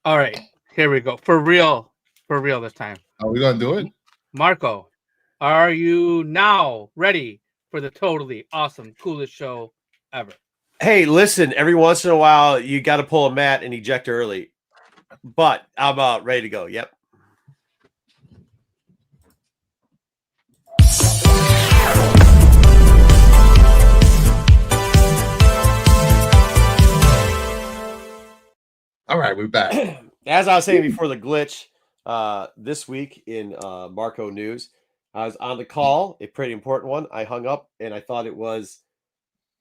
All right, here we go. For real this time. Are we gonna do it? Marco, are you now ready for the totally awesome, coolest show ever? Hey, listen, every once in a while, you got to pull a Matt and eject early. But I'm ready to go. Yep. All right, we're back. As I was saying before the glitch, this week in Marco News, I was on the call, a pretty important one. I hung up and I thought it was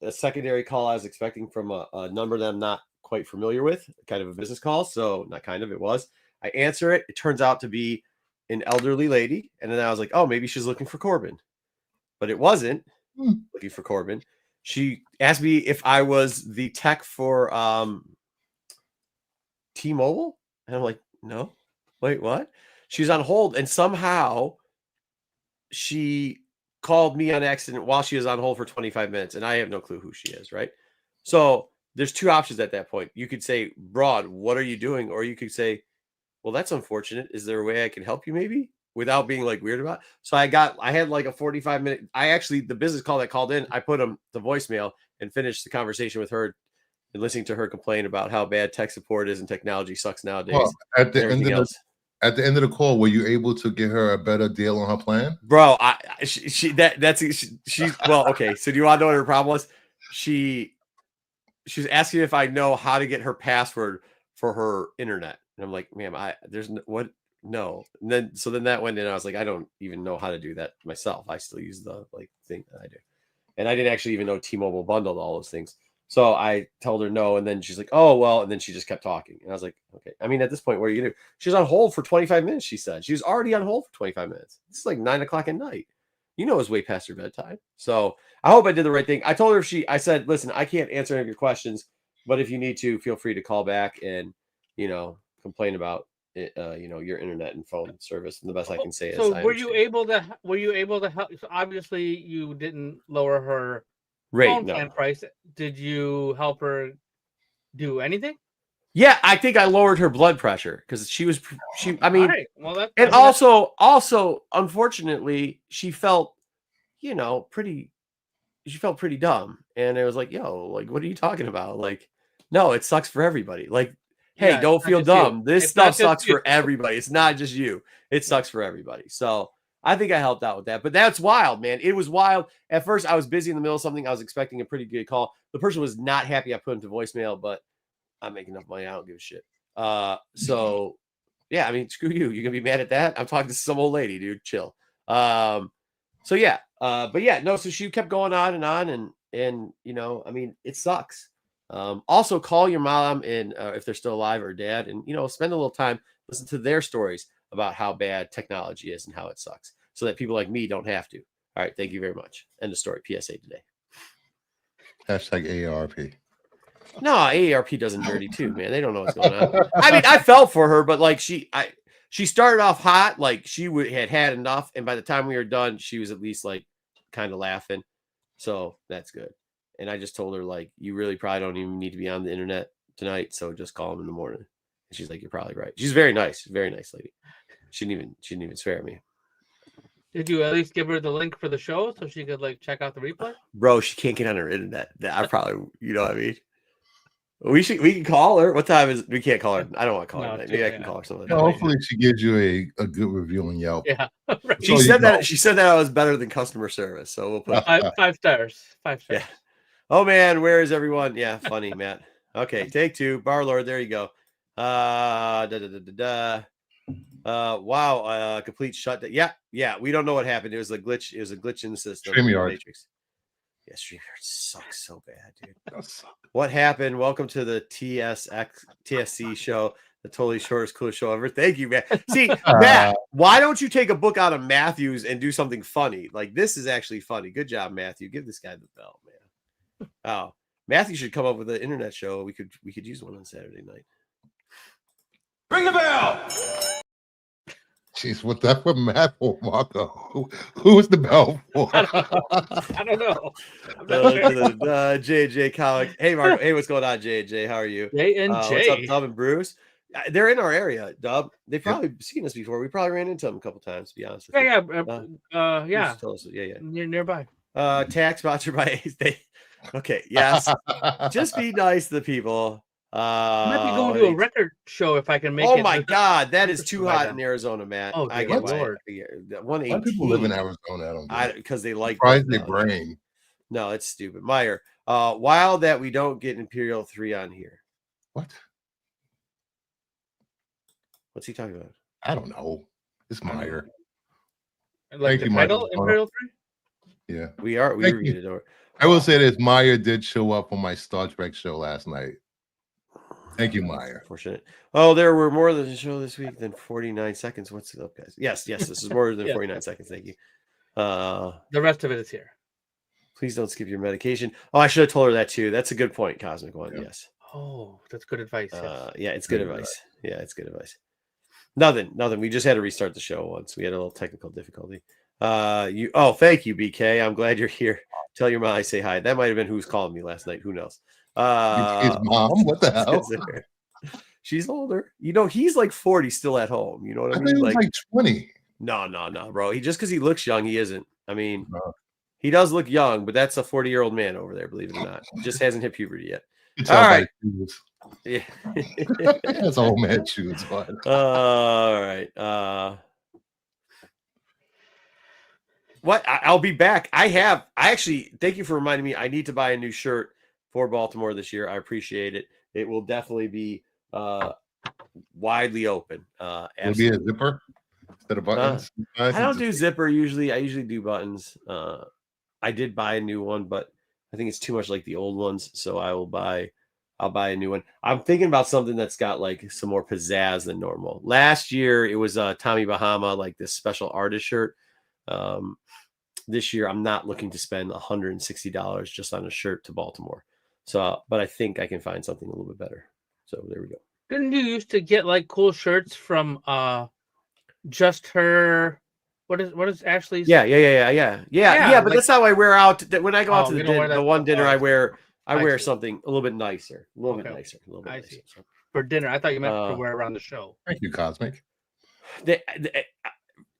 a secondary call I was expecting from a number that I'm not quite familiar with, kind of a business call. So not kind of, it was. I answer it. It turns out to be an elderly lady. And then I was like, oh, maybe she's looking for Corbin. But it wasn't looking for Corbin. She asked me if I was the tech for T-Mobile. And I'm like, no. Wait, what? She's on hold. And somehow she called me on accident while she was on hold for 25 minutes. And I have no clue who she is, right? So there's two options at that point. You could say, Broad, what are you doing? Or you could say, well, that's unfortunate. Is there a way I can help you maybe? Without being like weird about it. So I had like a 45-minute. The business call that called in, I put the voicemail and finished the conversation with her and listening to her complain about how bad tech support is and technology sucks nowadays. Well, at the end of the call, were you able to get her a better deal on her plan? Bro, she's well, okay. So do you want to know what her problem was? She was asking if I know how to get her password for her internet. And I'm like, ma'am, no. And then that went in. I was like, I don't even know how to do that myself. I still use the thing that I do. And I didn't actually even know T-Mobile bundled all those things. So I told her no. And then she's like, oh, well. And then she just kept talking. And I was like, okay. I mean, at this point, what are you going to do? She was on hold for 25 minutes, she said. She was already on hold for 25 minutes. It's like 9 o'clock at night. You know, it's way past her bedtime. So I hope I did the right thing. I told her I said, listen, I can't answer any of your questions, but if you need to, feel free to call back and, complain about it, your internet and phone service. And the best I can say is, were you able to help? So obviously you didn't lower her phone plan price. Did you help her do anything? Yeah, I think I lowered her blood pressure because right. Well, also, unfortunately, she felt, pretty dumb. And it was like, yo, like, what are you talking about? Like, no, it sucks for everybody. Like, hey, don't feel dumb. This stuff sucks for everybody. It's not just you. It sucks for everybody. So I think I helped out with that. But that's wild, man. It was wild. At first, I was busy in the middle of something. I was expecting a pretty good call. The person was not happy I put him to voicemail, but I'm making enough money. I don't give a shit. So, yeah, I mean, screw you. You're going to be mad at that? I'm talking to some old lady, dude. Chill. So, yeah. But, yeah, no, so she kept going on. And I mean, it sucks. Also call your mom and if they're still alive or dad and, spend a little time, listen to their stories about how bad technology is and how it sucks so that people like me don't have to. All right. Thank you very much. End of story. PSA today. Hashtag AARP. No, AARP does them dirty too, man. They don't know what's going on. I mean, I felt for her, but like she started off hot. Like she had enough. And by the time we were done, she was at least like kind of laughing. So that's good. And I just told her, like, you really probably don't even need to be on the internet tonight. So just call him in the morning. And she's like, you're probably right. She's very nice. Very nice lady. She didn't even swear at me. Did you at least give her the link for the show so she could like check out the replay? Bro, she can't get on her internet. I probably, you know what I mean? We can call her. What time is we can't call her? I don't want to call her. Maybe I can call her something. Yeah, hopefully she gives you a good review on Yelp. Yeah. Right. She said that I was better than customer service. So we'll put 5 stars. 5 stars. Yeah. Oh man, where is everyone? Yeah, funny, Matt. Okay, take 2. Barlord, there you go. Wow, complete shutdown. Yeah. We don't know what happened. It was a glitch. It was a glitch in the system. StreamYard. Matrix. Yeah, StreamYard sucks so bad, dude. What happened? Welcome to the TSC show, the totally shortest, coolest show ever. Thank you, man. See, Matt, why don't you take a book out of Matthews and do something funny? Like this is actually funny. Good job, Matthew. Give this guy the bell, man. Oh, Matthew should come up with an internet show. We could use one on Saturday night. Ring the bell. Jeez, what that for Matt for, Marco? Who was the bell for? I don't know. JJ Comic. Hey, Marco. Hey, what's going on, JJ? How are you? J&J. What's up, Tom and Bruce? They're in our area, Dub. They've probably seen us before. We probably ran into them a couple times, to be honest with you. Yeah. Yeah. Nearby. Tax sponsored by Okay, yes. Just be nice to the people. I might be going to a record show if I can make it. Oh my God, that is too hot in Arizona, Matt. Oh, I get Lord. 118. Why people live in Arizona? I don't get because they like their brain. No, it's stupid. Meyer, wild that we don't get Imperial 3 on here. What? What's he talking about? I don't know. It's Meyer. Like the title, Imperial 3? Yeah. We reviewed it over. I will say this: Meyer did show up on my Star Trek show last night. Thank you, Meyer. Unfortunate. Oh, there were more than a show this week than 49 seconds. What's up, guys? Yes, this is more than 49 seconds. Thank you. The rest of it is here. Please don't skip your medication. Oh, I should have told her that too. That's a good point, Cosmic One. Yeah. Yes. Oh, that's good advice. Yeah, it's good advice. Yeah, it's good advice. Nothing. We just had to restart the show once. We had a little technical difficulty. Thank you, BK. I'm glad you're here. Tell your mom I say hi. That might have been who's calling me last night. Who knows? His mom? What the hell? She's older. He's like 40 still at home. You know what I mean? He was like 20. No, bro. Just because he looks young, he isn't. I mean, he does look young, but that's a 40-year-old man over there, believe it or not. He just hasn't hit puberty yet. All right. Yeah. That's old man shoes. All right. What? I'll be back. I actually, thank you for reminding me. I need to buy a new shirt for Baltimore this year. I appreciate it. It will definitely be widely open. It'll be a zipper instead of buttons. I don't do zipper usually. I usually do buttons. I did buy a new one, but I think it's too much like the old ones. So I'll buy a new one. I'm thinking about something that's got like some more pizzazz than normal. Last year it was Tommy Bahama, like this special artist shirt. This year I'm not looking to spend $160 just on a shirt to Baltimore. So, but I think I can find something a little bit better. So there we go. Didn't you used to get like cool shirts from just her? What is Ashley's? Yeah. But like, that's how I wear out. When I go out to the one dinner, I wear something a little bit nicer. A little bit nicer. For dinner, I thought you meant to wear around the show. Thank you, Cosmic.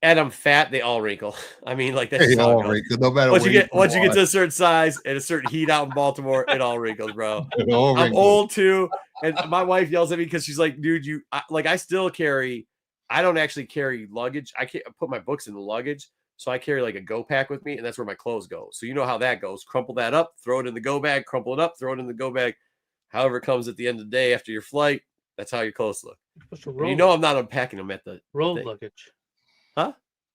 And I'm fat, they all wrinkle. I mean, like that's all wrinkle. No matter once you get to a certain size and a certain heat out in Baltimore, it all wrinkles, bro. I'm old too, and my wife yells at me because she's like, "Dude, I still carry. I don't actually carry luggage. I can't put my books in the luggage, so I carry like a go pack with me, and that's where my clothes go. So you know how that goes. Crumple that up, throw it in the go bag. Crumple it up, throw it in the go bag. However it comes at the end of the day after your flight, that's how your clothes look. I'm not unpacking them at the roll luggage. Huh?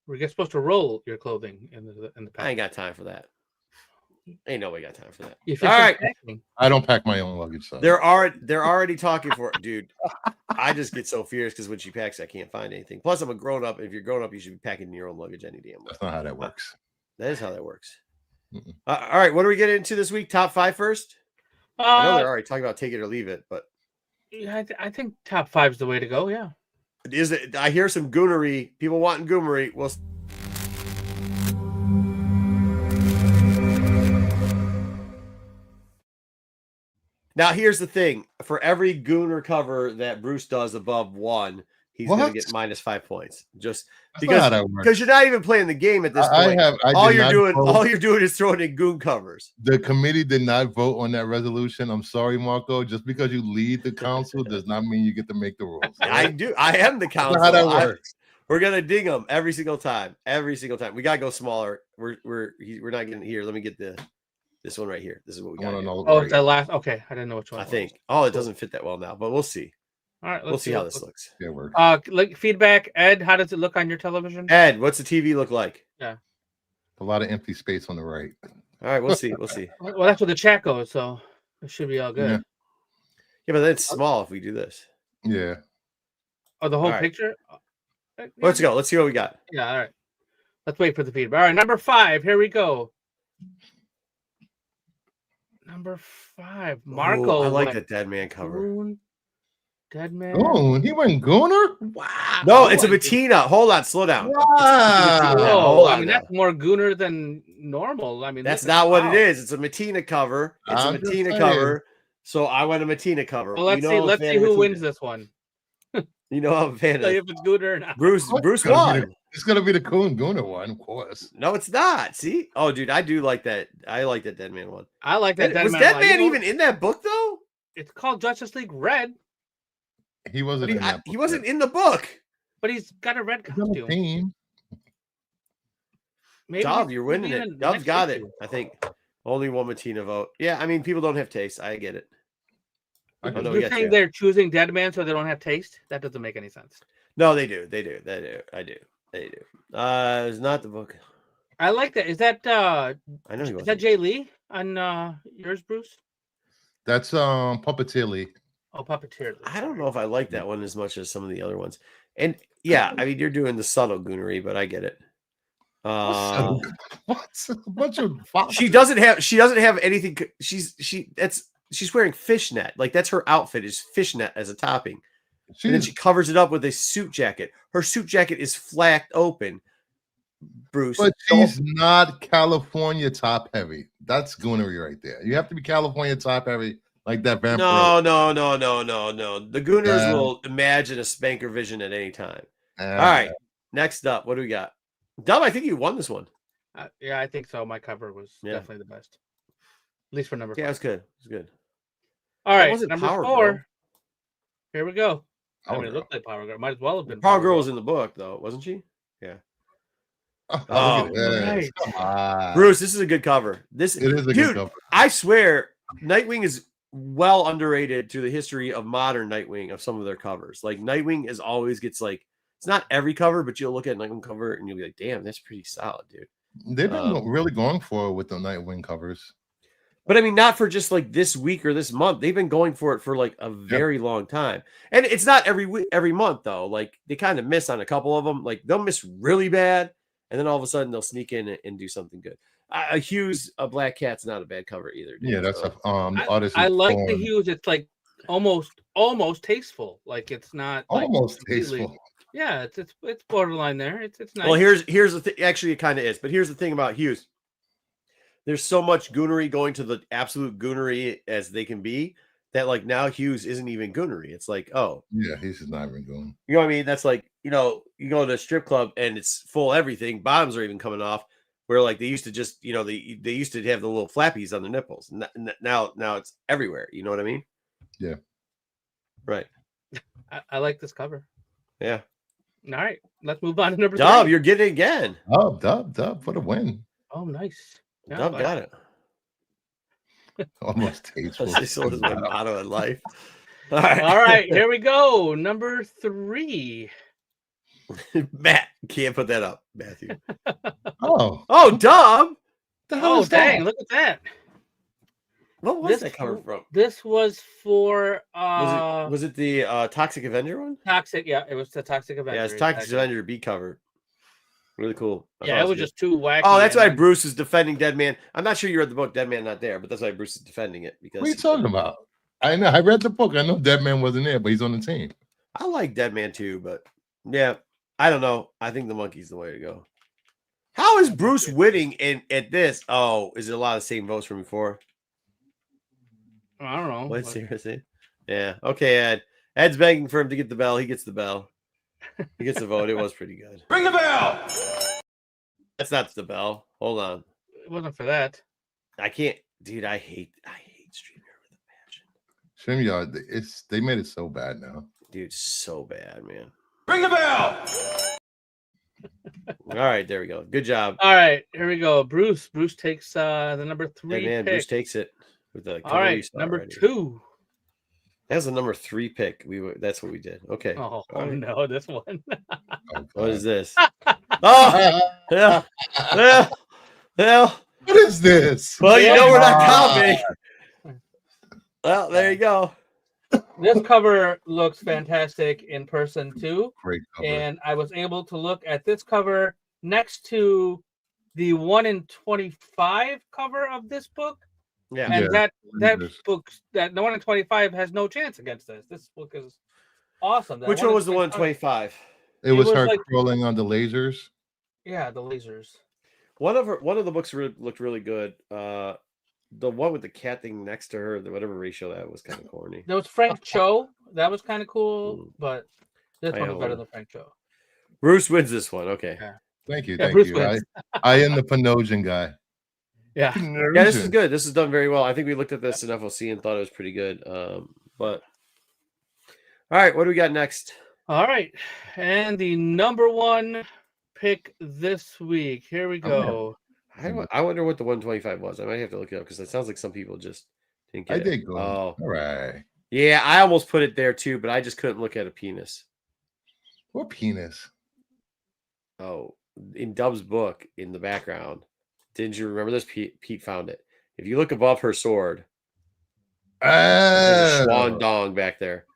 We're supposed to roll your clothing in the pack. I ain't got time for that. Ain't nobody got time for that. All right. I don't pack my own luggage. So. They're already talking for it, dude. I just get so fierce because when she packs, I can't find anything. Plus, I'm a grown up. If you're grown up, you should be packing your own luggage any damn way. That's not how that works. That is how that works. All right. What do we get into this week? Top 5 first? I know they're already talking about take it or leave it, but yeah, I think top 5 is the way to go. Yeah. Is it? I hear some goonery. People wanting goonery. Well, now here's the thing: for every gooner cover that Bruce does above 1, he's going to get -5 points. Just because you're not even playing the game at this point. All you're doing is throwing in goon covers. The committee did not vote on that resolution. I'm sorry, Marco. Just because you lead the council does not mean you get to make the rules. I do. I am the council. That's how that works. We're gonna ding them every single time. Every single time. We gotta go smaller. We're not getting here. Let me get this one right here. This is what we got. Oh, it's that last. Okay, I didn't know which one. I think. Oh, it doesn't fit that well now, but we'll see. All right, we'll see how this looks. Yeah, work. Like feedback, Ed. How does it look on your television? Ed, what's the TV look like? Yeah, a lot of empty space on the right. All right, we'll see. We'll see. Well, that's where the chat goes, so it should be all good. Yeah, but that's small if we do this. Yeah. Oh, the whole picture. Let's go. Let's see what we got. Yeah. All right. Let's wait for the feedback. All right, number 5. Here we go. Number 5, Marco. I like the Dead Man cover. Dead Man. Oh, he went Gooner? Wow. No, it's a Patina. Hold on, slow down. Wow. I mean, that's more Gooner than normal. I mean, that's not what it is. It's a Matina cover. Cover. So I want a Matina cover. Well, let's see who wins this one. You know I'm a fan Tell you of if it's good or not. Bruce won. It's gonna be the Coon Gooner one, of course. No, it's not. See? Oh, dude, I do like that. I like that Dead Man one. I like that. Was Dead Man even in that book though? It's called Justice League Red. He wasn't. He wasn't in the book. But he's got a red costume. Team. Maybe Dub, you're winning in it. the Dub's next got issue. it. I think only one Matina vote. Yeah, I mean, people don't have taste. I get it. You're saying they're choosing Dead Man so they don't have taste? That doesn't make any sense. No, they do. They do. I do. They do. It's not the book. I like that. Is that I know is that Jay Lee on yours, Bruce? That's Puppeteer Lee. Oh, Puppeteer Lee. I don't know if I like that one as much as some of the other ones. And yeah, I mean, you're doing the subtle goonery, but I get it. What's a bunch of foxes? She doesn't have anything. She's wearing fishnet. Like that's her outfit is fishnet as a topping. And then she covers it up with a suit jacket. Her suit jacket is flacked open. Bruce, but she's not California top heavy. That's goonery right there. You have to be California top heavy like that vampire. No. The gooners will imagine a spanker vision at any time. All right, next up, what do we got? Dub, I think you won this one. Yeah, I think so. My cover was definitely the best, at least for number 5. Yeah, it's good. It's good. All right, number 4. Girl. Here we go. I mean, it looked like Power Girl. Might as well have been. Power Girl was in the book, though, wasn't she? Yeah. Oh, right. Come on. Bruce, this is a good cover. It is a good cover. I swear, Nightwing is well underrated to the history of modern Nightwing of some of their covers. Like Nightwing is always gets like it's not every cover, but you'll look at Nightwing cover and you'll be like, damn, that's pretty solid, dude. They've been really going for it with the Nightwing covers. But I mean, not for just like this week or this month. They've been going for it for like a very long time. And it's not every week, every month though. Like they kind of miss on a couple of them. Like they'll miss really bad. And then all of a sudden they'll sneak in and do something good. Hugh's a Black Cat's not a bad cover either. Dude. Yeah, that's artist. I like the Hughes. It's like almost tasteful. Like it's not almost tasteful. Yeah, it's borderline there. It's nice. Well, here's the thing. Actually, it kind of is. But here's the thing about Hughes. There's so much goonery going to the absolute goonery as they can be that like now Hughes isn't even goonery. It's like, oh. Yeah, he's just not even going. You know what I mean? That's like, you know, you go to a strip club and it's full everything. Bottoms are even coming off where like they used to just, you know, they used to have the little flappies on their nipples. Now it's everywhere. You know what I mean? Yeah. Right. I like this cover. Yeah. All right. Let's move on to number 3. Dub, you're getting it again. Oh, Dub for the win. Oh, nice. Yeah, Dub got it. Almost tasteful. This is my motto in life. All right, here we go. Number 3. Matt, can't put that up, Matthew. Oh, Dub. Oh, dang! Look at that. What was that cover from? This was for. Was it the Toxic Avenger one? Toxic, yeah, it was the Toxic Avenger. Yeah, it's Toxic Avenger B cover. Really cool. Yeah, it was just too wacky. Oh, that's why Bruce is defending Dead Man. I'm not sure you read the book Dead Man Not There, but that's why Bruce is defending it. Because what are you talking about? I know. I read the book. I know Dead Man wasn't there, but he's on the team. I like Dead Man too, but yeah, I don't know. I think the monkey's the way to go. How is Bruce winning at this? Oh, is it a lot of the same votes from before? I don't know. Let's see. Yeah. Okay, Ed. Ed's begging for him to get the bell. He gets the bell. He gets the vote. It was pretty good. Ring the bell. That's not the bell. Hold on. It wasn't for that. I can't, dude. I hate StreamYard with a StreamYard, passion. they made it so bad now. Dude, so bad, man. Ring the bell. All right, there we go. Good job. All right, here we go. Bruce takes the number 3 Hey, man, pick. Bruce takes it with the. All right, number 2. That's the number 3 pick. That's what we did. Okay. Oh, right. No, this one. What is this? Oh, yeah. What is this? Well, you know we're not counting. Well, there you go. This cover looks fantastic in person too. Great cover. And I was able to look at this cover next to the 1 in 25 cover of this book. Yeah. And that book, that the 1 in 25 has no chance against this. This book is awesome. Which one was the 1 in 25? It was her like, crawling on the lasers. Yeah, the lasers. One of the books looked really good. The one with the cat thing next to her, whatever ratio that was kind of corny. There was Frank Cho. That was kind of cool, but This one is better than Frank Cho. Bruce wins this one. Okay. Yeah. Thank you. Yeah, Thank Bruce you. wins. I am the Pinocchio guy. Yeah. Yeah, this is good. This is done very well. I think we looked at this in FOC and thought it was pretty good. But all right, what do we got next? All right. And the number one pick this week. Here we go. I wonder what the 125 was. I might have to look it up because it sounds like some people just didn't get it. I did go. Oh, all right. Yeah, I almost put it there too, but I just couldn't look at a penis. What penis? Oh, in Dub's book in the background. Didn't you remember this? Pete found it. If you look above her sword, there's a Schwang Dong back there.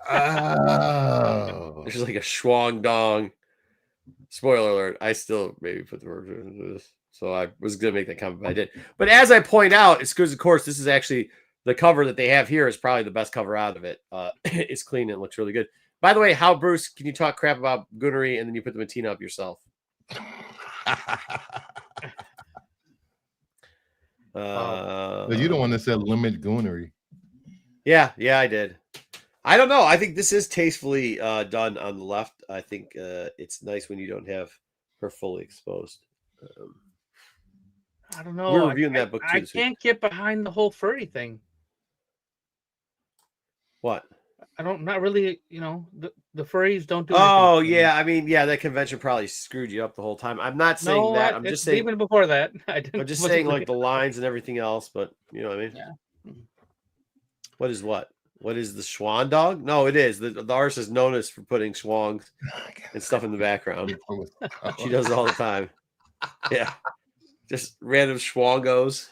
Oh. There's like a Schwang Dong. Spoiler alert. I still maybe put the word into this. So I was going to make that comment, but I did. But as I point out, it's because, of course, this is actually the cover that they have here is probably the best cover out of it. It's clean and it looks really good. By the way, how, Bruce, can you talk crap about Gunnery and then you put the Matina up yourself? You don't want to say limit Goonery. Yeah, I did. I don't know. I think this is tastefully done on the left. I think it's nice when you don't have her fully exposed. I don't know. We're reviewing that book too. I can't get behind the whole furry thing. What? Not really, the furries don't do Oh, yeah. I mean, yeah, that convention probably screwed you up the whole time. I'm not saying that. I'm just saying. Even before that. I'm just saying, like, the lines and everything else, but you know what I mean? Yeah. What is what? What is the Schwan dog? No, it is. The artist is known as for putting schwangs and stuff in the background. She does it all the time. Yeah. Just random schwangos.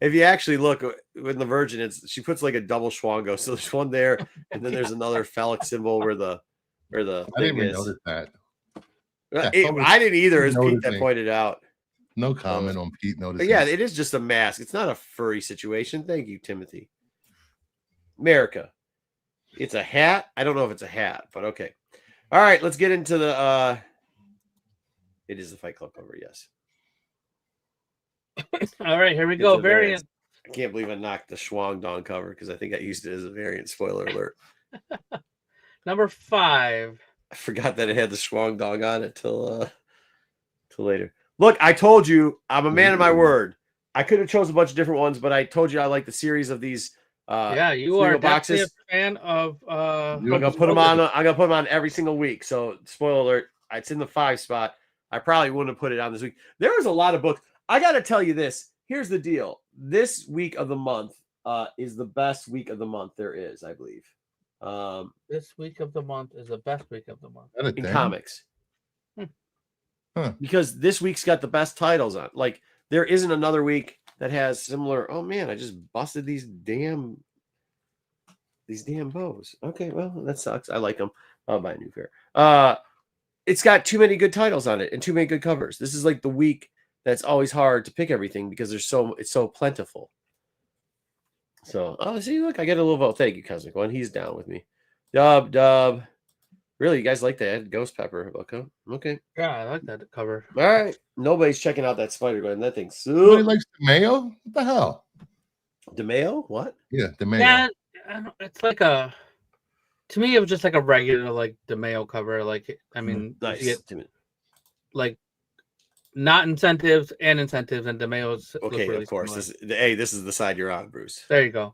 If you actually look with the Virgin, she puts like a double schwango. So there's one there, and then there's another phallic symbol where the I didn't even notice that. I didn't either, as Pete that pointed out. No comment on Pete noticing. Yeah, it is just a mask. It's not a furry situation. Thank you, Timothy. America. It's a hat. I don't know if it's a hat, but okay. All right, let's get into the it is the Fight Club cover, yes. All right, here we go. Variant. I can't believe I knocked the Schwang Dong cover because I think I used it as a variant. Spoiler alert. Number 5. I forgot that it had the Schwang Dong on it till later. Look, I told you I'm a man of my word. I could have chosen a bunch of different ones, but I told you I like the series of these. You are definitely a fan of. I'm gonna put them on. I'm gonna put them on every single week. So, spoiler alert, it's in the 5 spot. I probably wouldn't have put it on this week. There was a lot of books. I got to tell you this. Here's the deal. This week of the month is the best week of the month there is, I believe. This week of the month is the best week of the month in comics. Because this week's got the best titles on. Like, there isn't another week that has similar. Oh man, I just busted these damn bows. Okay, well, that sucks. I like them. I'll buy a new pair. It's got too many good titles on it and too many good covers. This is like the week that's always hard to pick everything because it's so plentiful. So, see, look, I get a little vote. Thank you, Cosmic One. He's down with me. Dub. Really, you guys like that Ghost Pepper book, huh? Okay. Yeah, I like that cover. All right. Nobody's checking out that Spider-Gwen. That thing's so. Nobody likes DeMayo? What the hell? DeMayo? What? Yeah, DeMayo. Yeah, it's like a. To me, it was just like a regular like DeMayo cover. Like, I mean, nice. You get, like, not incentives and incentives, and DeMayo's. Okay, really of course. This is the side you're on, Bruce. There you go.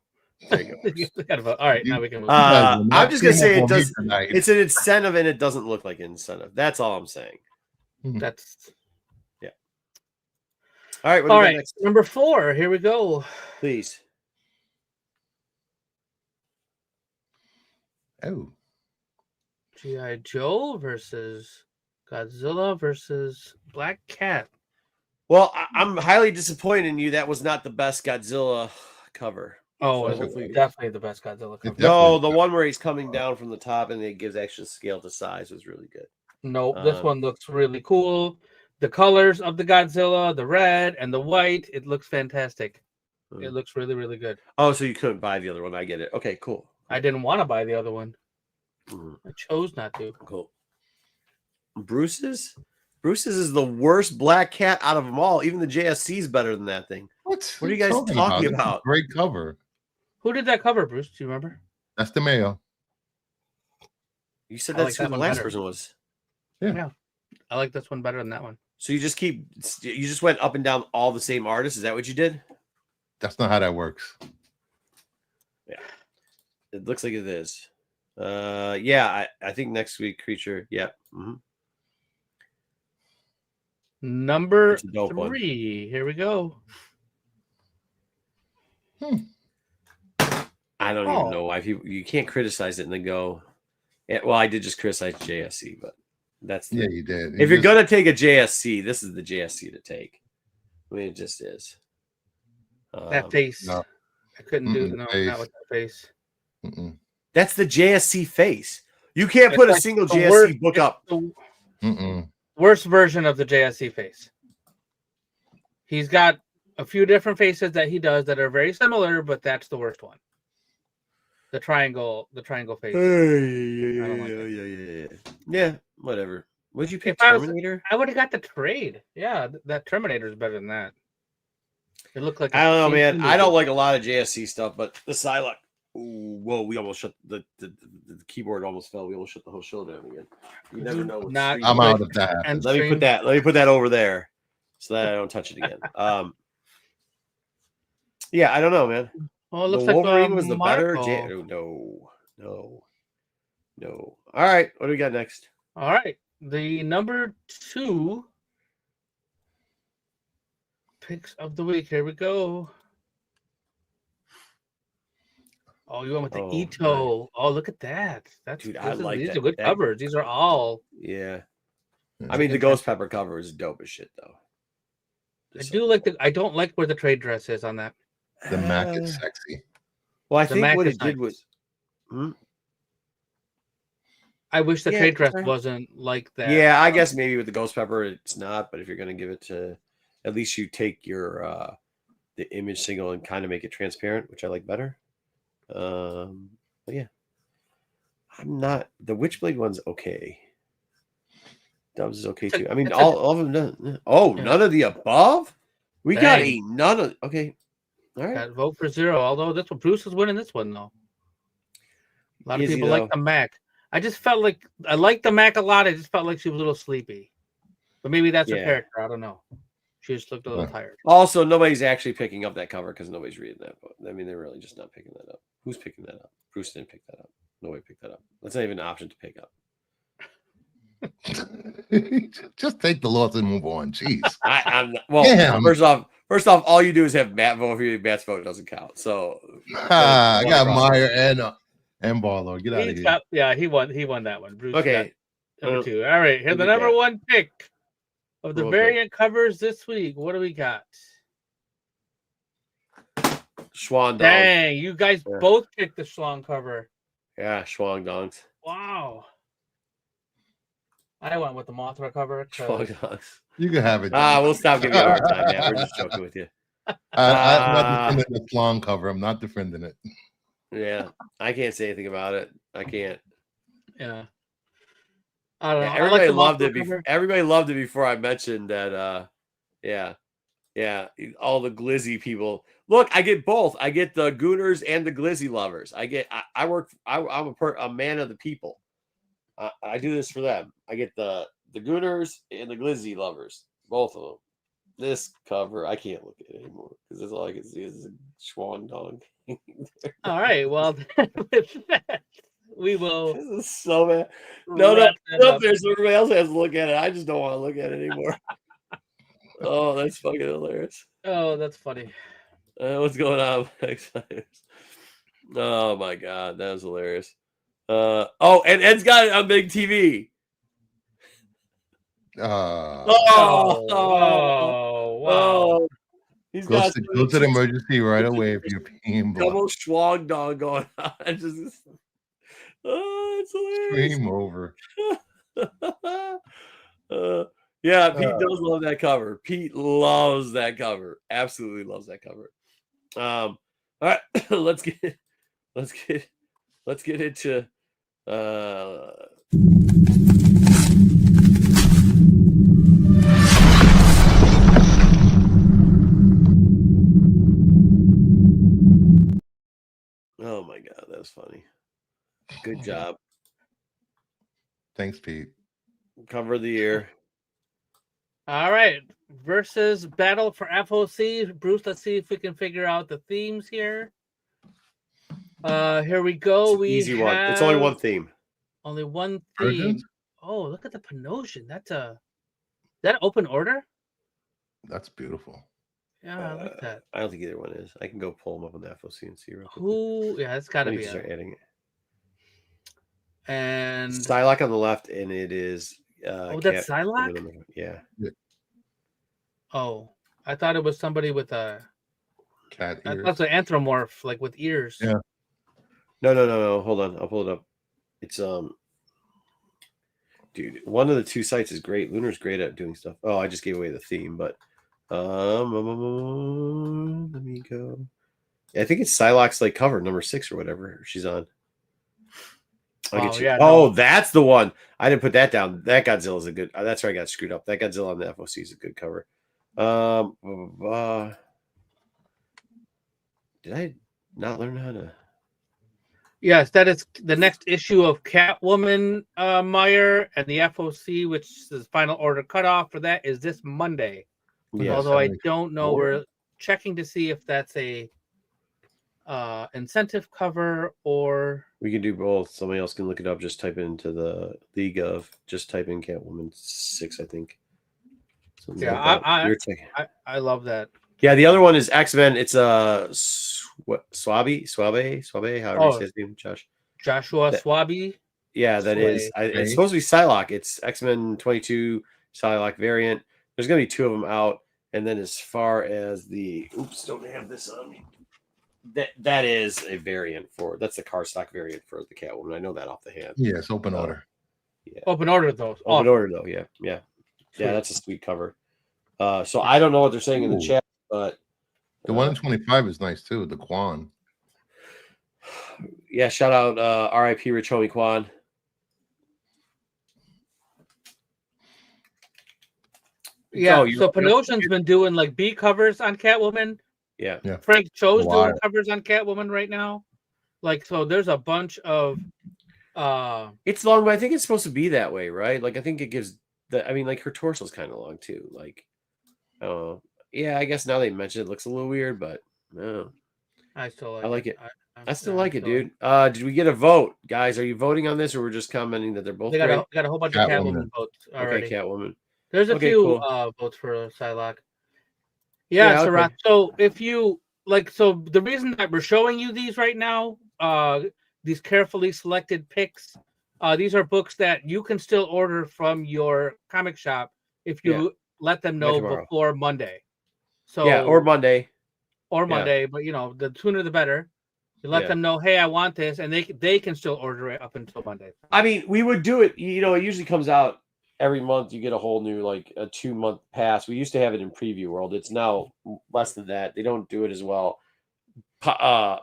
There you go. All right, now we can move. I'm just gonna say it's an incentive and it doesn't look like an incentive. That's all I'm saying. That's yeah. All right. All right. Next? Number 4. Here we go. Please. Oh. G.I. Joe versus Godzilla versus Black Cat. Well, I'm highly disappointed in you. That was not the best Godzilla cover. Oh, definitely the best Godzilla cover. No, the one where he's coming down from the top and it gives extra scale to size was really good. Nope, this one looks really cool. The colors of the Godzilla, the red and the white, it looks fantastic. It looks really, really good. Oh, so you couldn't buy the other one. I get it. Okay, cool. I didn't want to buy the other one. I chose not to. Cool. Bruce's is the worst Black Cat out of them all. Even the JSC is better than that thing. What are you guys talking about? Great cover. Who did that cover, Bruce? Do you remember? That's DeMayo. You said I that's like who that the one last better. person was. Yeah. I like this one better than that one. So you just went up and down all the same artists. Is that what you did? That's not how that works. Yeah. It looks like it is. Yeah, I think next week, Creature. Yeah. Mm-hmm. Number It's a dope 3. one. Here we go. I don't even know why people, you can't criticize it and then go. Yeah, well, I did just criticize JSC, but that's Yeah, you did. If you're gonna take a JSC, this is the JSC to take. I mean, it just is. That face. No. I couldn't do it. No, face. not with that face. That's the JSC face. You can't put a single JSC book up. Worst version of the JSC face. He's got a few different faces that he does that are very similar, but that's the worst one. The triangle face. Yeah, whatever. Would you pick Terminator? I would have got the trade. Yeah, that Terminator is better than that. It looked like I don't know, man. I don't like a lot of JSC stuff, but the Psylocke. Whoa, we almost shut the keyboard almost fell. We almost shut the whole show down again. You never know. I'm out of that. Let me put that over there so that I don't touch it again. Yeah, I don't know, man. Well, it looks the Wolverine like was the better. No. All right, what do we got next? All right, the number 2 picks of the week. Here we go. Oh, you went with the Ito. Right. Oh, look at that. These are good covers. These are all. Yeah. I mean, the Ghost Pepper cover is dope as shit, though. I don't like where the trade dress is on that. The Mac is sexy. Well, I think what it did was. I wish the trade dress wasn't like that. Yeah, I guess maybe with the Ghost Pepper it's not, but if you're going to give it to, at least you take your the image single and kind of make it transparent, which I like better. But yeah, I'm not the Witchblade one's okay. Dubs is okay too. I mean, all of them. None of the above. We got a none of. Okay, all right. Got vote for 0. Although this one, Bruce is winning this one though. A lot of people like the Mac. I just felt like I liked the Mac a lot. I just felt like she was a little sleepy, but maybe that's her character. I don't know. She just looked a little tired. Also, nobody's actually picking up that cover because nobody's reading that book. I mean, they're really just not picking that up. Who's picking that up? Bruce didn't pick that up. Nobody picked that up. That's not even an option to pick up. Just take the loss and move on. Jeez. I'm not, well, first off, all you do is have Matt vote for you. Matt's vote doesn't count. So I got Meyer and Barlow. Get out of here. Yeah, he won that one. Bruce okay. Number 2. All right. Here's the number 1 pick of the variant covers this week. What do we got? Schwan Dong. Dang, you guys both picked the Schwan cover. Yeah, Schwan Dongs. Wow. I went with the Mothra cover. Schwan Dongs. You can have it. We'll stop giving you a hard time, man. We're just joking with you. I'm not defending the Schwan cover. I'm not defending it. Yeah, I can't say anything about it. I can't. Yeah. I don't know. Everybody loved it. Everybody loved it before I mentioned that. Yeah. All the Glizzy people. Look, I get both. I get the Gooners and the Glizzy lovers. I'm a man of the people. I do this for them. I get the Gooners and the Glizzy lovers, both of them. This cover, I can't look at it anymore because that's all I can see is a Schwan Dong. All right, well, with that, we will. This is so bad. No, there's everybody else has to look at it. I just don't want to look at it anymore. Oh, that's fucking hilarious. Oh, that's funny. What's going on? Oh my god, that was hilarious. And Ed's got it on big TV. Wow. He's go to the emergency right away if you're peeing blood. Double Schwag dog going on. It's hilarious. Stream over. Yeah, Pete does love that cover. Pete loves that cover. Absolutely loves that cover. All right, let's get into oh my god, that was funny. Good job. Thanks, Pete. Cover of the year. All right. Versus battle for FOC. Bruce, let's see if we can figure out the themes here. Here we go. It's an easy one. It's only one theme. Only one Persians? theme. Oh, look at the Panosian. Is that open order? That's beautiful. Yeah, I like that. I don't think either one is. I can go pull them up on the FOC and see real quick. Who? Yeah, it's got to I need be. to start adding it. And Psylocke on the left, and it is. that's Psylocke? Yeah. Oh, I thought it was somebody with a Cat I ears. thought it's an anthropomorph, like with ears. Yeah. No. Hold on. I'll pull it up. It's dude, one of the two sites is great. Lunar's great at doing stuff. Oh, I just gave away the theme, but let me go. I think it's Psylocke's like cover number 6 or whatever she's on. I'll get you. Yeah, oh, no. that's the one. I didn't put that down. That Godzilla is a good. That's where I got screwed up. That Godzilla on the FOC is a good cover. Did I not learn how to? Yes, that is the next issue of Catwoman, Meyer, and the FOC, which is final order cutoff for that is this Monday. Yes. Although I don't know, we're checking to see if that's a incentive cover or We can do both. Somebody else can look it up. Just type it into the League of. Just type in Catwoman 6, I think. Something yeah. like that. I love that. Yeah, the other one is X-Men. It's Swabe, however you say his name, Josh. Joshua Swaby. Yeah, that is. It's supposed to be Psylocke. It's X-Men 22 Psylocke variant. There's going to be 2 of them out. And then as far as the... Oops, don't have this on me. That is a variant for... That's the car stock variant for the Catwoman. I know that off the hand. Yeah, it's open order. Yeah. Open order, though. Open order, though. Yeah. Yeah, that's a sweet cover. So I don't know what they're saying in the chat, but... The one in 25 is nice, too. The Quan. Yeah, shout out R.I.P. Rich Homie Quan. Yeah, so Panosian's been doing like B covers on Catwoman. Yeah. Frank Cho's doing covers on Catwoman right now. Like, so there's a bunch of it's long, but I think it's supposed to be that way, right? Like I think it gives like her torso's kind of long too. Like yeah, I guess now they mention it looks a little weird, but no. I still like I like it. I still like it, still dude. Did we get a vote? Guys, are you voting on this or we're just commenting that they're both great? Got a whole bunch of Catwoman votes already. Okay, Catwoman. There's a few votes for Psylocke. Yeah, okay. So if you like, so the reason that we're showing you these right now, these carefully selected picks, these are books that you can still order from your comic shop if you let them know before Monday. So or Monday. But you know, the sooner the better. You let them know, hey, I want this, and they can still order it up until Monday. I mean, we would do it. You know, it usually comes out every month. You get a whole new, like a 2-month pass. We used to have it in Preview World. It's now less than that. They don't do it as well.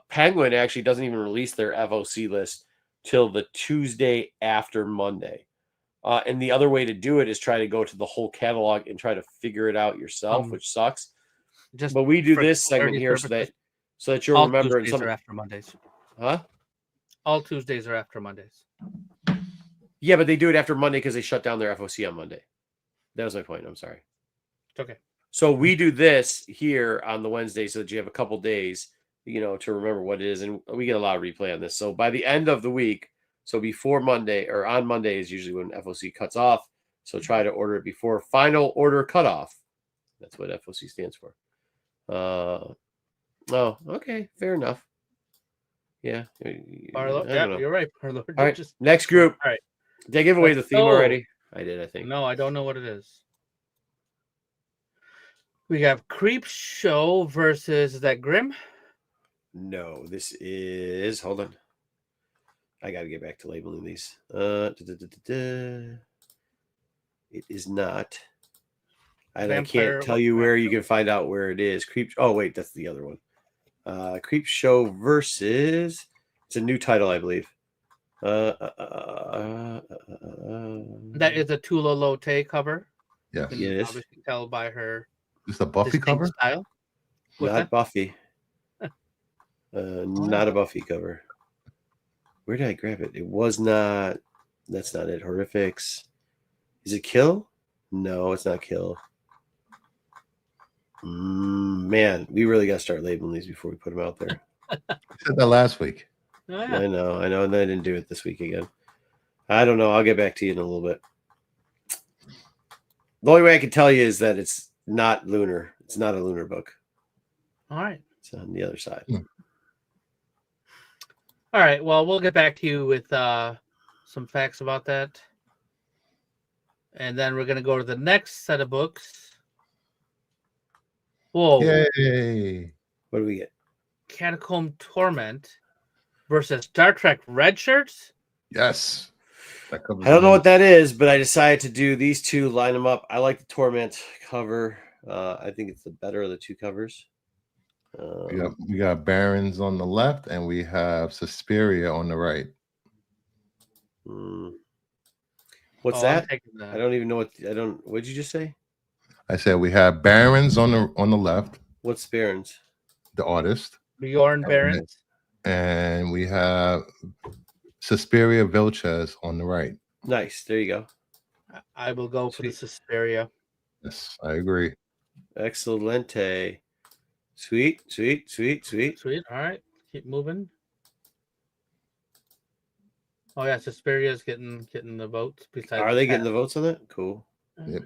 Penguin actually doesn't even release their FOC list till the Tuesday after Monday. And the other way to do it is try to go to the whole catalog and try to figure it out yourself, which sucks. But we do this segment here so that you'll remember. Tuesdays are after Mondays. Huh? All Tuesdays are after Mondays. Yeah, but they do it after Monday because they shut down their FOC on Monday. That was my point. I'm sorry. It's okay. So we do this here on the Wednesday so that you have a couple days, you know, to remember what it is. And we get a lot of replay on this. So by the end of the week, so before Monday or on Monday is usually when FOC cuts off. So try to order it before final order cutoff. That's what FOC stands for. Oh, okay. Fair enough. Yeah. You're right. All right. Next group. All right. Did I give away the theme already? I did, I think. No, I don't know what it is. We have Creep Show versus, is that Grimm? No, this is, hold on. I got to get back to labeling these. It is not. And I can't tell you where you can find out where it is. Oh, wait, that's the other one. Creep Show versus, it's a new title, I believe. That is a Tula Lotte cover. Yes. You can obviously tell by her. It's a Buffy cover? Style. Not Buffy. Not a Buffy cover. Where did I grab it? It was not. That's not it. Horrifics. Is it kill? No, it's not kill. Man, we really got to start labeling these before we put them out there. I said that last week. Oh, yeah. I know, and I didn't do it this week again. I don't know. I'll get back to you in a little bit. The only way I can tell you is that it's not lunar. It's not a lunar book. All right. It's on the other side. All right. Well, we'll get back to you with some facts about that. And then we're going to go to the next set of books. Whoa. Yay. What do we get? Catacomb Torment versus Star Trek Red Shirts. Yes. I don't know what that is, but I decided to do these two, line them up. I like the Torment cover. I think it's the better of the two covers. We got Barons on the left, and we have Suspiria on the right. What's that? I don't even know what. What'd you just say? I said we have Barons on the left. What's Barons? The artist. Bjorn Barons. And we have Suspiria Vilches on the right. Nice. There you go. I will go for the Suspiria. Yes, I agree. Excelente. Sweet. All right. Keep moving. Oh yeah, Suspiria's getting the votes. Are they getting the votes on that? Cool. Yep.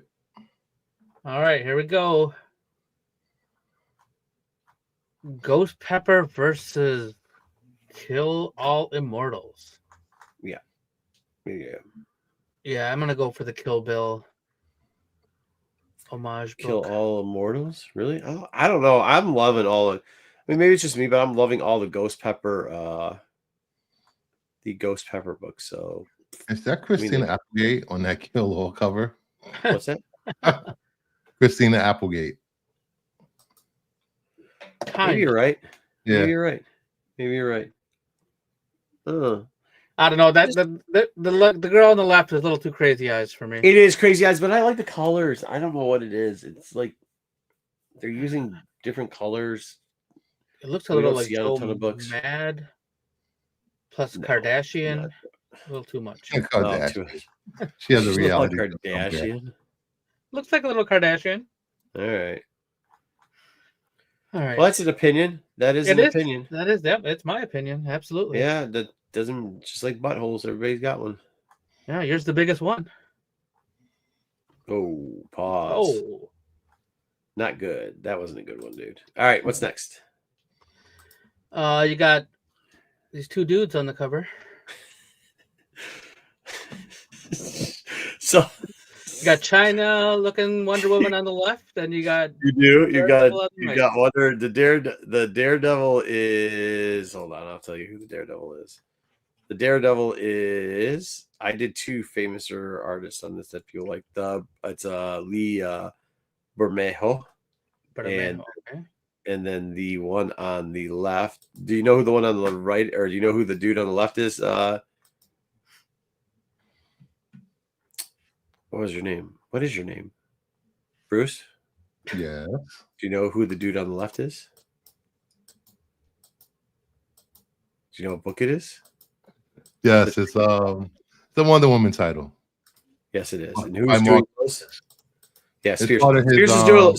All right, here we go. Ghost Pepper versus Kill All Immortals. Yeah. Yeah, I'm gonna go for the Kill Bill homage Kill book. All Immortals? Really? Oh, I don't know. I'm loving all of. I mean, maybe it's just me, but I'm loving all the Ghost Pepper. The Ghost Pepper books. So is that Christina Applegate on that Kill All cover? What's that? Christina Applegate. Maybe you're right. Yeah. Maybe you're right. I don't know. That the girl on the left is a little too crazy eyes for me. It is crazy eyes, but I like the colors. I don't know what it is. It's like they're using different colors. It looks a little like a ton of books. Mad plus Kardashian. A little too much. Kardashian. She has a reality. Kardashian. Looks like a little Kardashian. All right. Well, that's an opinion. That is an opinion. That is it's my opinion. Absolutely. Yeah, that doesn't just like buttholes. Everybody's got one. Yeah, yours the biggest one. Oh, pause. Oh, not good. That wasn't a good one, dude. All right, what's next? You got these two dudes on the cover. So you got China looking Wonder Woman on the left, and you got you got Wonder. The Daredevil is. Hold on, I'll tell you who the Daredevil is. The Daredevil is. I did two famouser artists on this that people like. It's Lee Bermejo, and then the one on the left. Do you know who the one on the right, or do you know who the dude on the left is? What was your name? What is your name? Bruce? Yeah. Do you know who the dude on the left is? Do you know what book it is? Yes, it's the Wonder Woman title. Yes, it is. And who's doing those? Yeah, Spears.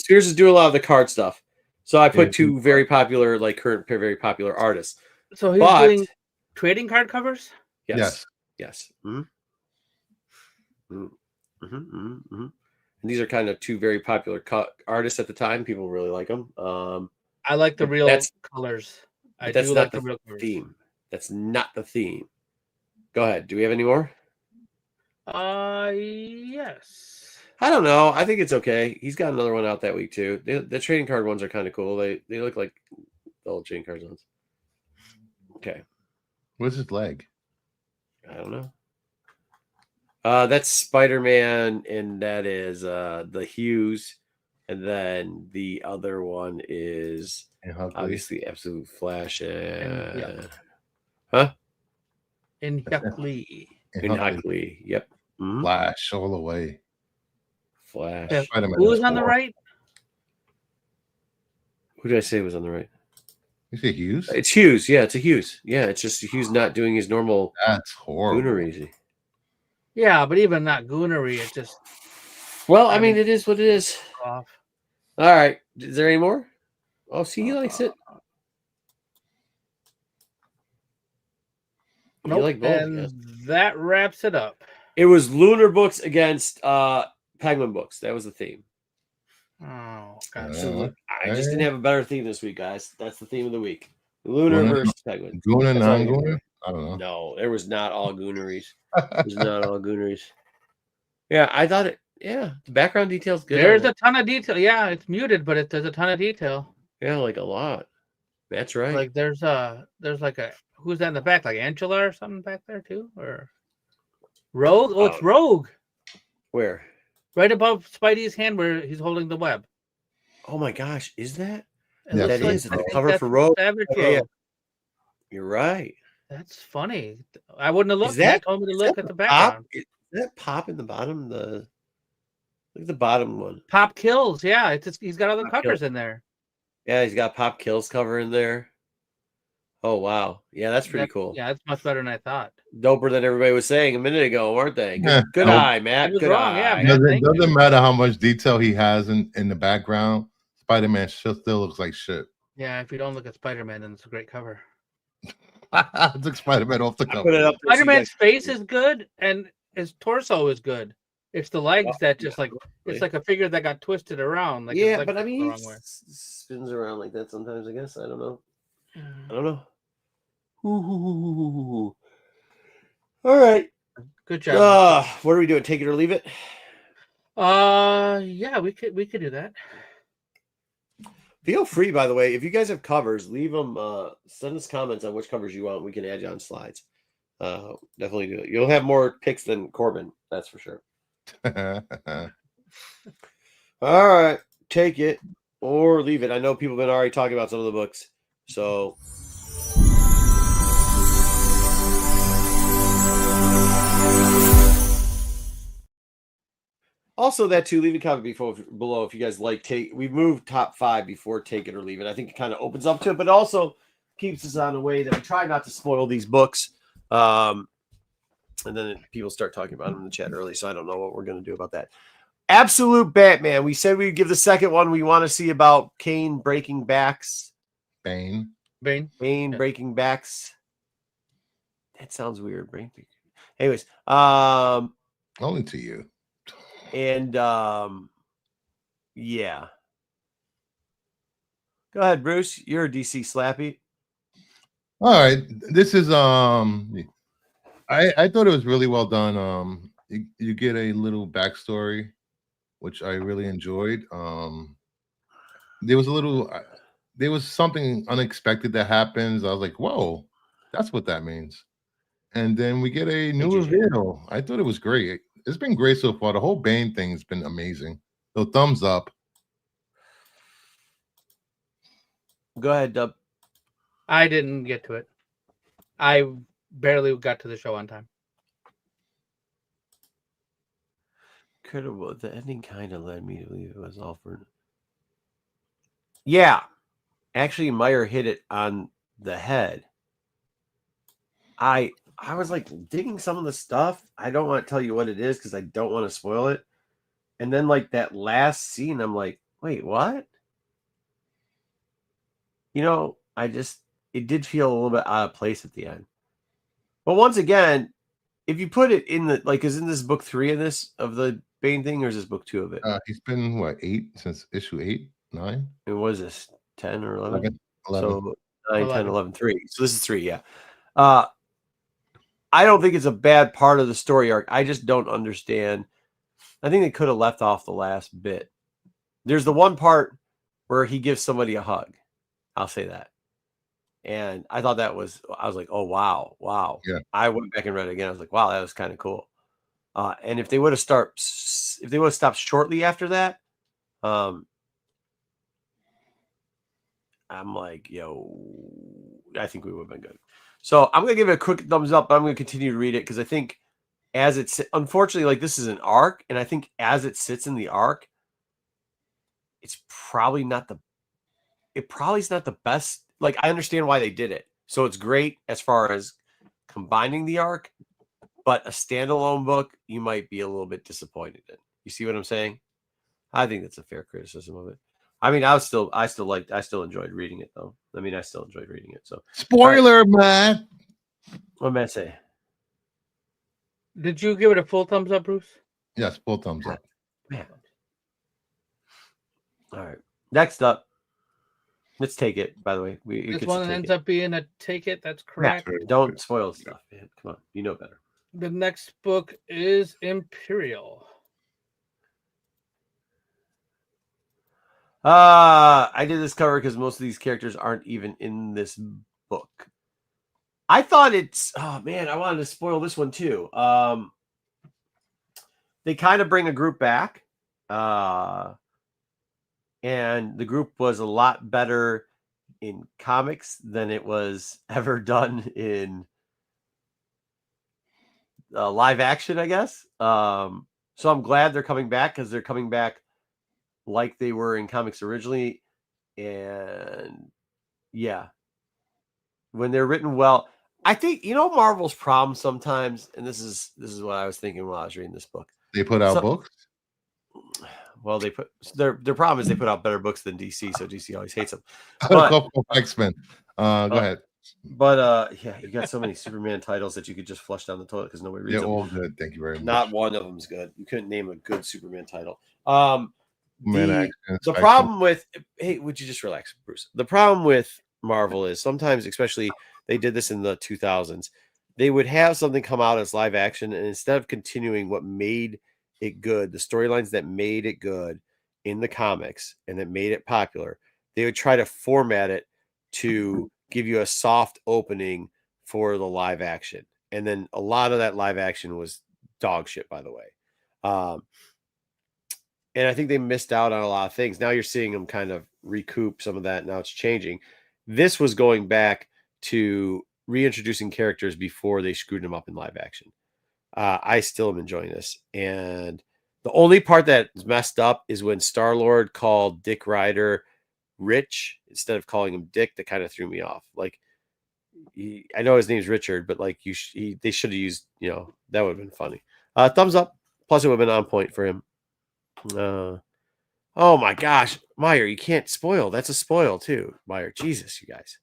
Spears is doing a lot of the card stuff. So I put two very popular, very popular artists. So he's doing trading card covers? Yes. Mm-hmm. And these are kind of two very popular artists at the time. People really like them. I like the real colors. That's not the real theme. That's not the theme. Go ahead. Do we have any more? Yes. I don't know. I think it's okay. He's got another one out that week too. The trading card ones are kind of cool. They look like the old trading card ones. Okay. What's his leg? I don't know. That's Spider-Man, and that is the Hughes, and then the other one is obviously Absolute Flash. Huh? In Huckley. Yep. Mm-hmm. Flash all the way. Flash. Yeah. Who is on the right? Who did I say was on the right? You say Hughes? It's Hughes. Yeah, it's a Hughes. Yeah, it's just Hughes not doing his normal. That's horrible. Lunar easy. Yeah, but even not goonery, it just Well, I mean, it is what it is. off. All right. Is there any more? Oh, see, he likes it. You Nope. like both, And yes. that wraps it up. It was Lunar Books against Penguin Books. That was the theme. Oh, God. So I just didn't have a better theme this week, guys. That's the theme of the week. Lunar Gooner, versus Penguin. Gooner, That's all you non-gooner? can I don't know. No, there was not all gooneries. It was not all gooneries. Yeah, I thought it. Yeah, the background detail's good. There's a ton of detail. Yeah, it's muted, but there's a ton of detail. Yeah, like a lot. That's right. Like there's like a who's that in the back? Like Angela or something back there too, or Rogue? Oh, it's Rogue. Where? Right above Spidey's hand, where he's holding the web. Oh my gosh, is that? Yeah, That like, is I the think cover that's for Rogue. Savage Yeah, yeah. Rogue. You're right. That's funny. I wouldn't have looked. Is that- Matt told me to is look that at the Pop? background. Is that Pop in the bottom? Look at the bottom one. Pop Kills. Yeah, it's just, he's got other Pop covers Kills. in there. Yeah, he's got Pop Kills cover in there. Oh wow, yeah, that's pretty cool. Yeah, it's much better than I thought. Doper than everybody was saying a minute ago, weren't they? Good, Yeah. good Nope. eye, Matt. I was Good wrong, yeah, eye. man. It doesn't matter how much detail he has in the background. Spider-Man still looks like shit. Yeah, if you don't look at Spider-Man, then it's a great cover. I took Spider-Man off the I cover. put it up there so you Spider-Man's guys- face is good, and his torso is good. It's the legs that just like yeah. it's like a figure that got twisted around. Like his Yeah, legs but I went mean, the he wrong way. spins around like that sometimes. I guess I don't know. Mm. I don't know. Ooh. All right. Good job. What are we doing? Take it or leave it? Yeah, we could do that. Feel free, by the way, if you guys have covers, leave them. Send us comments on which covers you want. We can add you on slides. Definitely do it. You'll have more picks than Corbin, that's for sure. All right, take it or leave it. I know people have been already talking about some of the books, so. Also, that too, leave a comment below if you guys like we've moved top 5 before take it or leave it. I think it kind of opens up to it, but also keeps us on a way that we try not to spoil these books. And then people start talking about them in the chat early, so I don't know what we're going to do about that. Absolute Batman. We said we'd give the second one. We want to see about Kane breaking backs. Bane. Breaking backs. That sounds weird. Anyways, Only to you. And yeah. Go ahead, Bruce. You're a DC slappy. All right. This is I thought it was really well done. You get a little backstory, which I really enjoyed. There was something unexpected that happens. I was like, whoa, that's what that means. And then we get a new reveal. I thought it was great. It's been great so far. The whole Bane thing has been amazing. So thumbs up. Go ahead, Dub. I didn't get to it. I barely got to the show on time. Incredible. The ending kind of led me to believe it was Alfred. Yeah. Actually, Meyer hit it on the head. I was like digging some of the stuff. I don't want to tell you what it is because I don't want to spoil it. And then like that last scene, I'm like, wait, what? You know, it did feel a little bit out of place at the end. But once again, if you put it in isn't this book 3 of the Bane thing, or is this book 2 of it? He's been what, 8 since issue 8, 9? And what is this, 10 or 11? 11. So 9, 10, 11, 3. So this is 3, yeah. I don't think it's a bad part of the story arc. I just don't understand. I think they could have left off the last bit. There's the one part where he gives somebody a hug. I'll say that. And I thought I was like, oh, wow. Yeah. I went back and read it again. I was like, wow, that was kind of cool. And if they would have stopped shortly after that, I'm like, yo, I think we would have been good. So I'm going to give it a quick thumbs up, but I'm going to continue to read it because I think unfortunately, like this is an arc, and I think as it sits in the arc, it's probably not the best. Like, I understand why they did it. So it's great as far as combining the arc, but a standalone book you might be a little bit disappointed in. You see what I'm saying? I think that's a fair criticism of it. I mean, I still enjoyed reading it though. I mean, I still enjoyed reading it. So Spoiler, man. what did Matt say? Did you give it a full thumbs up, Bruce? Yes, full thumbs up. Man. All right. Next up, let's take it. By the way, This one ends up being a take it. That's correct. Yeah, don't spoil stuff, man. Come on, you know better. The next book is Imperial. I did this cover because most of these characters aren't even in this book. I thought oh man, I wanted to spoil this one too. They kind of bring a group back. And the group was a lot better in comics than it was ever done in live action, I guess. So I'm glad they're coming back because they're coming back like they were in comics originally. And yeah, when they're written well, I think, Marvel's problem sometimes, and this is what I was thinking while I was reading this book. They put out books? Well, they put their problem is they put out better books than DC, so DC always hates them. But, X-Men. Go ahead. But yeah, you got so many Superman titles that you could just flush down the toilet because nobody reads They're them. all good. Thank you very much. Not one of them's good. You couldn't name a good Superman title. The problem with would you just relax, Bruce? The problem with Marvel is sometimes, especially they did this in the 2000s, they would have something come out as live action, and instead of continuing what made it good, the storylines that made it good in the comics and that made it popular, they would try to format it to give you a soft opening for the live action. And then a lot of that live action was dog shit, by the way. And I think they missed out on a lot of things. Now you're seeing them kind of recoup some of that. Now it's changing. This was going back to reintroducing characters before they screwed them up in live action. I still am enjoying this. And the only part that's messed up is when Star-Lord called Dick Ryder Rich instead of calling him Dick. That kind of threw me off. Like, I know his name's Richard, but like they should have used, that would have been funny. Thumbs up. Plus, it would have been on point for him. Oh my gosh, Meyer, you can't spoil. That's a spoil too, Meyer. Jesus, you guys.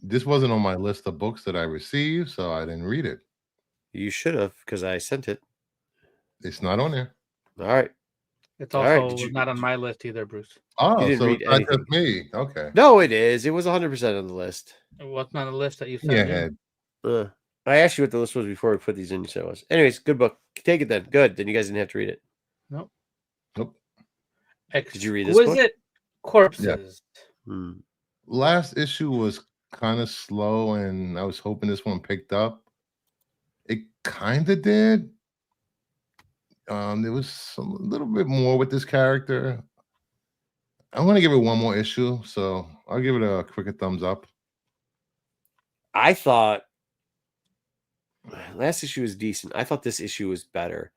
This wasn't on my list of books that I received, so I didn't read it. You should have, because I sent it. It's not on there. All right. It's also not on my list either, Bruce. Oh, so it's not just me. Okay. No, it is. It was 100% on the list. It wasn't on the list that you sent. Yeah. I asked you what the list was before we put these in. So it was. Anyways, good book. Take it then. Good. Then you guys didn't have to read it. Nope. Did you read this book? Exquisite Corpses. Yeah. Last issue was kind of slow, and I was hoping this one picked up. It kind of did. There was a little bit more with this character. I'm going to give it one more issue, so I'll give it a quicker thumbs up. I thought last issue was decent. I thought this issue was better.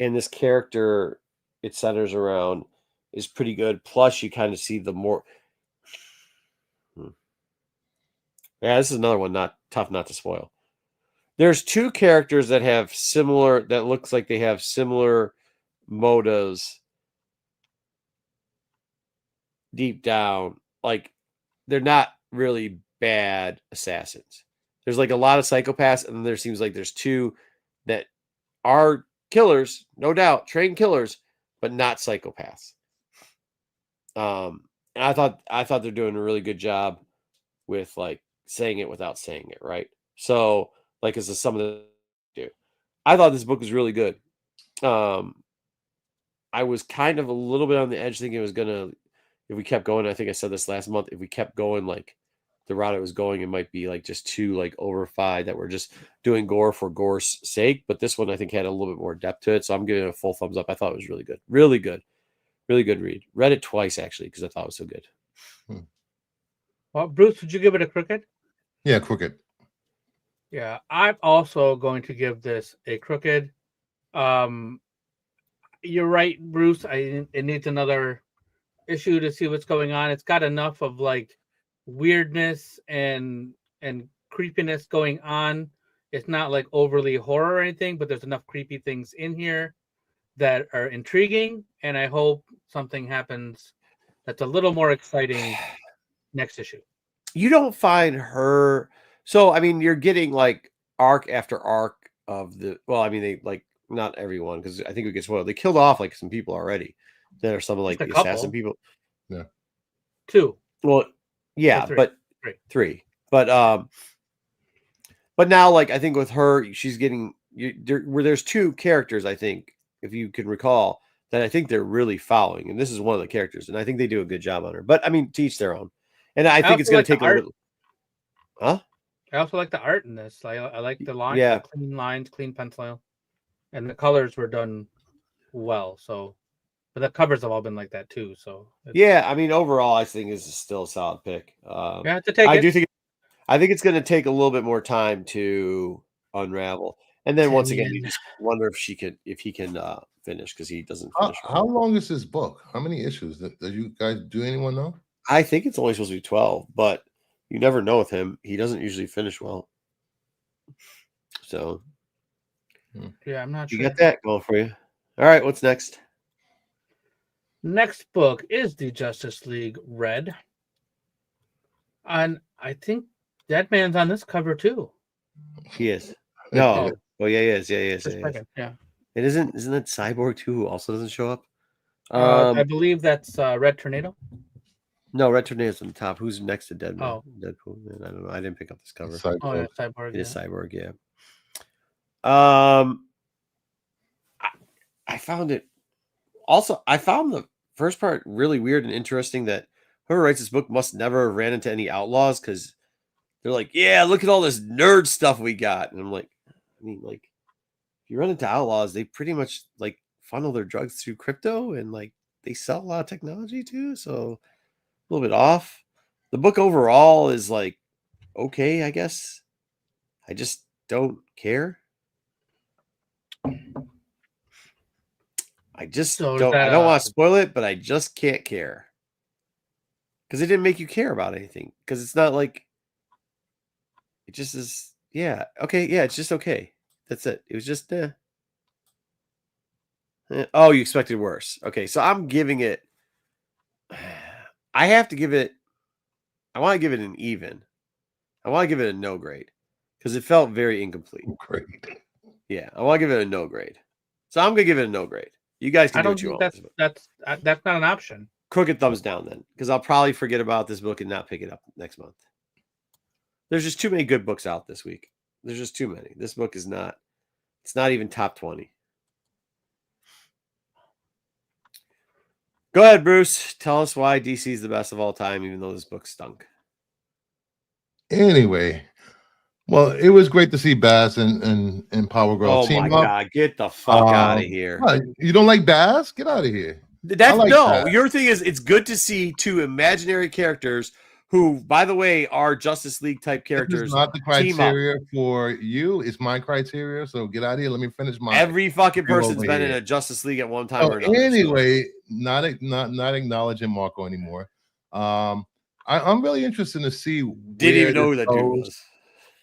And this character it centers around is pretty good. Plus, you kind of see the more... Yeah, this is another one tough not to spoil. There's two characters that have similar, that looks like they have similar motives deep down. Like, they're not really bad assassins. There's like a lot of psychopaths, and then there seems like there's two that are killers, no doubt, trained killers, but not psychopaths. And I thought they're doing a really good job with like saying it without saying it, right? So, like, as some of the do, I thought this book was really good. I was kind of a little bit on the edge, thinking it was gonna, if we kept going, I think I said this last month, if we kept going like the route it was going, it might be like just too like overfied that we're just doing gore for gore's sake. But this one I think had a little bit more depth to it, so I'm giving it a full thumbs up. I thought it was really good, really good, really good read. Read it twice actually because I thought it was so good. Well, Bruce, would you give it a crooked? Yeah, crooked. Yeah, I'm also going to give this a crooked. You're right, Bruce. It needs another issue to see what's going on. It's got enough of like weirdness and creepiness going on It's not like overly horror or anything, but there's enough creepy things in here that are intriguing, and I hope something happens that's a little more exciting next issue. You don't find her. So, I mean, you're getting like arc after arc of the. Well, I mean, they like not everyone because I think we get spoiled. They killed off like some people already. There are some like Just the a couple. assassin people. Yeah. 2. Well, yeah, three. but Three. 3. But now, like I think with her, she's getting where there's 2 characters. I think if you can recall that, I think they're really following, and this is one of the characters, and I think they do a good job on her. But I mean, to each their own. And I think it's going to take a little bit. Huh? I also like the art in this. I like the line, Yeah. the clean lines, clean pencil, and the colors were done well. So, but the covers have all been like that too. So yeah, I mean, overall, I think this is still a solid pick. you have to take it. I think it's going to take a little bit more time to unravel, and then once again, you just wonder if he can finish because he doesn't finish. How long is this book? How many issues? Do you guys anyone know? I think it's only supposed to be 12, but you never know with him. He doesn't usually finish well. So, yeah, I'm not sure. You got that going for you. All right, what's next? Next book is the Justice League Red. And I think Deadman's on this cover too. He is. No. Oh, yeah, he is. Yeah, he is. Yeah. It isn't that Cyborg too who also doesn't show up? I believe that's Red Tornado. No, Red Tornado's on the top. Who's next to Deadman? Oh. Deadpool. Man, I don't know. I didn't pick up this cover. Cyborg. Oh, yeah, Cyborg. It is Yeah. Cyborg, yeah. I found it. Also, I found the first part really weird and interesting that whoever writes this book must never have ran into any outlaws because they're like, yeah, look at all this nerd stuff we got. And I'm like, I mean, like, if you run into outlaws, they pretty much like funnel their drugs through crypto and like they sell a lot of technology too. So a little bit off. The book overall is like, okay, I guess. I just don't care. I just don't. I don't want to spoil it, but I just can't care because it didn't make you care about anything. Because it's not like it just is. Yeah. Okay. Yeah. It's just okay. That's it. It was just. Oh, you expected worse. Okay. So I'm giving it. I have to give it. I want to give it an even. I want to give it a no grade because it felt very incomplete. Great. Yeah, I want to give it a no grade. So I'm gonna give it a no grade. You guys can do what you want. That's not an option. Crooked thumbs down then, because I'll probably forget about this book and not pick it up next month. There's just too many good books out this week. There's just too many. This book is not. It's not even top 20. Go ahead, Bruce. Tell us why DC is the best of all time, even though this book stunk. Anyway, well, it was great to see Baz and Power Girl team up. Oh my God, get the fuck out of here. What? You don't like Baz? Get out of here. That's like no, that. Your thing is it's good to see 2 imaginary characters who, by the way, are Justice League type characters. It's not the criteria for you. It's my criteria. So get out of here. Let me finish my. Every fucking person's been in a Justice League at one time or another. Anyway, so. not acknowledging Marco anymore. I'm really interested to see. Didn't even know who that dude was.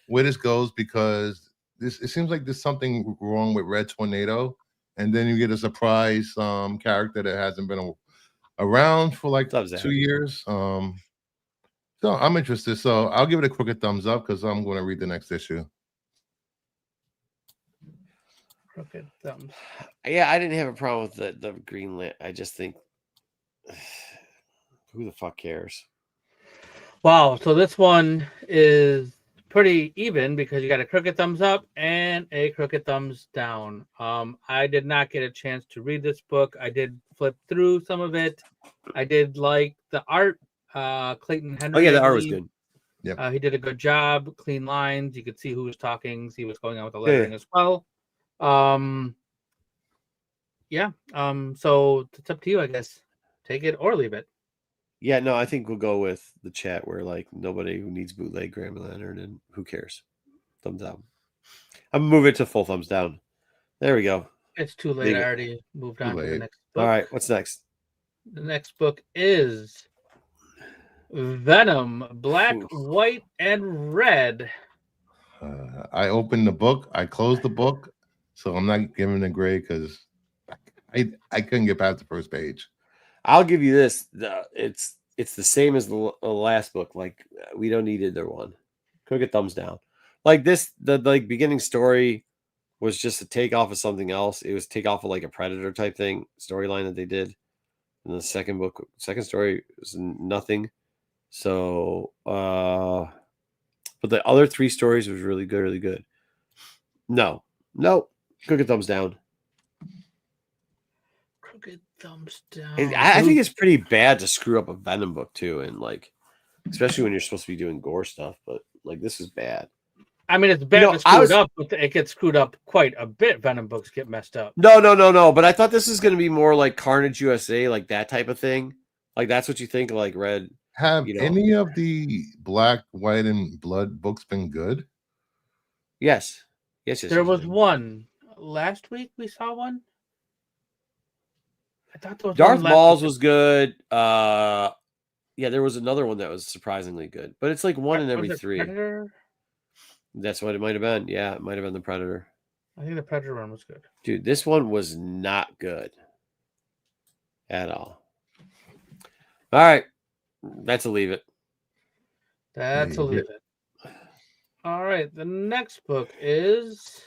Where this goes, because it seems like there's something wrong with Red Tornado, and then you get a surprise character that hasn't been around for like 2 years. So I'm interested. So I'll give it a crooked thumbs up because I'm going to read the next issue. Crooked thumbs. Yeah, I didn't have a problem with the green lit. I just think, who the fuck cares? Wow. So this one is pretty even because you got a crooked thumbs up and a crooked thumbs down. I did not get a chance to read this book. I did flip through some of it. I did like the art. Clayton Henry. Oh yeah, the art was good. Yeah, he did a good job. Clean lines. You could see who was talking, see what's going on with the lettering as well. So it's up to you, I guess. Take it or leave it. Yeah, no, I think we'll go with the chat where like nobody who needs bootleg Graham Leonard and who cares. Thumbs down. I'm moving it to full thumbs down. There we go. It's too late. I already moved on to the next book. All right, what's next? The next book is Venom, Black, White, and Red. I opened the book. I closed the book, so I'm not giving a grade because I couldn't get past the first page. I'll give you this. It's the same as the last book. Like we don't need either one. Could get thumbs down. Like this, the like beginning story was just a takeoff of something else. It was takeoff of like a Predator type thing storyline that they did. And the second story was nothing. So, but the other 3 stories was really good, really good. No, could get thumbs down. Crooked thumbs down. I think it's pretty bad to screw up a Venom book too, and like, especially when you're supposed to be doing gore stuff. But like, this is bad. I mean, it's bad to screw it up, but it gets screwed up quite a bit. Venom books get messed up. No. But I thought this was going to be more like Carnage USA, like that type of thing. Like that's what you think, like Red. Have any of the Black, White, and Blood books been good? Yes. There was one last week. We saw one. I thought there was Darth Maul's was good. Yeah, there was another one that was surprisingly good, but it's like one in every 3. Predator? That's what it might have been. Yeah, it might have been the Predator. I think the Predator one was good. Dude, this one was not good at all. All right. That's a leave it. That's a leave it. All right. The next book is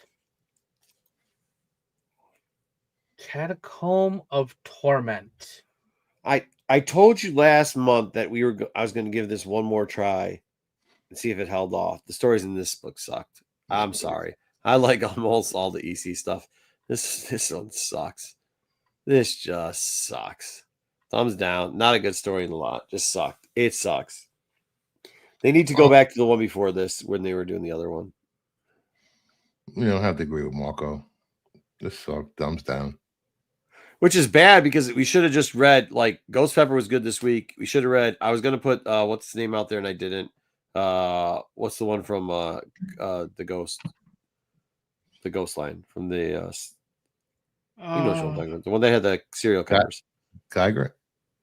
Catacomb of Torment. I told you last month that I was going to give this one more try and see if it held off. The stories in this book sucked. I'm sorry. I like almost all the EC stuff. This one sucks. This just sucks. Thumbs down. Not a good story in the lot. Just sucked. It sucks. They need to go back to the one before this when they were doing the other one. You don't have to agree with Marco. This sucked. Thumbs down. Which is bad because we should have just read, like, Ghost Pepper was good this week. We should have read, I was going to put, what's his name out there and I didn't. What's the one from the Ghost line from the, you know what I'm talking about. The one that had the serial covers. Geiger?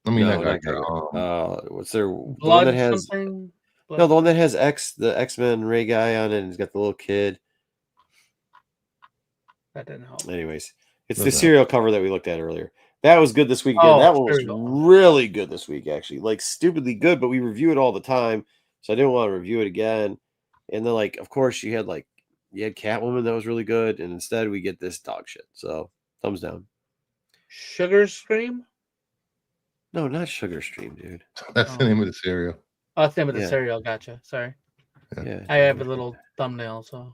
I mean, no, not Geiger. What's their, the Blood one that has, something? no, the one that has the X-Men Ray guy on it and he's got the little kid. That didn't help. Anyways. It's the serial cover that we looked at earlier. That was good this week again. Oh, that one was really good this week, actually. Like, stupidly good, but we review it all the time, so I didn't want to review it again. And then, like, of course, you had Catwoman that was really good, and instead we get this dog shit. So, thumbs down. Sugar Stream? No, not Sugar Stream, dude. That's the name of the cereal. Oh, that's the name of the cereal. Gotcha. Sorry. Yeah. I have a little thumbnail, so.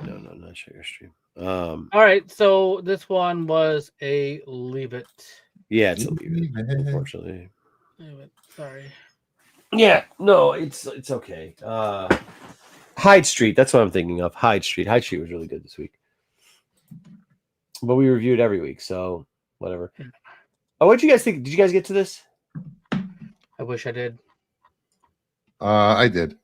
No, not Sugar Stream. All right, so this one was a leave it. Yeah, it's a leave it, unfortunately. Leave it. Sorry. Yeah, no, it's okay. Hyde Street, that's what I'm thinking of. Hyde Street. Hyde Street was really good this week. But we review it every week, so whatever. Oh, what did you guys think? Did you guys get to this? I wish I did. I did.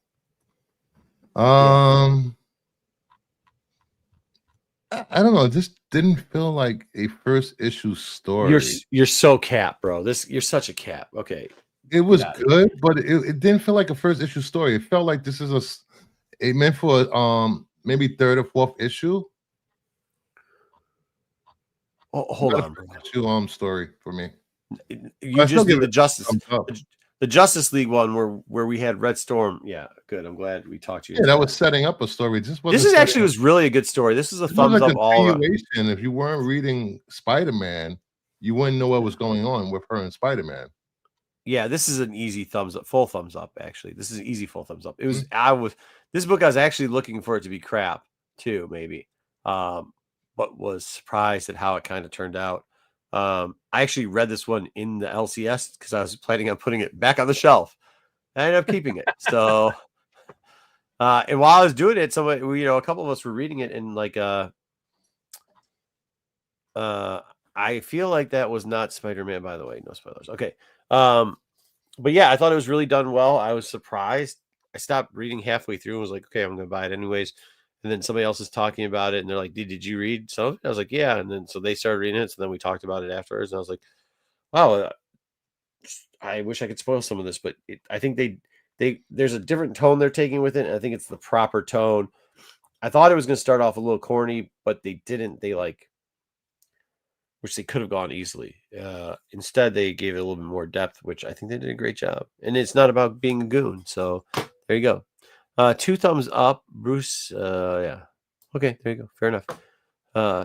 I don't know. It just didn't feel like a first issue story. You're so cap, bro. You're such a cap. Okay. It was good, but it didn't feel like a first issue story. It felt like this is it meant for maybe 3rd or 4th issue. Oh, hold on, bro. Issue story for me. You just did the Justice League one where we had Red Storm. Yeah, good. I'm glad we talked to you. Yeah, that was setting up a story. This was really a good story. This is a thumbs up all around. If you weren't reading Spider-Man, you wouldn't know what was going on with her and Spider-Man. Yeah, this is an easy thumbs up, full thumbs up. Actually, this is an easy full thumbs up. This book. I was actually looking for it to be crap too, maybe, but was surprised at how it kind of turned out. I actually read this one in the LCS because I was planning on putting it back on the shelf. I ended up keeping it. So, and while I was doing it, a couple of us were reading it, and like, I feel like that was not Spider-Man, by the way. No spoilers. Okay. But yeah, I thought it was really done well. I was surprised. I stopped reading halfway through and was like, okay, I'm going to buy it anyways. And then somebody else is talking about it, and they're like, did you read some of it? I was like, yeah. And then so they started reading it. So then we talked about it afterwards. And I was like, wow, I wish I could spoil some of this, but I think there's a different tone they're taking with it. And I think it's the proper tone. I thought it was going to start off a little corny, but they didn't. They which they could have gone easily. Instead, they gave it a little bit more depth, which I think they did a great job. And it's not about being a goon. So there you go. 2 thumbs up, Bruce. Yeah. Okay, there you go. Fair enough.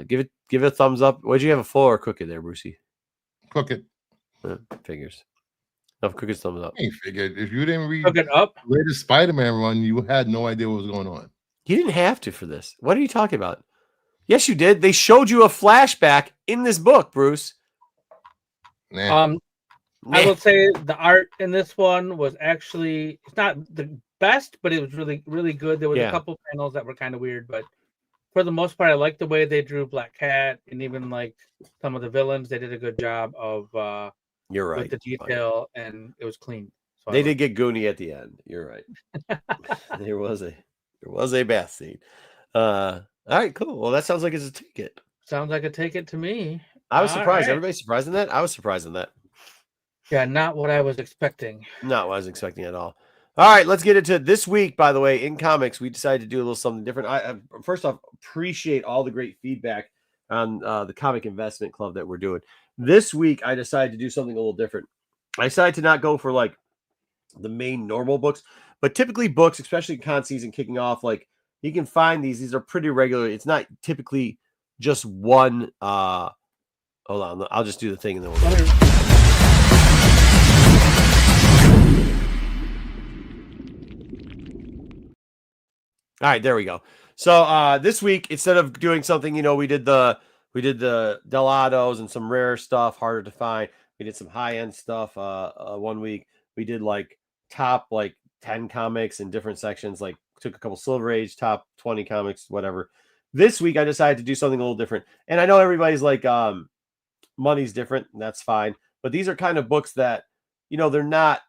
Give it a thumbs up. Would you have, a full or crooked there, Brucey? Crooked. Figures. No, crooked's thumbs up. Hey, figured if you didn't read Crooked up. the latest Spider-Man run, you had no idea what was going on. You didn't have to for this. What are you talking about? Yes, you did. They showed you a flashback in this book, Bruce. Nah. I will say the art in this one was actually, it's not the best, but it was really, really good. There was a couple panels that were kind of weird, but for the most part, I like the way they drew Black Cat, and even like some of the villains. They did a good job of you're right, with the detail, and it was clean. So they did get Goonie at the end. You're right. There was a bath scene. All right, cool. Well, that sounds like it's a ticket. Sounds like a ticket to me. I was surprised. Right. Everybody's surprised in that? I was surprised in that. Yeah, not what I was expecting. Not what I was expecting at all. All right, let's get into this week. By the way, in comics, we decided to do a little something different. I first off appreciate all the great feedback on the Comic Investment Club that we're doing. This week, I decided to do something a little different. I decided to not go for like the main normal books, but typically books, especially con season kicking off, like you can find these are pretty regular. It's not typically just one. Hold on, I'll just do the thing and then we'll go. All right, there we go. So this week, instead of doing something, we did the Delados and some rare stuff, harder to find. We did some high end stuff. 1 week we did like top 10 comics in different sections. Like took a couple Silver Age, top 20 comics, whatever. This week I decided to do something a little different. And I know everybody's like, money's different, and that's fine. But these are kind of books that, they're not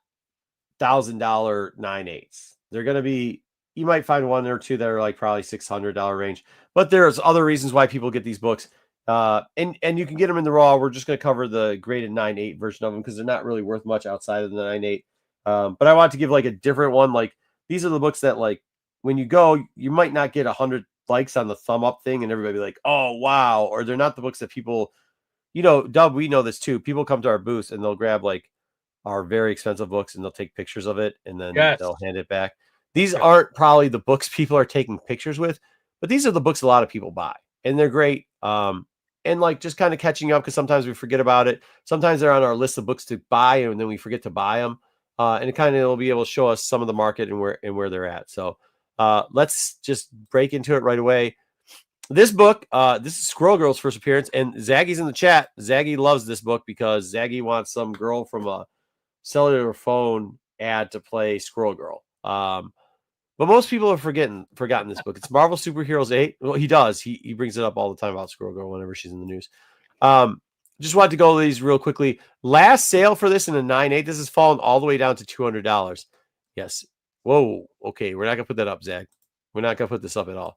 $1,000 9/8s. They're going to be, you might find one or two that are like probably $600 range, but there's other reasons why people get these books. And you can get them in the raw. We're just going to cover the graded 9/8 version of them because they're not really worth much outside of the 9/8. But I want to give like a different one. Like these are the books that like when you go, you might not get 100 likes on the thumb up thing and everybody be like, oh, wow. Or they're not the books that people, Dub, we know this too. People come to our booth and they'll grab like our very expensive books and they'll take pictures of it and then they'll hand it back. These aren't probably the books people are taking pictures with, but these are the books a lot of people buy and they're great. And like just kind of catching up because sometimes we forget about it. Sometimes they're on our list of books to buy and then we forget to buy them. And it kind of will be able to show us some of the market and where they're at. So let's just break into it right away. This book, this is Squirrel Girl's first appearance, and Zaggy's in the chat. Zaggy loves this book because Zaggy wants some girl from a cellular phone ad to play Squirrel Girl. But most people have forgotten this book. It's Marvel Superheroes 8. Well, he does. He brings it up all the time about Squirrel Girl whenever she's in the news. Just wanted to go over these real quickly. Last sale for this in a 9/8. This has fallen all the way down to $200. Yes. Whoa. Okay. We're not going to put that up, Zach. We're not going to put this up at all.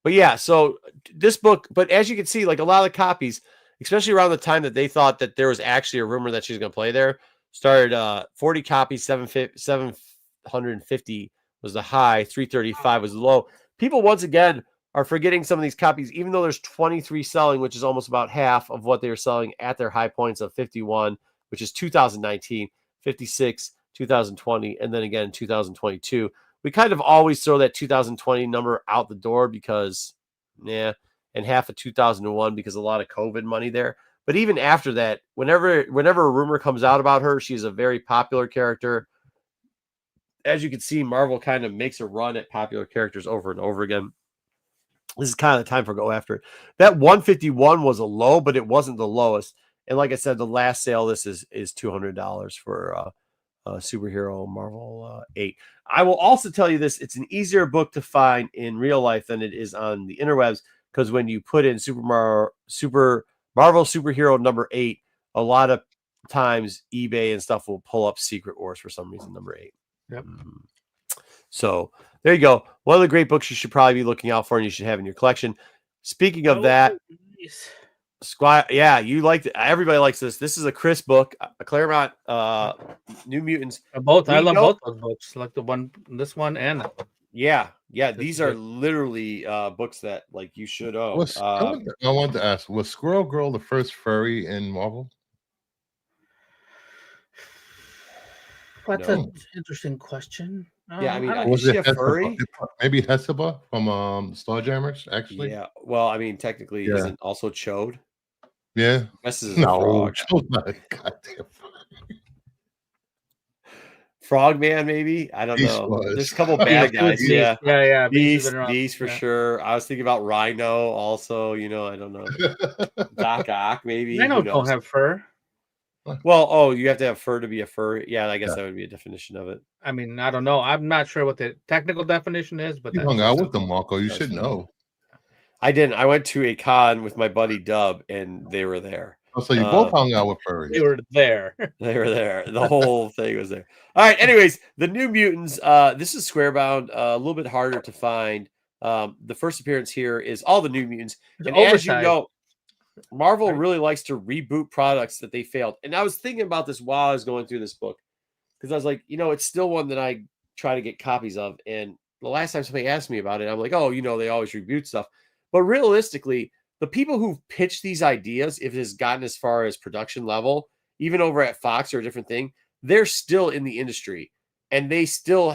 But yeah, so this book, but as you can see, like a lot of the copies, especially around the time that they thought that there was actually a rumor that she's going to play there, started 40 copies, 750 was the high, 335 was the low. People, once again, are forgetting some of these copies, even though there's 23 selling, which is almost about half of what they were selling at their high points of 51, which is 2019, 56, 2020, and then again 2022. We kind of always throw that 2020 number out the door because, and half of 2001 because a lot of COVID money there. But even after that, whenever a rumor comes out about her, she's a very popular character. As you can see, Marvel kind of makes a run at popular characters over and over again. This is kind of the time for go after it. That 151 was a low, but it wasn't the lowest. And like I said, the last sale, this is $200 for Superhero Marvel 8. I will also tell you this. It's an easier book to find in real life than it is on the interwebs because when you put in Marvel Superhero number 8, a lot of times eBay and stuff will pull up Secret Wars for some reason, number 8. Yep. So there you go. One of the great books you should probably be looking out for and you should have in your collection. Speaking of that, nice. Squire, yeah, you liked it. Everybody likes this. This is a Chris book, a Claremont New Mutants. Both. I love both those books. Like this one and that one. Yeah. These are literally books that like you should own. I wanted to ask: was Squirrel Girl the first furry in Marvel? That's an interesting question. Yeah, I mean, was is she it a furry? Maybe Hesaba from Starjammers, actually. Yeah. Well, I mean, technically, isn't also Chode? Yeah. This is No, a frog. Chode's not a goddamn Frogman, maybe? I don't Beast know. was. There's a couple bad guys. Beast. Yeah. Yeah. Beast for sure. I was thinking about Rhino also. You know, I don't know. Doc Ock, maybe. Rhinos don't have fur. Well, you have to have fur to be a furry. Yeah, I guess that would be a definition of it. I mean, I don't know. I'm not sure what the technical definition is, but you hung out with them, Marco. You should know. I didn't. I went to a con with my buddy Dub, and they were there. Oh, so you both hung out with furries. They were there. They were there. The whole thing was there. All right. Anyways, the New Mutants. This is square-bound. A little bit harder to find. The first appearance here is all the New Mutants, and as you know, Marvel really likes to reboot products that they failed. And I was thinking about this while I was going through this book because I was like, it's still one that I try to get copies of. And the last time somebody asked me about it, I'm like, oh, they always reboot stuff. But realistically, the people who pitch these ideas, if it has gotten as far as production level, even over at Fox or a different thing, they're still in the industry. And they still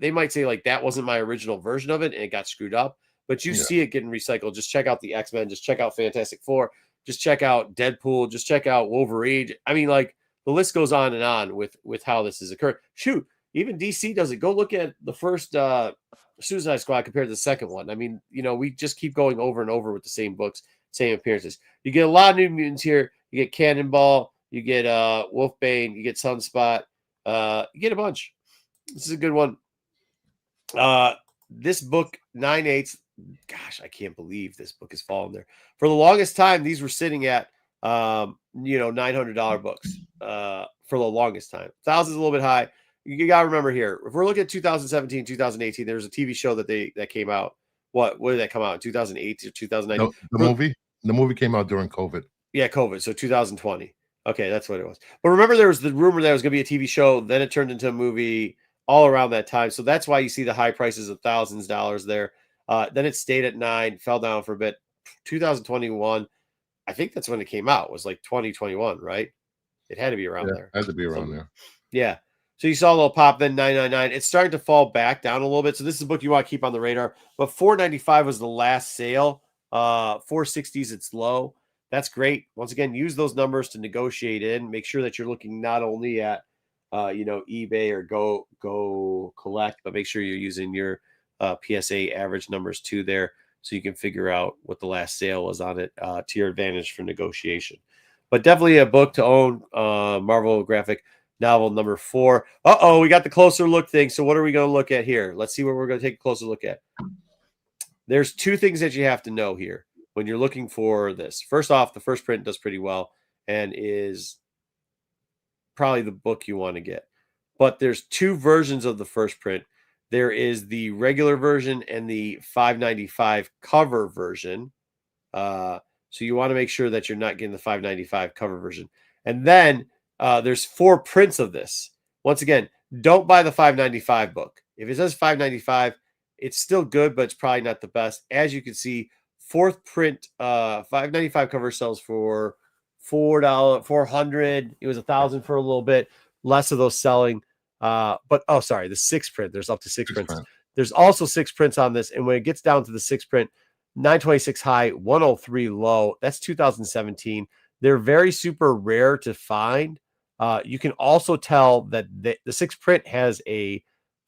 they might say, like, that wasn't my original version of it and it got screwed up. But you see it getting recycled. Just check out the X-Men. Just check out Fantastic Four. Just check out Deadpool. Just check out Wolverine. I mean, like, the list goes on and on with how this has occurred. Shoot, even DC does it. Go look at the first Suicide Squad compared to the second one. I mean, we just keep going over and over with the same books, same appearances. You get a lot of New Mutants here. You get Cannonball. You get Wolfbane. You get Sunspot. You get a bunch. This is a good one. This book, 9/8. Gosh, I can't believe this book is falling there. For the longest time, these were sitting at $900 books for the longest time. Thousands a little bit high. You got to remember here, if we're looking at 2017, 2018, there's a TV show that came out. What did that come out in 2008 or 2009? The movie came out during COVID. Yeah, COVID. So 2020. Okay, that's what it was. But remember, there was the rumor that it was going to be a TV show. Then it turned into a movie all around that time. So that's why you see the high prices of thousands of dollars there. Then it stayed at $9, fell down for a bit. 2021, I think that's when it came out. It was like 2021, right? It had to be around there. It had to be around there. Yeah. So you saw a little pop, then $9.99. It's starting to fall back down a little bit. So this is a book you want to keep on the radar. But $4.95 was the last sale. $4.60s, it's low. That's great. Once again, use those numbers to negotiate in. Make sure that you're looking not only at eBay or Go Collect, but make sure you're using your PSA average numbers too there, so you can figure out what the last sale was on it to your advantage for negotiation. But definitely a book to own. Marvel graphic novel number 4. We got the closer look thing. So what are we going to look at here? Let's see what we're going to take a closer look at. There's 2 things that you have to know here when you're looking for this. First off, the first print does pretty well and is probably the book you want to get. But there's 2 versions of the first print. There is the regular version and the $5.95 cover version. So you want to make sure that you're not getting the $5.95 cover version. And then there's 4 prints of this. Once again, don't buy the $5.95 book. If it says $5.95, it's still good, but it's probably not the best. As you can see, 4th print $5.95 cover sells for $400. It was $1,000 for a little bit. Less of those selling. The 6th print. There's up to 6 prints. There's also 6 prints on this. And when it gets down to the 6th print, 926 high, 103 low. That's 2017. They're very super rare to find. You can also tell that the 6th print has a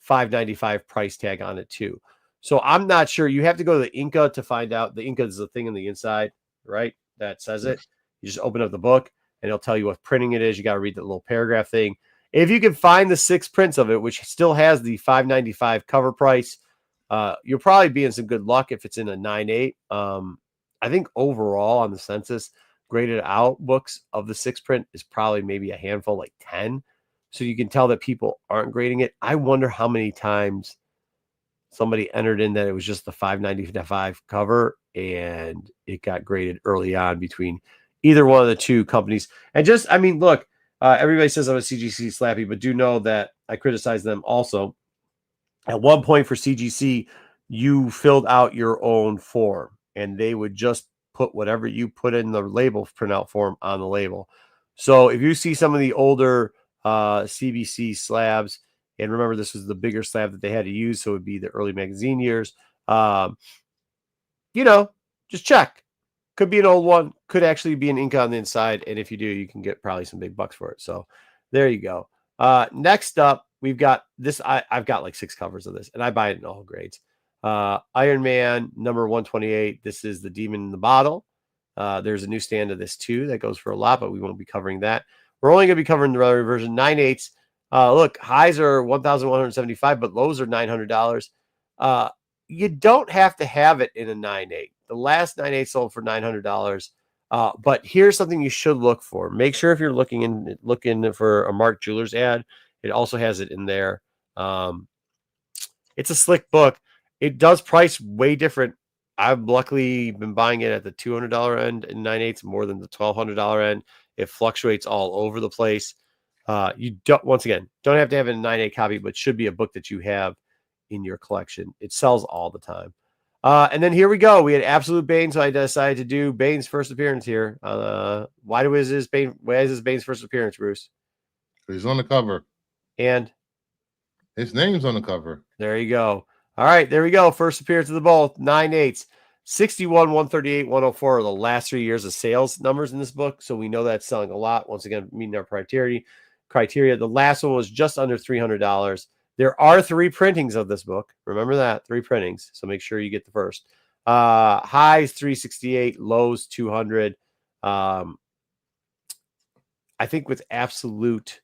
$5.95 price tag on it too. So I'm not sure. You have to go to the Inca to find out. The Inca is the thing on the inside, right? That says it. You just open up the book and it'll tell you what printing it is. You got to read the little paragraph thing. If you can find the 6 prints of it, which still has the $5.95 cover price, you'll probably be in some good luck if it's in a 9.8. I think overall on the census, graded out books of the 6 print is probably maybe a handful, like 10. So you can tell that people aren't grading it. I wonder how many times somebody entered in that it was just the $5.95 cover and it got graded early on between either one of the 2 companies. And just, I mean, look, everybody says I'm a CGC slappy, but do know that I criticize them also At one point for CGC, you filled out your own form, and they would just put whatever you put in the label printout form on the label. So if you see some of the older CBC slabs, and remember this was the bigger slab that they had to use, so it would be the early magazine years. Just check. Could be an old one, could actually be an ink on the inside, and if you do, you can get probably some big bucks for it. So there you go. Next up, we've got this. I've got like 6 covers of this, and I buy it in all grades. Iron Man number 128. This is the Demon in the Bottle. There's a new stand of this too that goes for a lot, but we won't be covering that. We're only going to be covering the regular version, 9/8. Look, highs are $1,175, but lows are $900. You don't have to have it in a 9/8. The last 9/8 sold for $900. But here's something you should look for. Make sure if you're looking for a Mark Jewelers ad, it also has it in there. It's a slick book. It does price way different. I've luckily been buying it at the $200 end in 9/8 more than the $1,200 end. It fluctuates all over the place. You don't have to have a 9/8 copy, but should be a book that you have in your collection. It sells all the time. And then here we go. We had Absolute Bane, so I decided to do Bane's first appearance here. Why is this Bane's first appearance, Bruce? He's on the cover. And his name's on the cover. There you go. All right, there we go. First appearance of the both. 9/8. 61, 138, 104 are the last 3 years of sales numbers in this book. So we know that's selling a lot. Once again, meeting our criteria. The last one was just under $300. There are 3 printings of this book. Remember that, 3 printings. So make sure you get the first. Highs 368, lows 200. I think with Absolute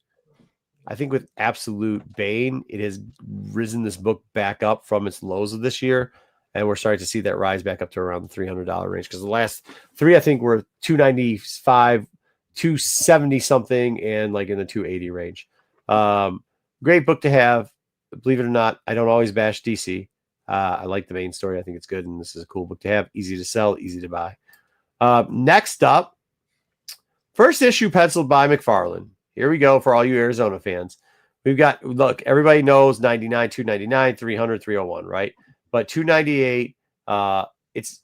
Bane, it has risen this book back up from its lows of this year. And we're starting to see that rise back up to around the $300 range. Because the last 3, I think, were $295, $270 something, and like in the $280 range. Great book to have. Believe it or not, I don't always bash DC. I like the main story. I think it's good, and this is a cool book to have. Easy to sell, easy to buy. Next up, first issue penciled by McFarlane. Here we go for all you Arizona fans. We've got, look, everybody knows 99, 299, 300, 301, right? But 298, it's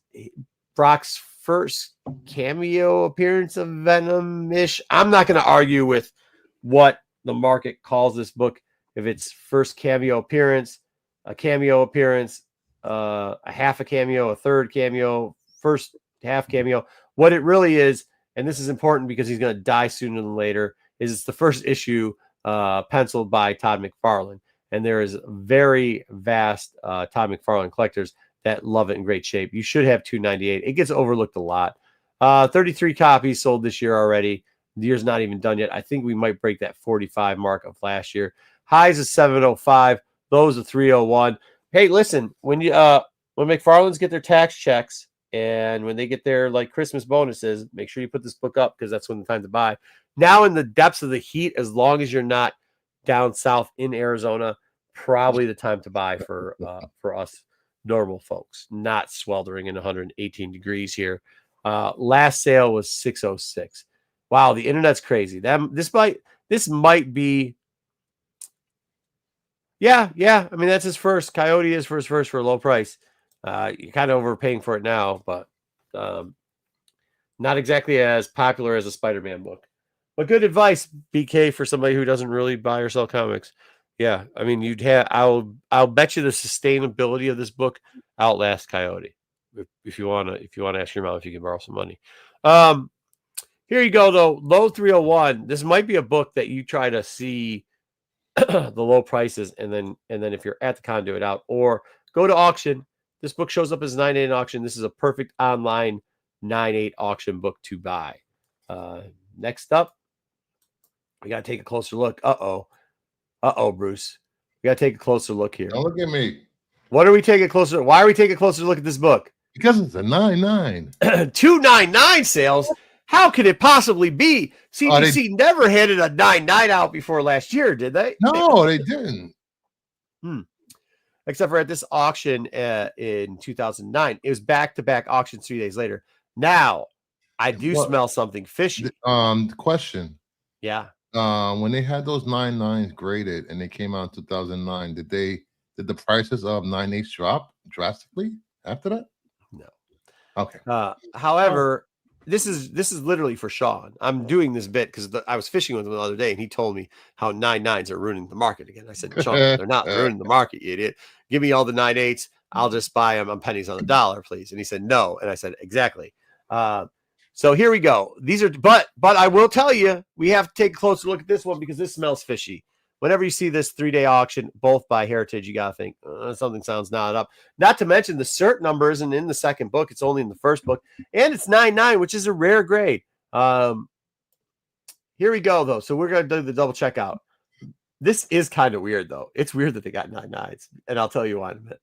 Brock's first cameo appearance of Venom-ish. I'm not going to argue with what the market calls this book. If it's first cameo appearance, a cameo appearance, a half a cameo, a third cameo, first half cameo, what it really is, and this is important because he's going to die sooner than later, is it's the first issue penciled by Todd McFarlane. And there is very vast Todd McFarlane collectors that love it in great shape. You should have 298. It gets overlooked a lot. 33 copies sold this year already. The year's not even done yet. I think we might break that 45 mark of last year. Highs is 705. Lows are 301. Hey, listen, when McFarlane's get their tax checks and when they get their like Christmas bonuses, make sure you put this book up because that's when the time to buy. Now in the depths of the heat, as long as you're not down south in Arizona, probably the time to buy for us normal folks, not sweltering in 118 degrees here. Last sale was 606. Wow, the internet's crazy. This might be. Yeah. I mean, that's his first. Coyote is for his first for a low price. You're kind of overpaying for it now, but not exactly as popular as a Spider-Man book. But good advice, BK, for somebody who doesn't really buy or sell comics. Yeah, I mean, I'll bet you the sustainability of this book outlasts Coyote. If you want to ask your mom if you can borrow some money. Here you go though, low 301. This might be a book that you try to see the low prices, and then if you're at the con, do it out or go to auction. This book shows up as 9/8 auction. This is a perfect online 9/8 auction book to buy. Next up, we got to take a closer look. Bruce. We got to take a closer look here. Don't look at me. What are we taking closer? Why are we taking a closer look at this book? Because it's a 99. 299 sales. How could it possibly be? CGC never handed a 99 out before last year, did they? No, they didn't. Except for at this auction in 2009. It was back-to-back auctions 3 days later. Now, I do smell something fishy. The question. Yeah. When they had those 99s graded and they came out in 2009, did they Did the prices of 9/8 drop drastically after that? No. Okay. However, this is literally for Sean. I'm doing this bit because I was fishing with him the other day, and he told me how 9/9s are ruining the market again. I said, Sean, they're not ruining the market, you idiot. Give me all the 9/8s. I'll just buy them on pennies on the dollar, please. And he said, no. And I said, exactly. So here we go. These are, but I will tell you, we have to take a closer look at this one because this smells fishy. Whenever you see this 3-day auction, both by Heritage, you got to think something sounds not up. Not to mention the cert number isn't in the second book. It's only in the first book. And it's 9/9, which is a rare grade. Here we go, though. So we're going to do the double checkout. This is kind of weird, though. It's weird that they got 9/9s. And I'll tell you why in a minute.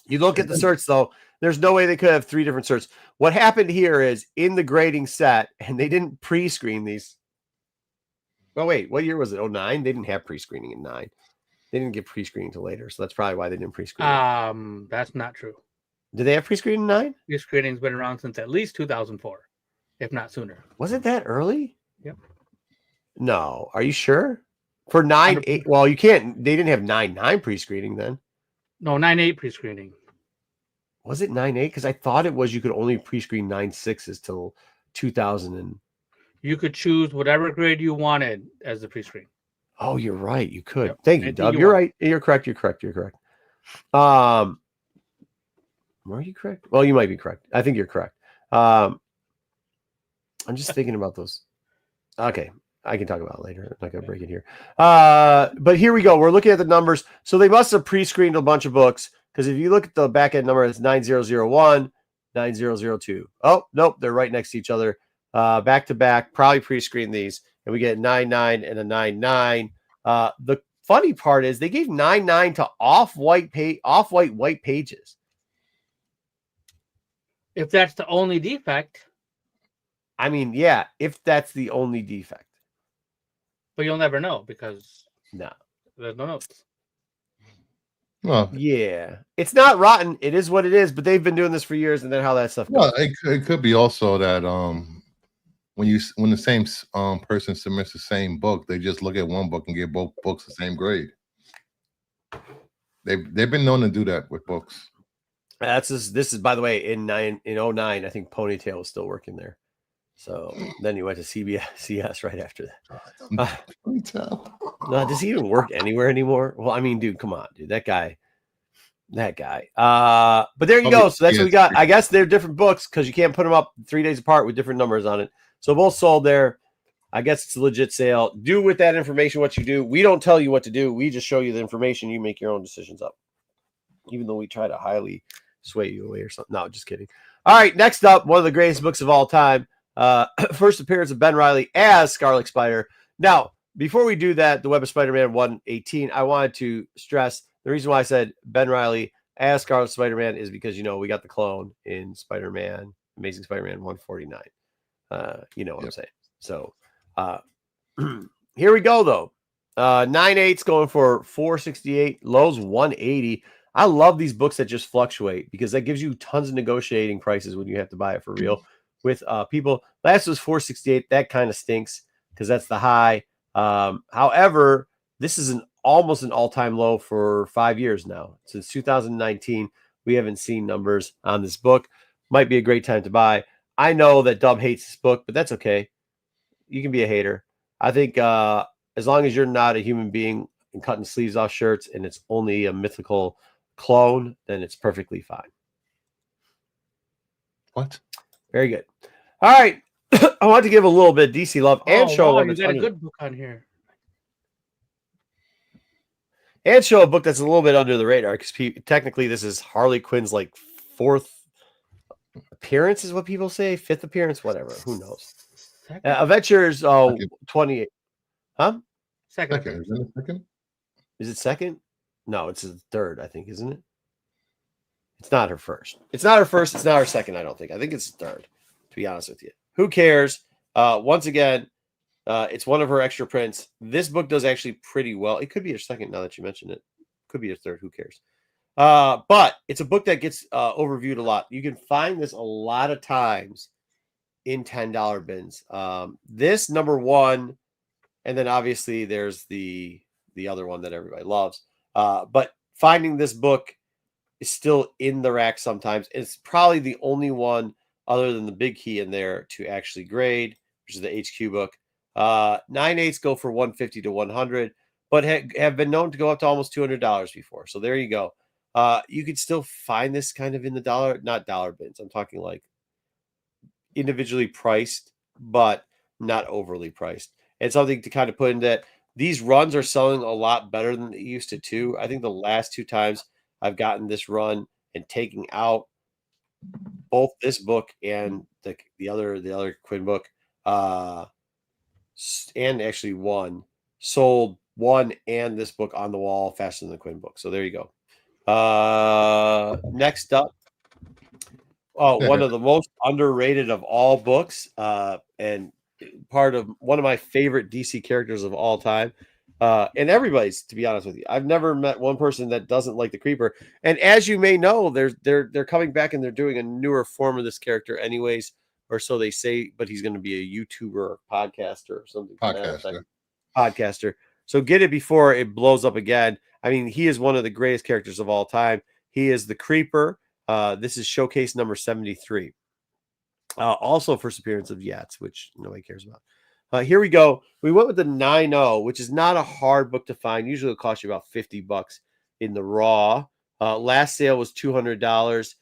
You look at the certs, though. There's no way they could have 3 different certs. What happened here is in the grading set, and they didn't pre-screen these. Oh, wait, what year was it? 09? They didn't have pre-screening in 9. They didn't get pre-screening until later, so that's probably why they didn't pre-screen. That's not true. Did they have pre-screening in 9? Pre-screening's been around since at least 2004, if not sooner. Was it that early? Yep. No, are you sure? For 9/8, well, you can't. They didn't have 9/9 pre-screening then. No, 9/8 pre-screening. Was it 9/8? Because I thought it was you could only pre-screen 9/6s till 2000 and. You could choose whatever grade you wanted as the pre-screen. Oh, you're right. You could. Yep. Thank you, Dub. You're right. You're correct. You're correct. Are you correct? Well, you might be correct. I think you're correct. I'm just thinking about those. Okay. I can talk about it later. I'm not going to break it here. But here we go. We're looking at the numbers. So they must have pre-screened a bunch of books because if you look at the back end number, it's 9001, 9002. Oh, nope. They're right next to each other. Back to back, probably pre-screen these, and we get 9/9 and a 9/9. The funny part is they gave 9/9 to off-white white pages. If that's the only defect. I mean, yeah, if that's the only defect. But you'll never know because no, there's no notes. Well, yeah, it's not rotten. It is what it is. But they've been doing this for years, and then how that stuff goes. Well, it could be also that when the same person submits the same book, they just look at one book and give both books the same grade. They've been known to do that with books. This is by the way in 09. I think Ponytail was still working there. So then he went to CS right after that. No, does he even work anywhere anymore? Well, I mean, dude, come on, dude, that guy. But there you go. So that's what we got. I guess they're different books because you can't put them up 3 days apart with different numbers on it. So both sold there. I guess it's a legit sale. Do with that information what you do. We don't tell you what to do. We just show you the information. You make your own decisions up. Even though we try to highly sway you away or something. No, just kidding. All right, next up, one of the greatest books of all time. First appearance of Ben Reilly as Scarlet Spider. Now, before we do that, the Web of Spider-Man 118, I wanted to stress the reason why I said Ben Reilly as Scarlet Spider-Man is because, we got the clone in Spider-Man, Amazing Spider-Man 149. You know what I'm saying? So here we go, though. 9/8's going for $468, lows 180. I love these books that just fluctuate because that gives you tons of negotiating prices when you have to buy it for real. With people, last was $468. That kind of stinks because that's the high. However, this is almost an all-time low for 5 years now. Since 2019, we haven't seen numbers on this book. Might be a great time to buy. I know that Dub hates this book, but that's okay. You can be a hater. I think as long as you're not a human being and cutting sleeves off shirts and it's only a mythical clone, then it's perfectly fine. What? Very good. All right. I want to give a little bit of DC love and show one. You got a good book on here. And show a book that's a little bit under the radar because technically this is Harley Quinn's like 4th appearance is what people say. 5th appearance, whatever. Who knows? Adventures 28. Huh? Second. Isn't it second? Is it second? No, it's the 3rd, I think, isn't it? It's not her first. It's not her first. It's not her second, I don't think. I think it's the 3rd, to be honest with you. Who cares? Once again, it's one of her extra prints. This book does actually pretty well. It could be her second now that you mentioned it. Could be her 3rd. Who cares? But it's a book that gets overviewed a lot. You can find this a lot of times in $10 bins. This number 1, and then obviously there's the other one that everybody loves. But finding this book is still in the rack sometimes. It's probably the only one other than the big key in there to actually grade, which is the HQ book. 9/8 go for 150 to 100, but have been known to go up to almost $200 before. So there you go. You could still find this kind of in the not dollar bins. I'm talking like individually priced, but not overly priced. And something to kind of put in that these runs are selling a lot better than they used to too. I think the last 2 times I've gotten this run and taking out both this book and the other Quinn book, and actually sold one and this book on the wall faster than the Quinn book. So there you go. Next up, one of the most underrated of all books, and part of one of my favorite DC characters of all time. And everybody's, to be honest with you, I've never met one person that doesn't like the Creeper. And as you may know, they're coming back and they're doing a newer form of this character, anyways, or so they say. But he's going to be a YouTuber or podcaster or something. Podcaster. So get it before it blows up again. I mean, he is one of the greatest characters of all time. He is the Creeper. This is showcase number 73. Also first appearance of Yats, which nobody cares about. Here we go. We went with the 9/0, which is not a hard book to find. Usually it'll cost you about $50 in the raw. Last sale was $200.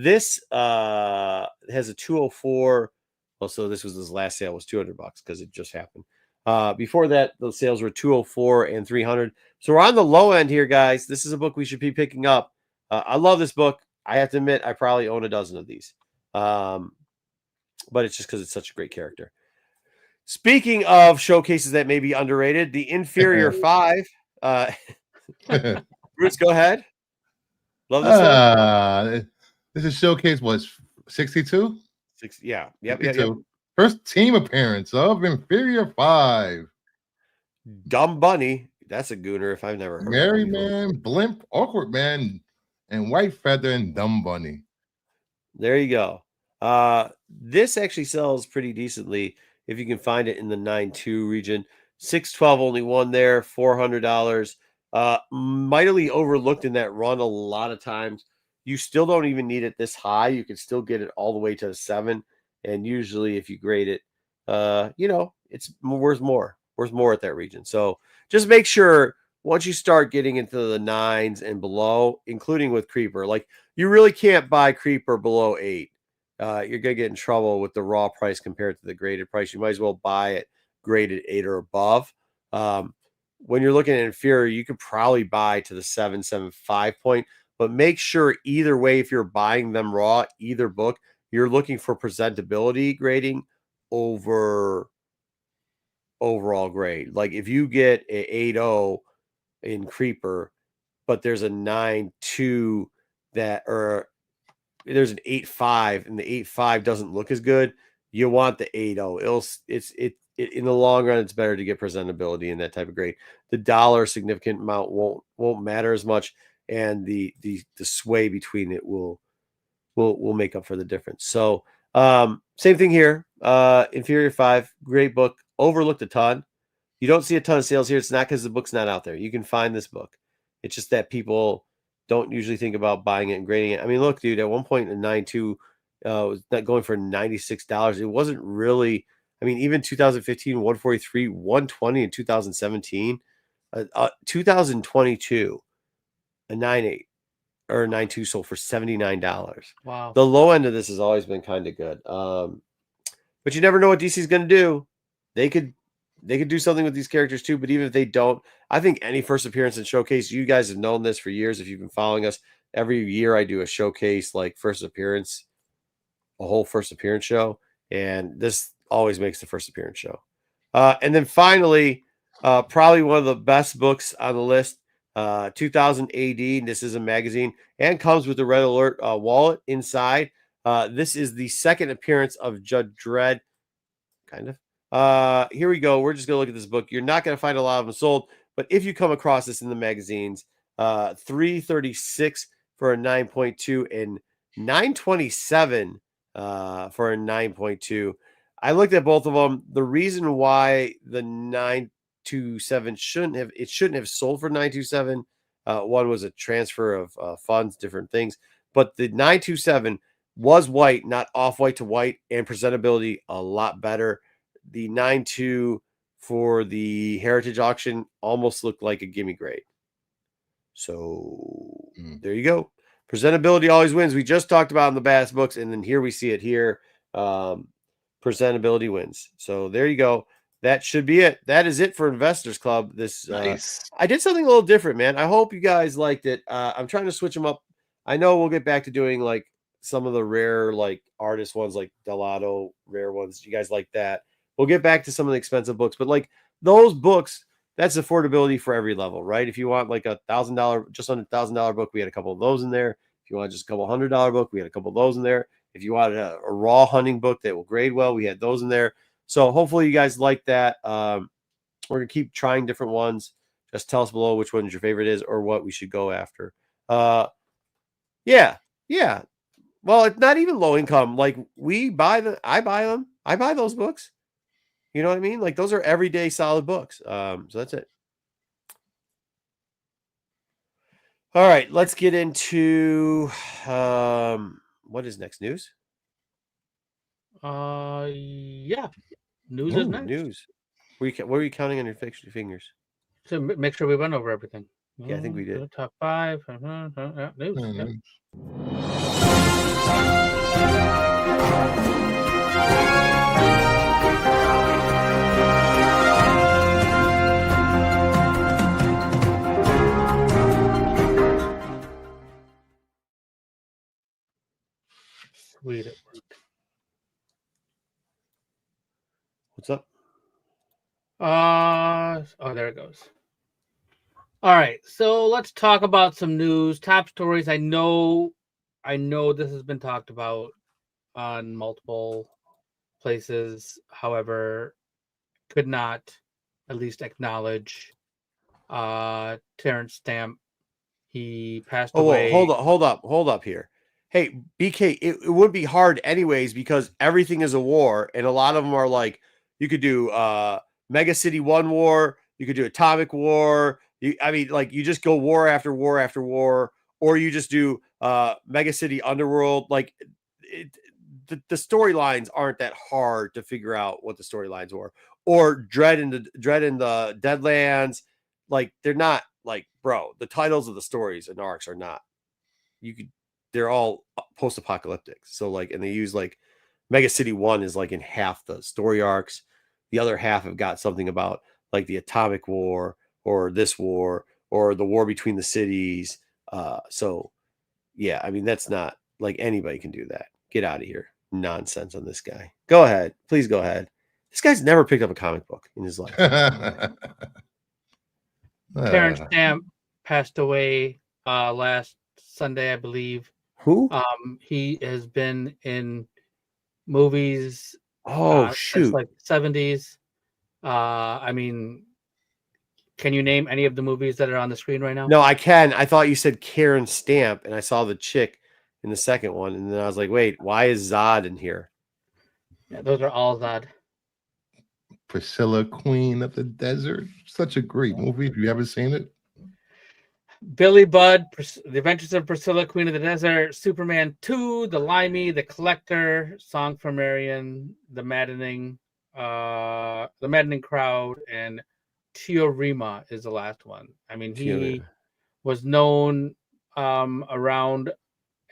This has a 204. Well, so this was his last sale was $200 because it just happened. Before that, those sales were 204 and 300. So we're on the low end here, guys. This is a book we should be picking up. I love this book. I have to admit, I probably own a dozen of these. But it's just because it's such a great character. Speaking of showcases that may be underrated, the Inferior 5. Bruce, go ahead. Love this one. This is showcase was 62? Yeah. 62. Yep. First team appearance of Inferior 5. Dumb Bunny. That's a gooner if I've never heard Merry of Man, Blimp, Awkward Man, and White Feather and Dumb Bunny. There you go. This actually sells pretty decently if you can find it in the 9.2 region. 612 only one there, $400. Mightily overlooked in that run a lot of times. You still don't even need it this high. You can still get it all the way to the 7. And usually if you grade it, it's worth more at that region. So just make sure once you start getting into the 9s and below, including with Creeper, like you really can't buy Creeper below 8. You're going to get in trouble with the raw price compared to the graded price. You might as well buy it graded 8 or above. When you're looking at Inferior, you could probably buy to the 7.75 point, but make sure either way, if you're buying them raw, either book, you're looking for presentability grading over overall grade. Like if you get a 8.0 in Creeper, but there's a 9.2 or there's an 8.5 and the 8.5 doesn't look as good, you want the 8.0. In the long run, it's better to get presentability in that type of grade. The dollar significant amount won't matter as much, and the sway between it will make up for the difference. So same thing here. Inferior 5, great book, overlooked a ton. You don't see a ton of sales here. It's not because the book's not out there. You can find this book. It's just that people don't usually think about buying it and grading it. I mean, look, dude, at one point in 9.2 was not going for $96. It wasn't really, I mean, even 2015, 143, 120 in 2017, 2022, a 9.8 or a 9.2 sold for $79. Wow. The low end of this has always been kind of good. But you never know what DC is going to do. They could do something with these characters too, but even if they don't, I think any first appearance and showcase, you guys have known this for years. If you've been following us, every year I do a showcase, like first appearance, a whole first appearance show. And this always makes the first appearance show. And then finally, probably one of the best books on the list, 2000 AD. This is a magazine and comes with the Red Alert wallet inside. This is the second appearance of Judge Dredd, kind of. Here we go. We're just gonna look at this book. You're not gonna find a lot of them sold, but if you come across this in the magazines, $336 for a 9.2 and $927 for a 9.2. I looked at both of them. The reason why the 927 shouldn't have sold for 927 One was a transfer of funds, different things. But the 927 was white, not off-white to white, and presentability a lot better. The 92 for the Heritage auction almost looked like a gimme grade. So there you go. Presentability always wins. We just talked about in the Bass books, and then here we see it here. Presentability wins. So there you go. That should be it. That is it for Investors Club. This Nice. I did something a little different, man. I hope you guys liked it. I'm trying to switch them up. I know we'll get back to doing like some of the rare like artist ones, like Delato rare ones. You guys like that? We'll get back to some of the expensive books, but like those books, that's affordability for every level, right? If you want like $1,000, just under $1,000 book, we had a couple of those in there. If you want just a couple $100 book, we had a couple of those in there. If you wanted a raw hunting book that will grade well, we had those in there. So hopefully you guys like that. We're gonna keep trying different ones. Just tell us below which ones your favorite is or what we should go after. Yeah. Well, it's not even low income. Like I buy them. I buy those books. You know what I mean? Like those are everyday solid books. So that's it. All right, let's get into what is next? News? Yeah. News is next. News. What were you counting on your fingers? So make sure we run over everything. Yeah, I think we did. Top 5. News. Yep. Sweet. It worked. What's up? Oh, there it goes. All right, so let's talk about some news, top stories. I know this has been talked about on multiple places. However, could not at least acknowledge Terrence Stamp. He passed away. Hold up here. Hey, BK, it would be hard anyways because everything is a war, and a lot of them are like you could do Mega City 1 war, you could do Atomic War. You just go war after war after war, or you just do Mega City Underworld. Like the storylines aren't that hard to figure out what the storylines were, or Dread in the Deadlands. Like they're not like, bro, the titles of the stories and arcs are not. They're all post-apocalyptic. So like, and they use like Mega City 1 is like in half the story arcs. The other half have got something about like the Atomic War or this war or the war between the cities. So yeah, I mean, that's not like anybody can do that. Get out of here. Nonsense on this guy. Go ahead. Please go ahead. This guy's never picked up a comic book in his life. Terrence Stamp passed away last Sunday, I believe. Who? He has been in movies. Shoot! Since like the 70s. I mean, can you name any of the movies that are on the screen right now? No, I can. I thought you said Karen Stamp, and I saw the chick in the second one, and then I was like, wait, why is Zod in here? Yeah, those are all Zod. Priscilla, Queen of the Desert. Such a great movie. If you haven't seen it. Billy Budd, The Adventures of Priscilla, Queen of the Desert, Superman 2, The Limey, The Collector, Song for Marion, The Maddening Crowd, and Teorema is the last one. I mean, he was known around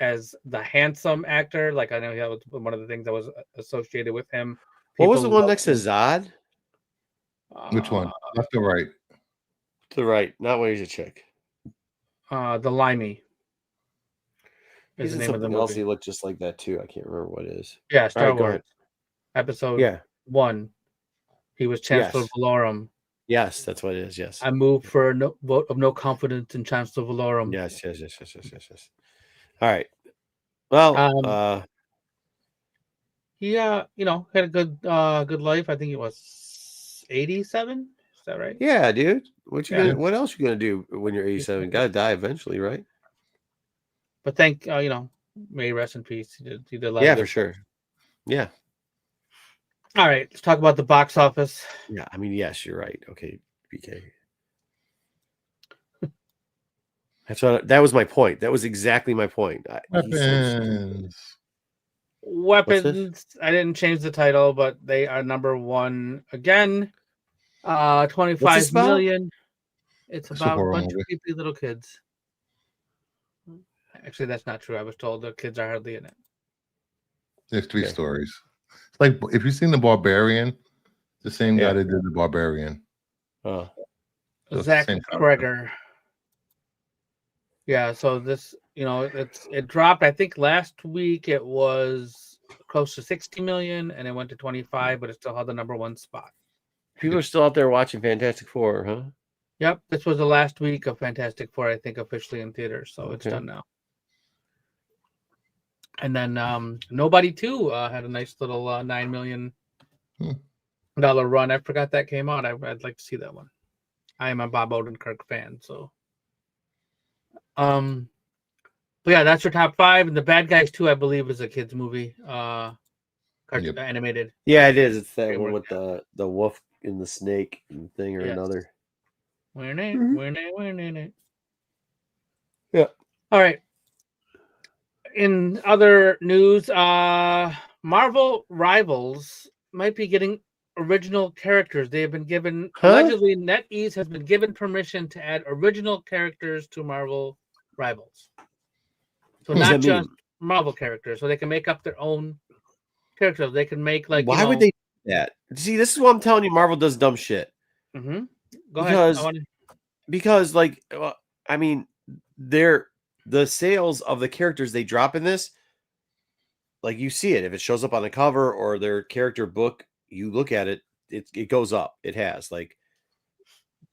as the handsome actor. Like I know that was one of the things that was associated with him. What was the one next to Zod? Which one? Left or right? To the right, not when he's a chick. The Limey. Is the name of the movie. Else he looked just like that too. I can't remember what it is. Yeah, Star Wars. Episode 1. He was Chancellor Valorum. Yes, that's what it is. Yes. I moved for a vote of no confidence in Chancellor Valorum. Yes. All right. Well, he had a good life. I think he was 87. Is that right? Yeah, dude. What else you gonna do when you're 87? Gotta die eventually, right? But may he rest in peace. He did a lot. Yeah, for sure. Yeah. All right, let's talk about the box office. Yeah, I mean, yes, you're right. Okay, BK. That was my point. That was exactly my point. Weapons. Weapons. I didn't change the title, but they are number one again. 25 million. It's about a bunch of creepy little kids. Actually, that's not true. I was told the kids are hardly in it. There's 3 stories. It's like if you've seen The Barbarian, the same guy that did The Barbarian. Oh. So Zach Kreger. Yeah, so this, it dropped. I think last week it was close to 60 million and it went to 25, but it still had the number one spot. People are still out there watching Fantastic Four, huh? Yep, this was the last week of Fantastic Four, I think, officially in theaters, so it's done now. And then Nobody 2 had a nice little $9 million run. I forgot that came out. I'd like to see that one. I am a Bob Odenkirk fan, so. But yeah, that's your top 5. And The Bad Guys 2, I believe, is a kids movie, animated. Yeah, it is. It's that one with the wolf and the snake and thing or another. We're in it. Yeah. All right. In other news, Marvel Rivals might be getting original characters. They have been given allegedly NetEase has been given permission to add original characters to Marvel Rivals. So not just Marvel characters, so they can make up their own characters. They can make why would they do that? See, this is what I'm telling you. Marvel does dumb shit. Mm-hmm. Go ahead. Because I mean, the sales of the characters they drop in this, like you see it if it shows up on the cover or their character book, you look at it, it goes up. It has and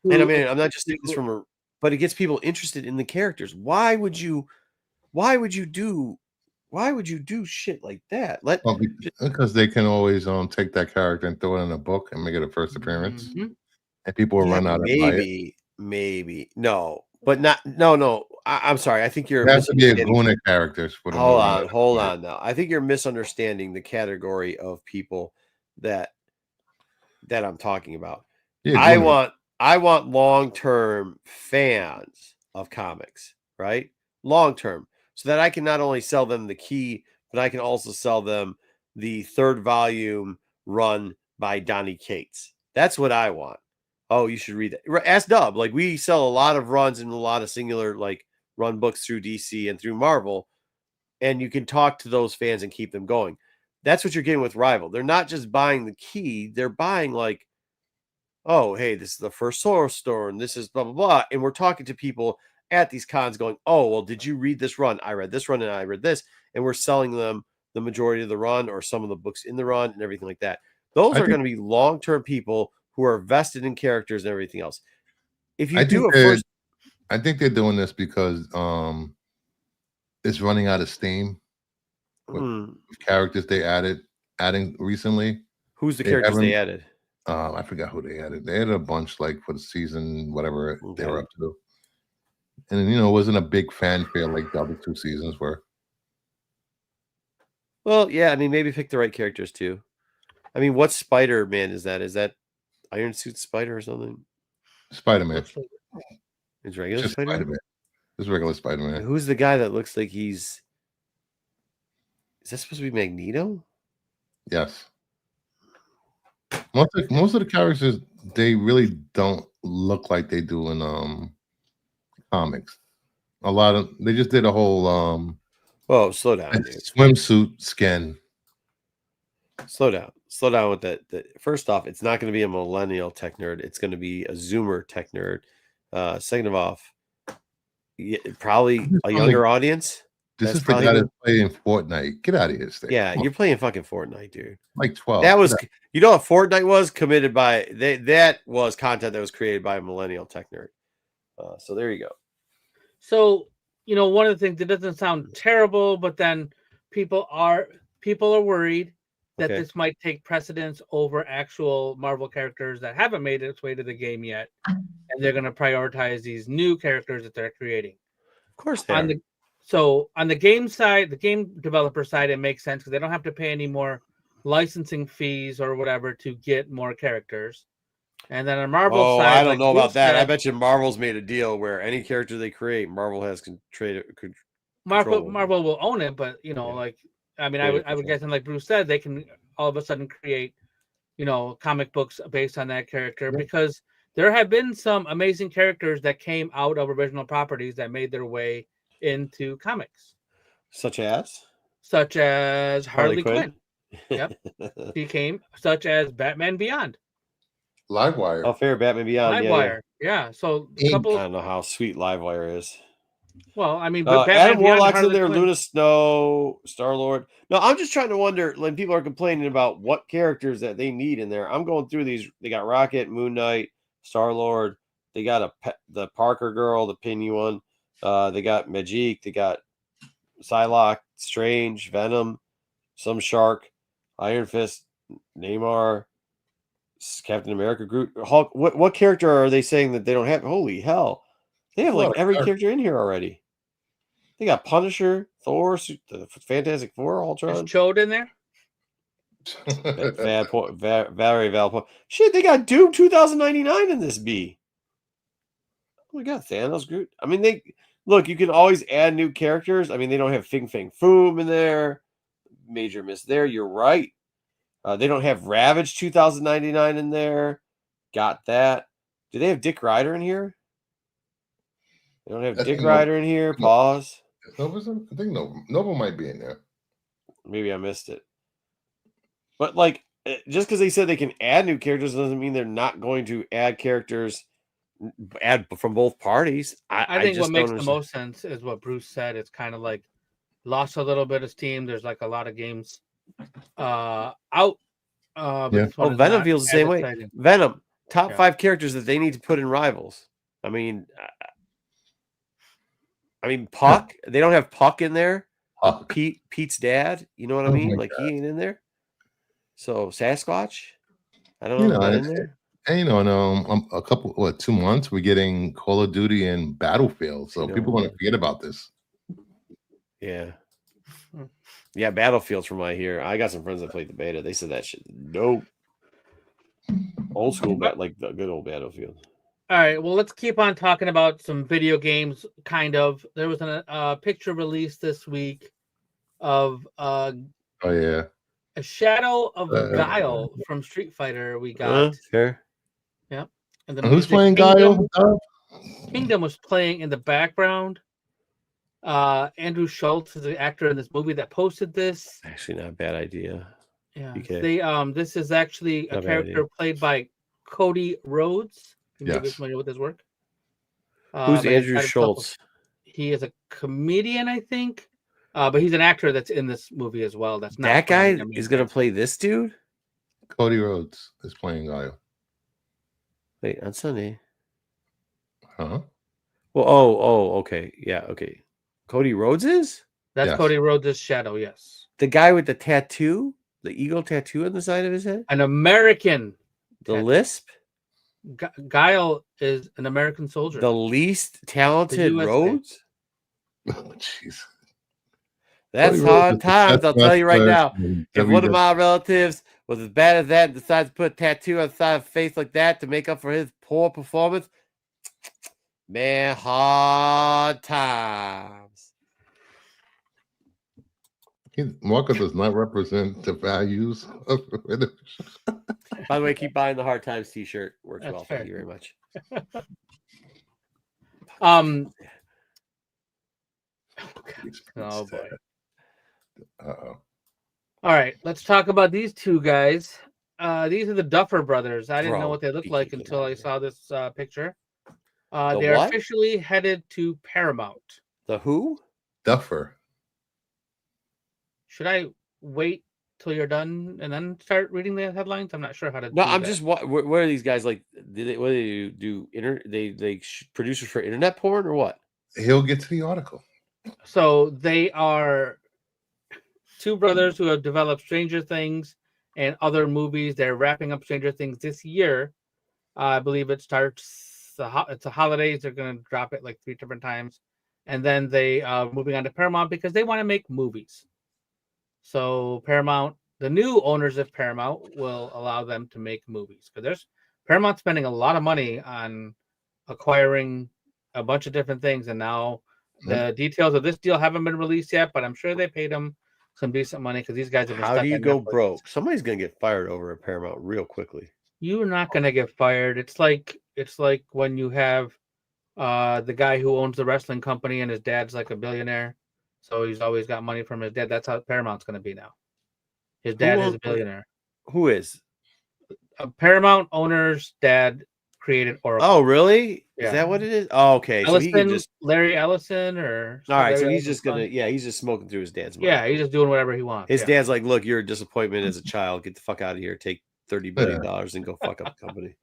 I mean, I'm not just saying this but it gets people interested in the characters. Why would you do shit like that? Because they can always take that character and throw it in a book and make it a first appearance, and people will run out and buy it. Maybe no, but no. I'm sorry. I think you're. It has to be a Guna characters. Hold on. Now, I think you're misunderstanding the category of people that I'm talking about. Yeah, I want long-term fans of comics, right? Long-term, so that I can not only sell them the key, but I can also sell them the 3rd volume run by Donny Cates. That's what I want. Oh, you should read that. Ask Dub. Like, we sell a lot of runs and a lot of singular run books through DC and through Marvel, and you can talk to those fans and keep them going. That's what you're getting with Rival. They're not just buying the key; they're buying oh, hey, this is the first Source Store, and this is blah blah blah. And we're talking to people at these cons, going, "Oh, well, did you read this run? I read this run, and I read this." And we're selling them the majority of the run or some of the books in the run and everything like that. Those are going to be long-term people who are vested in characters and everything else. If you I think they're doing this because it's running out of steam with characters they adding recently. Who's the characters they added? I forgot who they added. They added a bunch for the season, whatever they were up to. And it wasn't a big fanfare like the other 2 seasons were. Well, yeah, I mean, maybe pick the right characters too. I mean, what Spider-Man is that? Is that Iron Suit Spider or something? Spider-Man. It's regular Spider-Man? It's regular Spider-Man. Who's the guy that looks like is that supposed to be Magneto? Yes. Most of the characters, they really don't look like they do in comics. They just did a whole slow down, dude. Swimsuit skin. Slow down with that. First off, it's not going to be a millennial tech nerd. It's going to be a Zoomer tech nerd. Second of all, probably a younger audience. This is the guy that's playing Fortnite. Get out of here, Steve. Yeah, you're playing fucking Fortnite, dude. Like 12. That was, what Fortnite was committed by. That was content that was created by a millennial tech nerd. So there you go. So one of the things that doesn't sound terrible, but then people are worried that this might take precedence over actual Marvel characters that haven't made its way to the game yet, and they're going to prioritize these new characters that they're creating. Of course, they are. So on the game side, the game developer side, it makes sense because they don't have to pay any more licensing fees or whatever to get more characters. And then on Marvel Oh, side, I don't like know Bruce about that. I said, bet you Marvel's made a deal where any character they create, Marvel has control. Marvel will own it, but you know, Yeah. like I mean, Creative I would control. guess, and like Bruce said, they can all of a sudden create, you know, comic books based on that character Yeah. because there have been some amazing characters that came out of original properties that made their way into comics, Such as such as Harley Quinn. Quinn. Yep, she came, such as Batman Beyond, Livewire. Oh, fair. Batman Beyond. Yeah, yeah. Livewire. Yeah, so a Ink. I couple. don't know how sweet Livewire is. Well, I mean, Batman Adam Beyond, Warlock's in Harley there. Quinn. Luna Snow, Star Lord. No, I'm just trying to wonder when people are complaining about what characters that they need in there. I'm going through these. They got Rocket, Moon Knight, Star Lord. They got the Parker girl, the Penny one. They got Magic. They got Psylocke, Strange, Venom, some Shark, Iron Fist, Namor, Captain America, Groot, Hulk. What character are they saying that they don't have? Holy hell, they have like every character in here already. They got Punisher, Thor, the Fantastic Four, Is Ultron. Chode in there? Very valid point. Shit, they got Doom 2099 in this B. Oh my god, Thanos, Groot. I mean, they look. You can always add new characters. I mean, they don't have Fing Fang Foom in there. Major miss there. You're right. They don't have Ravage 2099 in there. Got that. Do they have Dick Ryder in here? They don't have Dick Ryder in here. Pause. I think Nova might be in there. Maybe I missed it. But like, just because they said they can add new characters doesn't mean they're not going to add characters, add from both parties. I think what makes the most sense is what Bruce said. It's kind of like lost a little bit of steam. There's like a lot of games out. But Yeah. this one is Venom not feels the as same way. exciting. Venom, top Yeah. 5 characters that they need to put in Rivals. I mean, Puck. They don't have Puck in there. Puck. Pete's dad. You know what I Oh mean? my Like God. he ain't in there. So Sasquatch. I don't You know. know, Not in there. And you know, in a couple, 2 months, we're getting Call of Duty and Battlefield, so people want to forget about this. Yeah. Yeah, Battlefield's from what I hear. I got some friends that played the beta. They said that shit. Nope. Old school, like the good old Battlefield. All right, well, let's keep on talking about some video games. Kind of. There was a picture released this week of Oh yeah, a Shadow of Guile from Street Fighter. We got fair. Yep. And who's playing Guile? Kingdom was playing in the background. Andrew Schultz is the actor in this movie that posted this. Actually, not a bad idea. Yeah. BK. This is actually a character played by Cody Rhodes. You may be familiar with his work. Who's Andrew Schultz? He is a comedian, I think. But he's an actor that's in this movie as well. That's not that guy is going to play this dude. Cody Rhodes is playing Guile. Wait, on Sunday. Huh? Well, okay, yeah, okay. Cody Rhodes is? That's Cody Rhodes' Shadow. Yes. The guy with the tattoo, the eagle tattoo on the side of his head. An American. The lisp. Guile is an American soldier. The least talented Rhodes? Oh, jeez. That's hard times, I'll tell you right now. If one of my relatives was as bad as that and decides to put a tattoo on the side of his face like that to make up for his poor performance, man, hard times. Marco does not represent the values of By the way, keep buying the Hard Times t-shirt. Works well. Fair. Thank you very much. Oh boy. Uh-oh. All right, let's talk about these two guys. These are the Duffer Brothers. I didn't know what they looked like until I saw this picture. They're officially headed to Paramount. The who? Duffer. Should I wait till you're done and then start reading the headlines? I'm not sure how to. No, I'm just. What are these guys like? What do they do? They producers for internet porn or what? He'll get to the article. So they are two brothers who have developed Stranger Things and other movies. They're wrapping up Stranger Things this year. I believe it starts. It's the holidays. They're going to drop it like 3 different times, and then they are moving on to Paramount because they want to make movies. So Paramount, the new owners of Paramount, will allow them to make movies because there's Paramount's spending a lot of money on acquiring a bunch of different things, and now the details of this deal haven't been released yet, but I'm sure they paid them some decent money because these guys have been How stuck do you at go Netflix. broke? Somebody's gonna get fired over at Paramount real quickly. You're not gonna get fired. It's like when you have the guy who owns the wrestling company and his dad's like a billionaire, so he's always got money from his dad. That's how Paramount's gonna be now. His dad is a billionaire. Who is? Paramount owner's dad created Oracle. Oh, really? Yeah. Is that what it is? Oh, okay. Ellison, so he can just Larry Ellison, or all right. Larry So he's Ellison's just gonna, son. yeah, he's just smoking through his dad's money. Yeah, he's just doing whatever he wants. His yeah. dad's like, look, you're a disappointment as a child. Get the fuck out of here. Take $30 billion and go fuck up the company.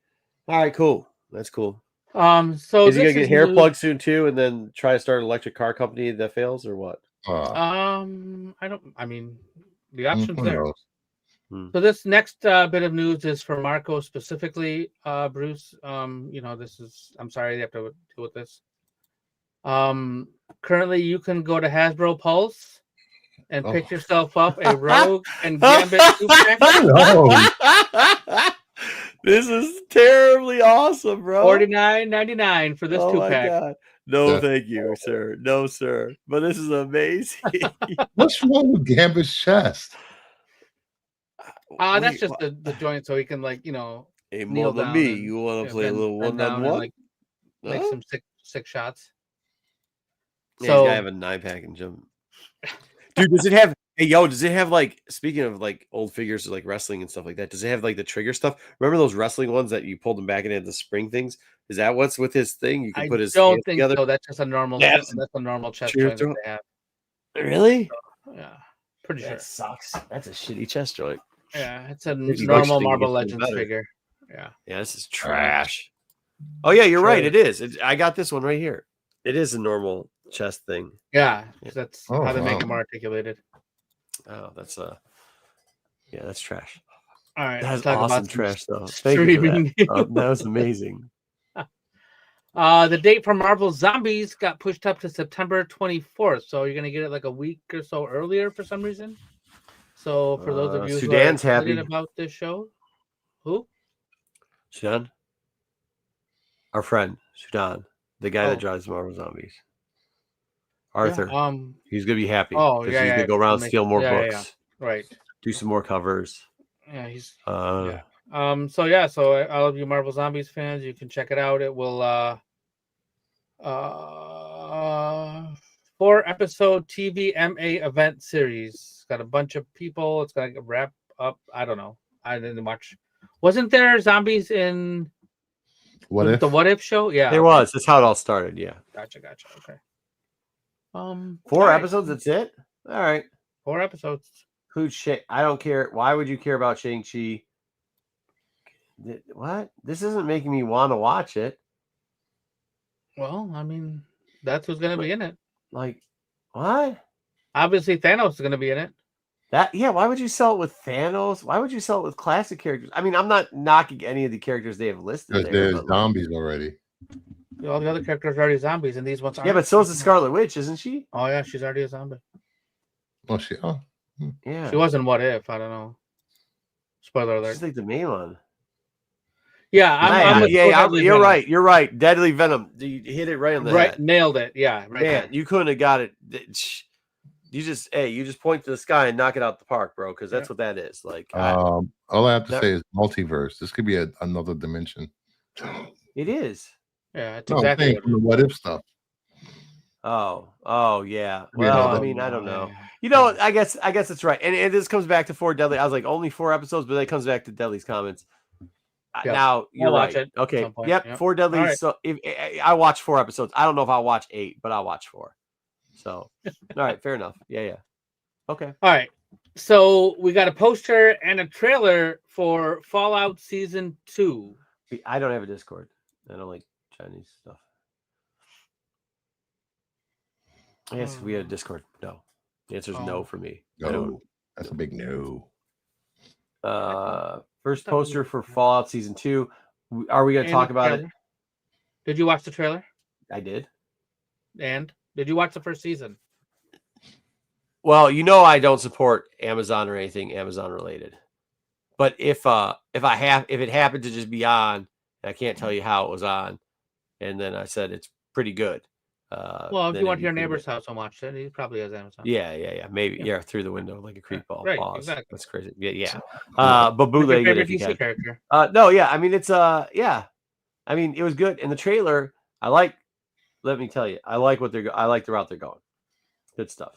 All right, cool. That's cool. So is he gonna get hair new. plugged soon too, and then try to start an electric car company that fails, or what? I mean, the options Who there. knows? So this next bit of news is for Marco specifically, Bruce. This is. I'm sorry you have to deal with this. Currently, you can go to Hasbro Pulse and pick yourself up a Rogue and Gambit 2-pack. No. This is terribly awesome, bro. $49.99 for this 2-pack. God. No, Yeah. thank you, sir. No, sir. But this is amazing. What's wrong with Gambit's chest? That's just the joint, so he can hey, kneel down. me. You want to play a little one-on-one? Make some sick shots. Yeah, he's gotta have a 9-pack and jump. Dude, does it have? Hey, does it have speaking of old figures like wrestling and stuff like that? Does it have the trigger stuff? Remember those wrestling ones that you pulled them back and had the spring things? Is that what's with his thing? You can put his hands together. So. That's just a normal. That's a normal chest joint that they have. Really? So, yeah, pretty sure. That sucks. That's a shitty chest joint. Yeah, it's a normal Marvel Legends figure. Yeah. Yeah, this is trash. Oh yeah, you're right. It is. I got this one right here. It is a normal chest thing. Yeah, that's how they make them articulated. Oh, that's that's trash. All right, that's awesome trash though. Thank you for that. That was amazing. The date for Marvel Zombies got pushed up to September 24th, so you're gonna get it a week or so earlier for some reason. So for those of you Sudan's who are happy about this show, who? Sudan, our friend Sudan, the guy that drives Marvel Zombies. Arthur, he's gonna be happy. Oh, he's gonna go around and steal more books. Yeah. Right. Do some more covers. Yeah, he's. So all of you Marvel Zombies fans, you can check it out. It will 4-episode TVMA event series. It's got a bunch of people. It's gonna wrap up. I don't know. I didn't watch. Wasn't there zombies in the What If show? Yeah, there was. That's how it all started. Yeah. Gotcha. Okay. 4 episodes. That's it. All right. 4 episodes. I don't care. Why would you care about Shang-Chi? What? This isn't making me want to watch it. Well, I mean, that's who's going to be in it. What? Obviously, Thanos is going to be in it. Why would you sell it with Thanos? Why would you sell it with classic characters? I mean, I'm not knocking any of the characters they have listed Because there's zombies already. All the other characters are already zombies, and these ones aren't. Yeah, but so is the Scarlet Witch, isn't she? Oh, yeah, she's already a zombie. Oh, she? Oh. Yeah. She wasn't What If. I don't know. Spoiler alert. She's the main one. Yeah, you're right. You're right. Deadly Venom. You hit it right on the head. Nailed it. Yeah, right. Man, you couldn't have got it. You just point to the sky and knock it out the park, bro, because that's what that is. All I have to say is multiverse. This could be another dimension. It is. Yeah, it's exactly from the What If stuff. Oh, yeah. Well, I mean, I don't know. I guess it's right. And this comes back to 4 Deadly. I was like, only 4 episodes, but that comes back to Deadly's comments. Yep. Now you're right. It Okay. Yep. 4 Deadly. Right. So if I watch 4 episodes, I don't know if I'll watch 8, but I'll watch 4. So, all right, fair enough. Yeah. Okay. All right. So we got a poster and a trailer for Fallout Season 2. I don't have a Discord. I don't like Chinese stuff. Yes, we had a Discord. No. The answer is no for me. No. That's a big no. First poster for Fallout Season 2. Are we going to talk about it? Did you watch the trailer? I did. And did you watch the first season? Well, I don't support Amazon or anything Amazon related. But if it happened to just be on, I can't tell you how it was on, and then I said it's pretty good. Well, if you went to your neighbor's house and watched it, he probably has Amazon. Yeah. Maybe through the window like a creep ball. Right, Pause. exactly. That's crazy. Yeah. But bootleg it if you can. Character. No, yeah. I mean, it's yeah. I mean, it was good in the trailer. Let me tell you, I like the route they're going. Good stuff.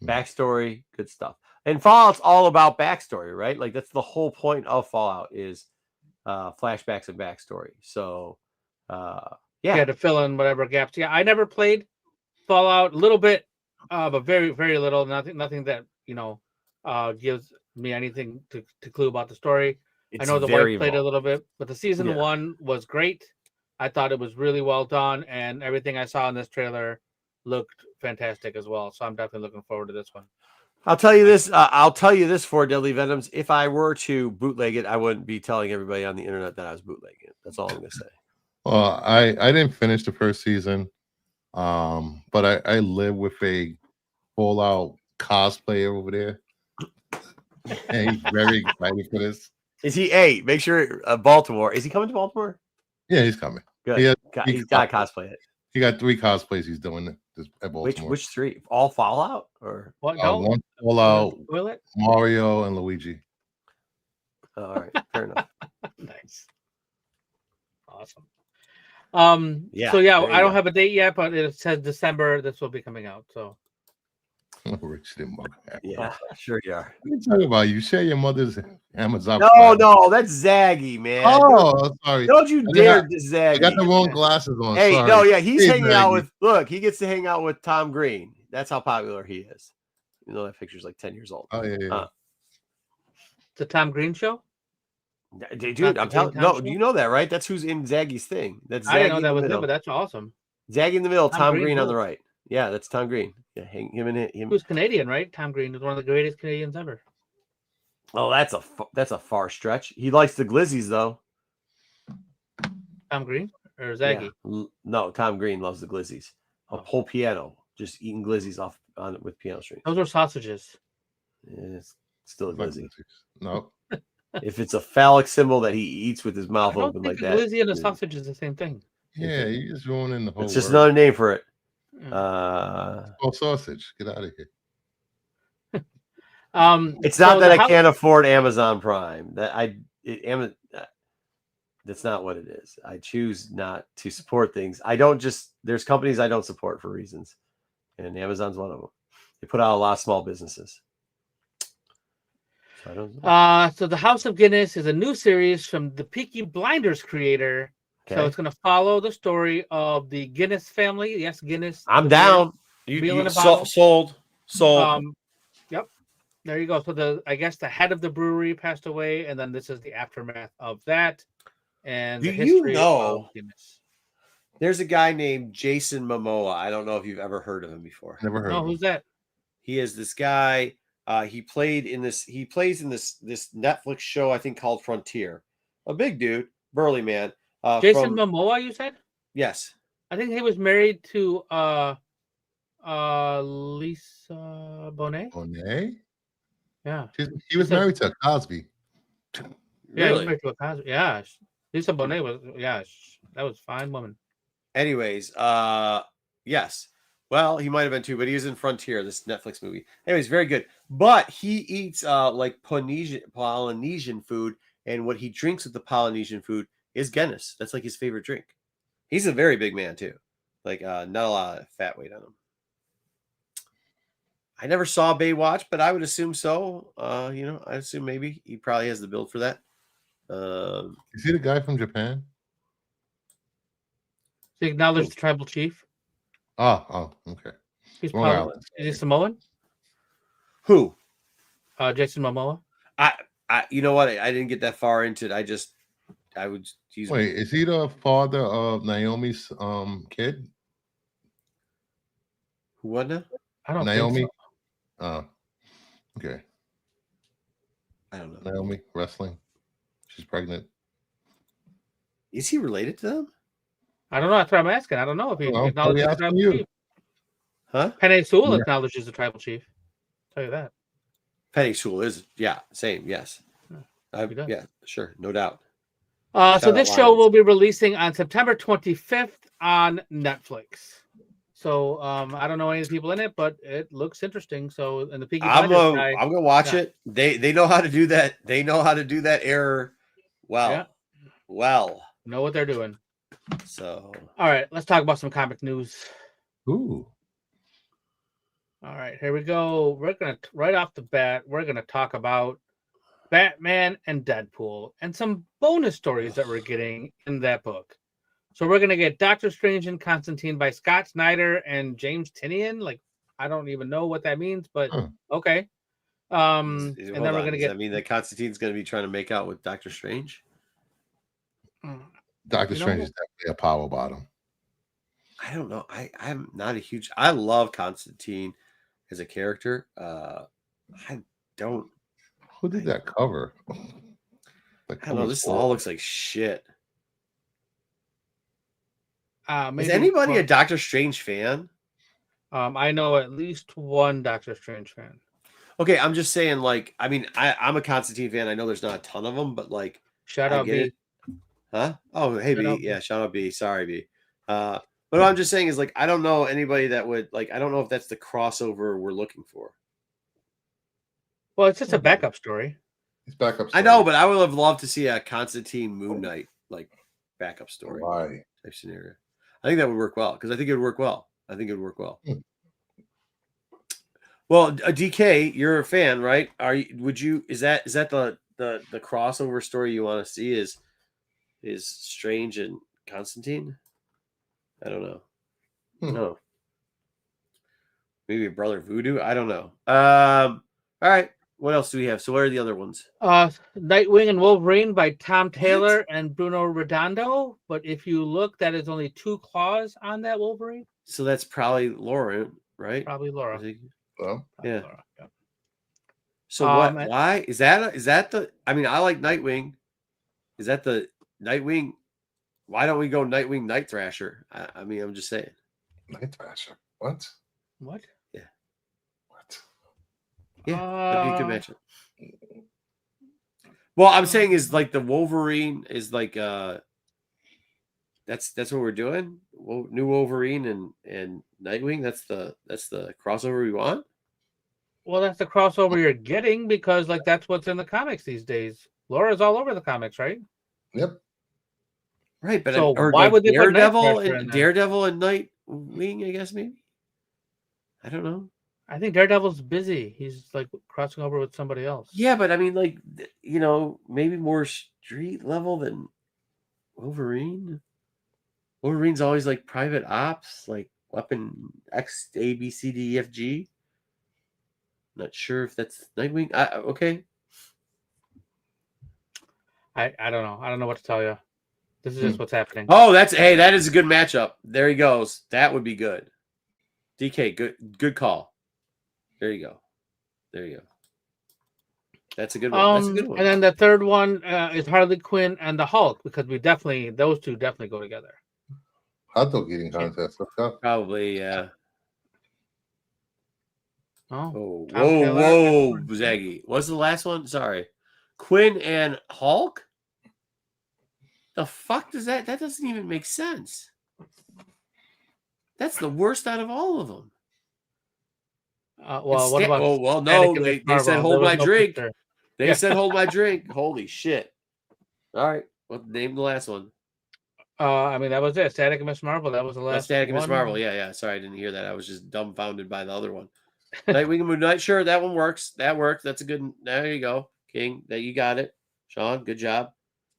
Backstory, good stuff. And Fallout's all about backstory, right? Like that's the whole point of Fallout is flashbacks and backstory. So yeah, to fill in whatever gaps. Yeah, I never played Fallout, a little bit, but very, very little. Nothing that gives me anything to clue about the story. I know the wife played a little bit, but the season 1 was great. I thought it was really well done, and everything I saw in this trailer looked fantastic as well. So I'm definitely looking forward to this one. I'll tell you this for Deadly Venoms. If I were to bootleg it, I wouldn't be telling everybody on the internet that I was bootlegging it. That's all I'm going to say. Well, I didn't finish the first season, but I live with a Fallout cosplayer over there, and he's very excited for this. Is he? Make sure Baltimore. Is he coming to Baltimore? Yeah, he's coming. Good. He's got cosplay it. He got 3 cosplays he's doing this at Baltimore. Which 3? All Fallout or what? One Fallout, will it? Mario, and Luigi. All right, fair enough. Nice, awesome. Yeah. So yeah, I don't have a date yet, but it says December. This will be coming out. So. Rich didn't mug. Yeah, sure you are. What are you talking about? You share your mother's Amazon. No, that's Zaggy, man. Oh, sorry. Don't you dare Zaggy. I got the wrong glasses on. Hey, sorry. no, yeah, he's hanging Zaggy. out with. Look, he gets to hang out with Tom Green. That's how popular he is. You know that picture's like 10 years old. Oh yeah. The Tom Green show. Dude, I'm telling. No, you know that, right? That's who's in Zaggy's thing. That's Zaggy I didn't know that was him, but that's awesome. Zaggy in the middle, Tom Green on the cool. right. Yeah, that's Tom Green. Yeah, him. He was Canadian, right? Tom Green was one of the greatest Canadians ever. Oh, that's a far stretch. He likes the glizzies though. Tom Green or Zaggy? Yeah. No, Tom Green loves the glizzies. A whole piano, just eating glizzies off on it with piano strings. Those are sausages. It's still a glizzy. No. If it's a phallic symbol that he eats with his mouth open like that, glizzy and a sausage is the same thing. Yeah, you just ruining the whole. It's just another name for it. Sausage. Get out of here. It's not that I can't afford Amazon Prime. That's not what it is. I choose not to support things. There's companies I don't support for reasons, and Amazon's one of them. They put out a lot of small businesses. So I don't know. So the House of Guinness is a new series from the Peaky Blinders creator. Okay. So it's going to follow the story of the Guinness family. Yes, Guinness. I'm down. You sold. Yep. There you go. So I guess the head of the brewery passed away, and then this is the aftermath of that, and the history of Guinness. There's a guy named Jason Momoa. I don't know if you've ever heard of him before. Never heard. No, who's that? He is this guy. He plays in this Netflix show, I think, called Frontier. A big dude, burly man. Jason Momoa, you said? Yes. I think he was married to Lisa Bonet. Bonet? Yeah. He was married to Cosby. Yeah, really? he was married to a Cosby. Yeah. Lisa Bonet was, that was a fine woman. Anyways, yes. Well, he might have been too, but he was in Frontier, this Netflix movie. Anyways, very good. But he eats like Polynesian food, and what he drinks with the Polynesian food is Guinness. That's like his favorite drink. He's a very big man too. Like not a lot of fat weight on him. I never saw Baywatch, but I would assume so. I assume maybe he probably has the build for that. Is he the guy from Japan? He acknowledged the tribal chief. Oh, okay. He's probably, is he Samoan? Who? Jason Momoa. I you know what? I didn't get that far into it. I would use. Wait, is he the father of Naomi's kid? Who was that? I don't Naomi. think so. Oh, okay. I don't know. Naomi wrestling. She's pregnant. Is he related to them? I don't know. That's what I'm asking. I don't know if he acknowledges the tribal chief. Huh? Penny Sewell acknowledges the tribal chief. I'll tell you that. Penny Sewell is, same, yes. Yeah, sure, no doubt. So this show will be releasing on September 25th on Netflix. So I don't know any of the people in it, but it looks interesting. So and the Peaky Blinders guy, I'm gonna watch it. They know how to do that. They know how to do that error well. Know what they're doing. So all right, let's talk about some comic news. Ooh. All right, here we go. We're gonna right off the bat, we're gonna talk about Batman and Deadpool and some bonus stories that we're getting in that book. So we're gonna get Doctor Strange and Constantine by Scott Snyder and James Tynion. Like I don't even know what that means, but okay. And then we're gonna get. Does that mean that Constantine's gonna be trying to make out with Doctor Strange? Doctor Strange is definitely a power bottom. I don't know. I'm not a huge. I love Constantine as a character. I don't. Who did that cover? I don't know. This all looks like shit. Is anybody a Doctor Strange fan? I know at least one Doctor Strange fan. Okay, I'm just saying. Like, I mean, I'm a Constantine fan. I know there's not a ton of them, but like, shout out B. Huh? Oh, hey B. Yeah, shout out B. Sorry B. But what I'm just saying is like, I don't know anybody that would like. I don't know if that's the crossover we're looking for. Well, it's just a backup story. It's backup story. I know, but I would have loved to see a Constantine Moon Knight like backup story type scenario. I think that would work well because I think it would work well. Well, DK, you're a fan, right? Is that the crossover story you want to see is Strange and Constantine? I don't know. No. Maybe Brother Voodoo? I don't know. All right. What else do we have? So what are the other ones? Nightwing and Wolverine by Tom Taylor and Bruno Redondo. But if you look, that is only 2 claws on that Wolverine. So that's probably Laura, right? Probably Laura. Well, yeah. Laura, yeah. So what? Why is that? Is that the? I mean, I like Nightwing. Is that the Nightwing? Why don't we go Nightwing Night Thrasher? I mean, I'm just saying. Night Thrasher. What? Yeah. What? Yeah, that'd be a good matchup. Well, I'm saying is like the Wolverine is like that's what we're doing. New Wolverine and Nightwing. That's the crossover we want. Well, that's the crossover you're getting because like that's what's in the comics these days. Laura's all over the comics, right? Yep. Right, but so why would they put Daredevil and Nightwing? I guess maybe. I don't know. I think Daredevil's busy. He's like crossing over with somebody else. Yeah, but I mean, like maybe more street level than Wolverine. Wolverine's always like private ops, like weapon X, A, B, C, D, E, F, G. Not sure if that's Nightwing. Okay. I don't know. I don't know what to tell you. This is just what's happening. Oh, that is a good matchup. There he goes. That would be good. DK, good call. There you go. That's a good one. That's a good one. And then the third one is Harley Quinn and the Hulk because those two definitely go together. Hot dog eating contest. Let's go. Probably, yeah. Oh, whoa, Zaggy. What's the last one? Sorry. Quinn and Hulk? The fuck does that? That doesn't even make sense. That's the worst out of all of them. What about? No. They said hold my drink. They said hold my drink. Holy shit! All right, well, name the last one. I mean that was it. Static and Miss Marvel. That was the last. Static and Miss Marvel. Yeah. Sorry, I didn't hear that. I was just dumbfounded by the other one. Nightwing and Moon Knight. Sure, that one works. That worked. That's a good. There you go, King. That you got it, Sean. Good job.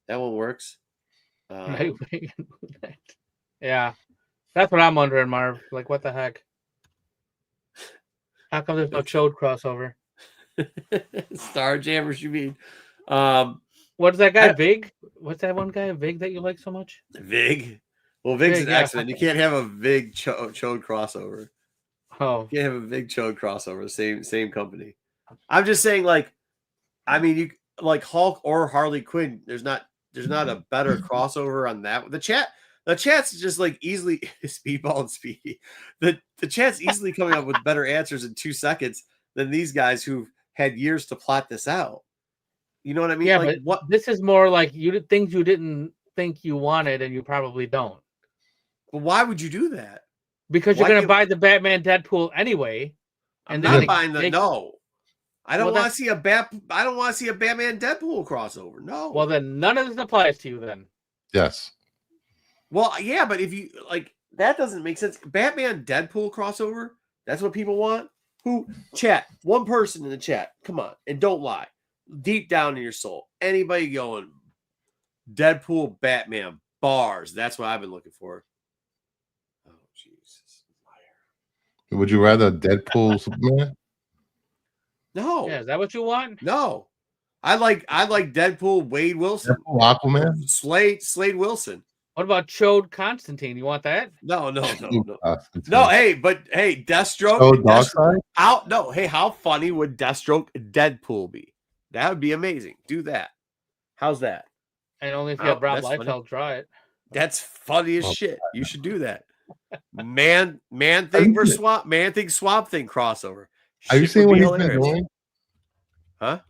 That one works. Nightwing and Moon Knight. Yeah, that's what I'm wondering, Marv. Like, what the heck? How come there's no Chode crossover? Starjammers, you mean? What is that guy? Vig? What's that one guy? Vig that you like so much? Vig. Well, Vig's an X-Men. You can't have a Vig Chode crossover. Oh, you can't have a Vig Chode crossover. Same company. I'm just saying, like, I mean, you like Hulk or Harley Quinn. There's not a better crossover on that. The chat's just like easily Speedball and Speedy. The chat's easily coming up with better answers in 2 seconds than these guys who've had years to plot this out. You know what I mean? Yeah, like, but what? this is more like things you didn't think you wanted, and you probably don't. But why would you do that? Because Why you're going to can't- buy the Batman Deadpool anyway. I'm And not then buying the no. I don't Well, want to see I don't want to see a Batman Deadpool crossover. No. Well, then none of this applies to you then. Yes. Well, yeah, but if you like, that doesn't make sense. Batman Deadpool crossover. That's what people want. Who chat? One person in the chat. Come on, and don't lie. Deep down in your soul, anybody going Deadpool, Batman bars. That's what I've been looking for. Oh Jesus! Would you rather Deadpool Superman? No. Yeah, is that what you want? No. I like Deadpool, Wade Wilson. Deadpool, Aquaman? Slade Wilson. What about Chode Constantine? You want that? No. No, No, hey, Deathstroke. So Darkseid? No, hey, how funny would Deathstroke Deadpool be? That would be amazing. Do that. How's that? And only if you have Rob that's funny. Liefeld draw it. That's funny as shit. You should do that. Man thing versus swamp thing crossover. Are you Shit seeing would what be he's been hilarious. doing? Huh?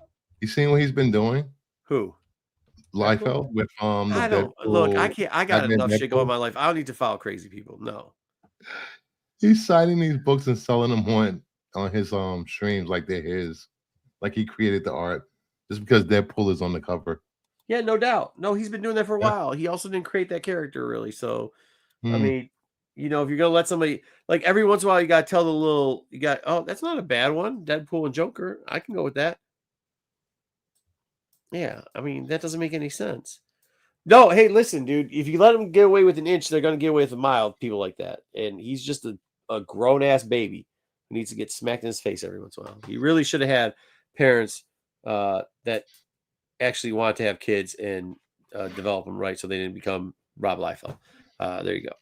You seeing what he's been doing? Who? Liefeld with the I don't Deadpool, look. I can't. I got Batman enough shit going in Deadpool? my life. I don't need to follow crazy people. No. He's signing these books and selling them on his streams like they're his, like he created the art just because Deadpool is on the cover. Yeah, no doubt. No, he's been doing that for a while. He also didn't create that character really. So, I mean, you know, if you're gonna let somebody like every once in a while, you gotta tell oh, that's not a bad one. Deadpool and Joker. I can go with that. Yeah, I mean, that doesn't make any sense. No, hey, listen, dude. If you let them get away with an inch, they're gonna get away with a mile. People like that, and he's just a grown ass baby who needs to get smacked in his face every once in a while. He really should have had parents that actually wanted to have kids and develop them right, so they didn't become Rob Liefeld. There you go.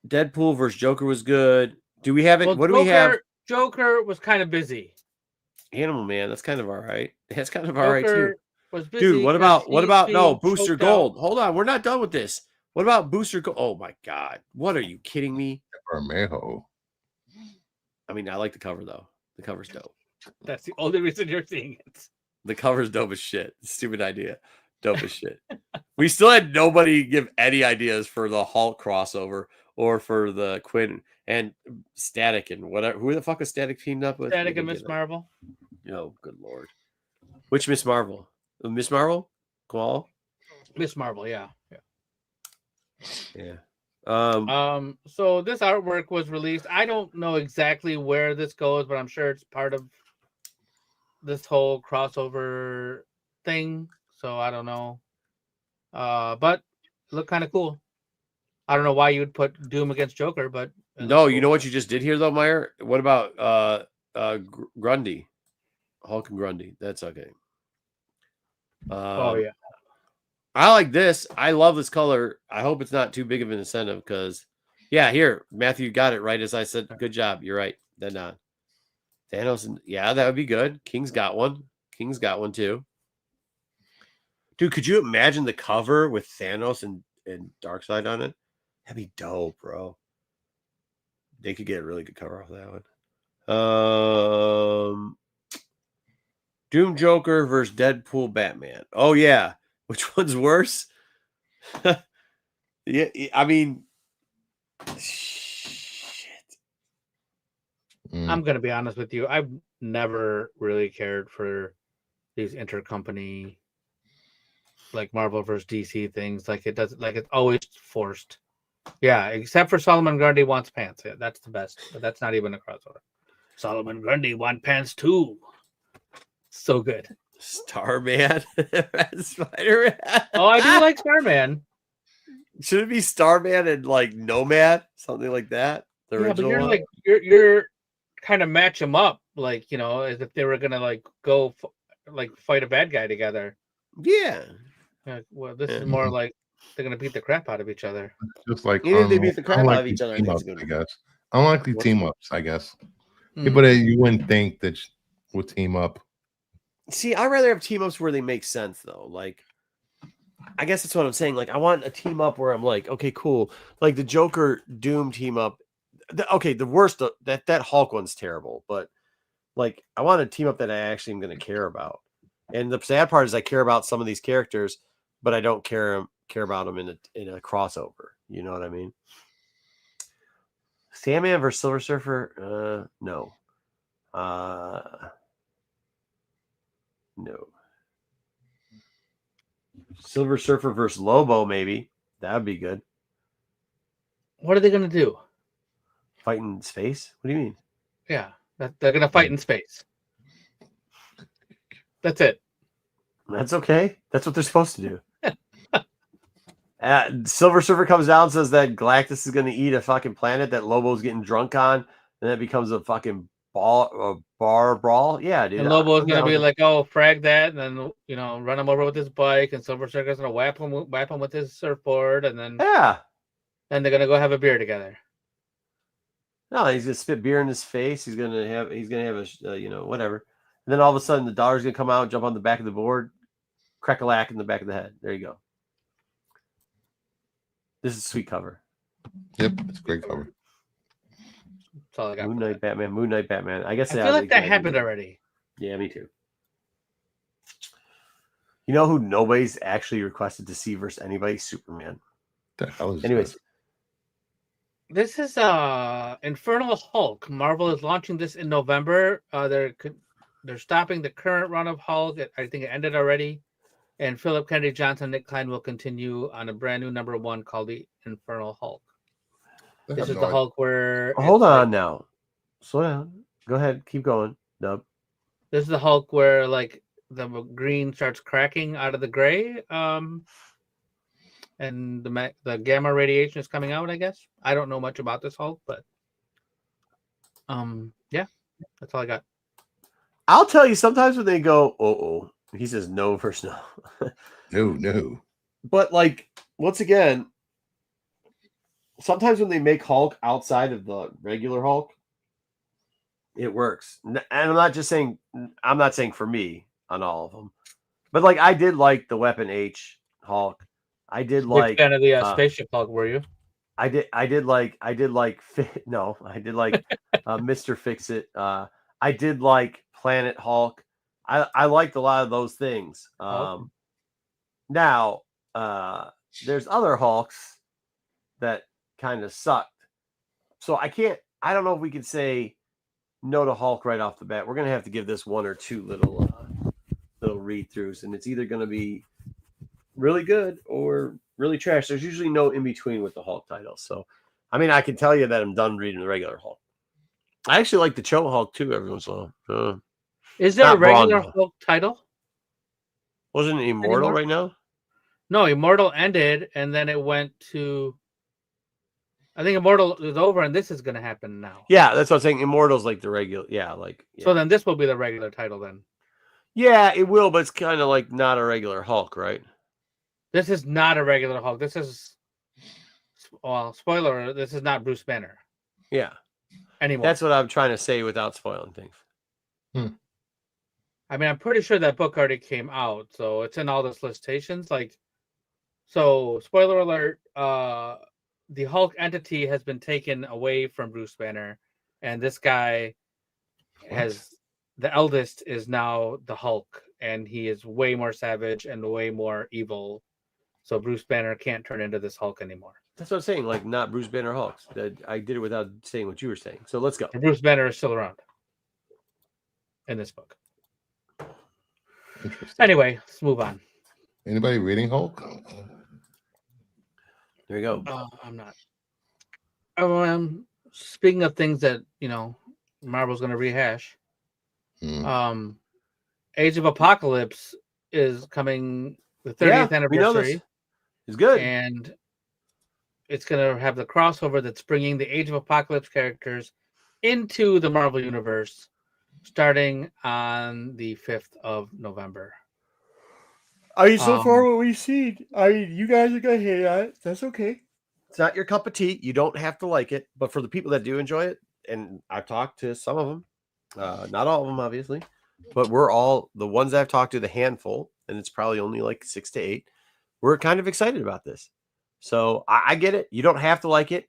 Deadpool versus Joker was good. Do we have it? Well, What do we have? Joker was kind of busy. Animal Man. That's kind of all right. That's kind of all right too. Joker was busy. Dude, what about no Booster choked out. Gold? Hold on, we're not done with this. What about Booster Gold? Oh my God, what are you kidding me? Bermejo. I mean, I like the cover though. The cover's dope. That's the only reason you're seeing it. The cover's dope as shit. Stupid idea. Dope as shit. We still had nobody give any ideas for the Hulk crossover or for the Quinn and Static and whatever. Who the fuck is Static teamed up with? Static and Miss Marvel. Oh, good lord. Which Miss Marvel? Miss Marvel? Koala? Miss Marvel, yeah. Yeah. So this artwork was released. I don't know exactly where this goes, but I'm sure it's part of this whole crossover thing. So I don't know. But it looked kind of cool. I don't know why you would put Doom against Joker, but no, you know what you just did here though, Meyer? What about Grundy? Hulk and Grundy. That's okay. Oh yeah. I like this. I love this color. I hope it's not too big of an incentive because, yeah, here, Matthew got it right as I said. Good job. You're right. Then Thanos, yeah, that would be good. King's got one. King's got one too. Dude, could you imagine the cover with Thanos and Darkseid on it? That'd be dope, bro. They could get a really good cover off that one. Doom Joker versus Deadpool Batman. Oh yeah. Which one's worse? Yeah, I mean, shit. I'm gonna be honest with you. I've never really cared for these intercompany, like Marvel versus DC things. Like it doesn't, like it's always forced. Yeah, except for Solomon Grundy wants pants. Yeah, that's the best, but that's not even a crossover. Solomon Grundy want pants too. So good. Starman, Spider-Man. Oh, I do like Starman. Should it be Starman and like Nomad, something like that? The Yeah, but original you're one? like you're kind of match them up, like, you know, as if they were gonna like go like fight a bad guy together. Yeah. Well, this is more like they're gonna beat the crap out of each other. Just like Even if they beat the crap out of unlikely each other, I team think ups, it's a good I one. guess. Unlikely team ups, I guess. Hmm. People that you wouldn't think that would team up. See, I'd rather have team ups where they make sense, though. Like, I guess that's what I'm saying. Like, I want a team up where I'm like, okay, cool. Like the Joker Doom team up. Okay, the worst that Hulk one's terrible, but Like, I want a team up that I actually am going to care about. And the sad part is I care about some of these characters, but I don't care about them in a crossover. You know what I mean? Sandman versus Silver Surfer? No. No. Silver Surfer versus Lobo, maybe. That would be good. What are they going to do? Fight in space? What do you mean? Yeah, they're going to fight in space. That's it. That's okay. That's what they're supposed to do. Silver Surfer comes down and says that Galactus is going to eat a fucking planet that Lobo's getting drunk on, and that becomes a fucking bar brawl. Yeah, dude. And Lobo's going to be like, "Oh, frag that," and then run him over with his bike, and Silver Surfer's going to whap him with his surfboard, and then then they're going to go have a beer together. No, he's going to spit beer in his face. He's going to have a whatever. And then all of a sudden, the daughter's going to come out, jump on the back of the board, crack a lack in the back of the head. There you go. This is a sweet cover. Yep, it's a great cover. That's all I got. Moon Knight Batman. I guess I feel like that happened already. Yeah, me too. You know who nobody's actually requested to see versus anybody? Superman. The hell is Anyways. This is Infernal Hulk. Marvel is launching this in November. They're stopping the current run of Hulk. I think it ended already. And Philip Kennedy Johnson, Nick Klein will continue on a brand new #1 called the Infernal Hulk. This is the Hulk where... Hold on now. Slow down. Go ahead. Keep going. Dub. This is the Hulk where like the green starts cracking out of the gray. And the gamma radiation is coming out, I guess. I don't know much about this Hulk, but yeah, that's all I got. I'll tell you, sometimes when they go, he says no versus no. No. But like, once again, sometimes when they make Hulk outside of the regular Hulk, it works. And I'm not saying for me on all of them, but like I did like the Weapon H Hulk. I did like kind of the spaceship Hulk, were you? I did like Mr. Fix-It. I did like Planet Hulk. I liked a lot of those things. Now there's other Hulks that kind of sucked. So I don't know if we can say no to Hulk right off the bat. We're gonna have to give this one or two little read-throughs, and it's either gonna be really good or really trash. There's usually no in between with the Hulk titles. So, I mean, I can tell you that I'm done reading the regular Hulk. I actually like the Cho Hulk too every once in a while. Is there a regular Hulk title? Wasn't it Immortal right now? No, Immortal ended, and then it went to... I think Immortal is over, and this is going to happen now. Yeah, that's what I'm saying. Immortal's like the regular... Yeah. So then this will be the regular title then. Yeah, it will, but it's kind of like not a regular Hulk, right? This is not a regular Hulk. This is... Well, spoiler, this is not Bruce Banner. Yeah. Anymore. That's what I'm trying to say without spoiling things. I mean, I'm pretty sure that book already came out, so it's in all the solicitations. Like, so spoiler alert: the Hulk entity has been taken away from Bruce Banner, and this guy the eldest is now the Hulk, and he is way more savage and way more evil. So Bruce Banner can't turn into this Hulk anymore. That's what I'm saying. Like, not Bruce Banner Hulks. I did it without saying what you were saying. So let's go. And Bruce Banner is still around in this book. Anyway, let's move on. Anybody reading Hulk? There you go. I'm not. Speaking of things that Marvel's going to rehash. Age of Apocalypse is coming, the 30th anniversary. It's good, and it's going to have the crossover that's bringing the Age of Apocalypse characters into the Marvel Universe, starting on the 5th of November. I mean, so far what we've seen, I mean, you guys are going to hate on it. That's okay. It's not your cup of tea. You don't have to like it. But for the people that do enjoy it, and I've talked to some of them, not all of them, obviously, but the ones I've talked to, the handful, and it's probably only like 6 to 8, we're kind of excited about this. So I get it. You don't have to like it.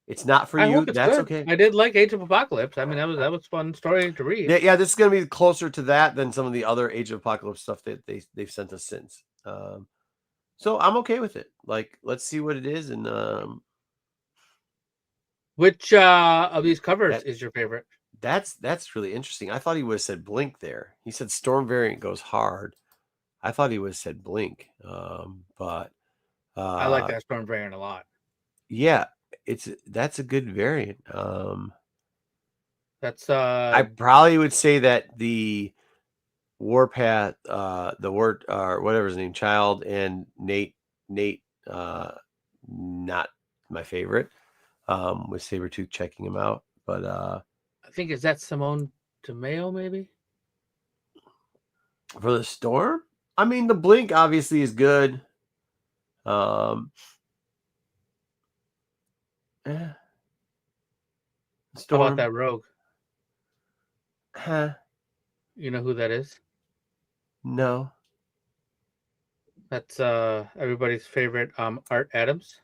It's not for I you. hope it's That's good. okay. I did like Age of Apocalypse. I mean, that was fun story to read. Yeah, this is going to be closer to that than some of the other Age of Apocalypse stuff that they've sent us since. So I'm okay with it. Like, let's see what it is. And Which of these covers That- is your favorite? that's really interesting. I thought he would have said Blink there. He said Storm variant goes hard. I thought he would have said Blink. But I like that Storm variant a lot. Yeah, that's a good variant. That's I probably would say that the Warpath, the word or whatever his name, Child and Nate, not my favorite. With Sabretooth checking him out, but I think is that Simone DeMeo maybe. for the Storm, I mean the Blink obviously is good. Yeah. Storm. How about that Rogue? Huh? You know who that is? No. That's everybody's favorite Art Adams.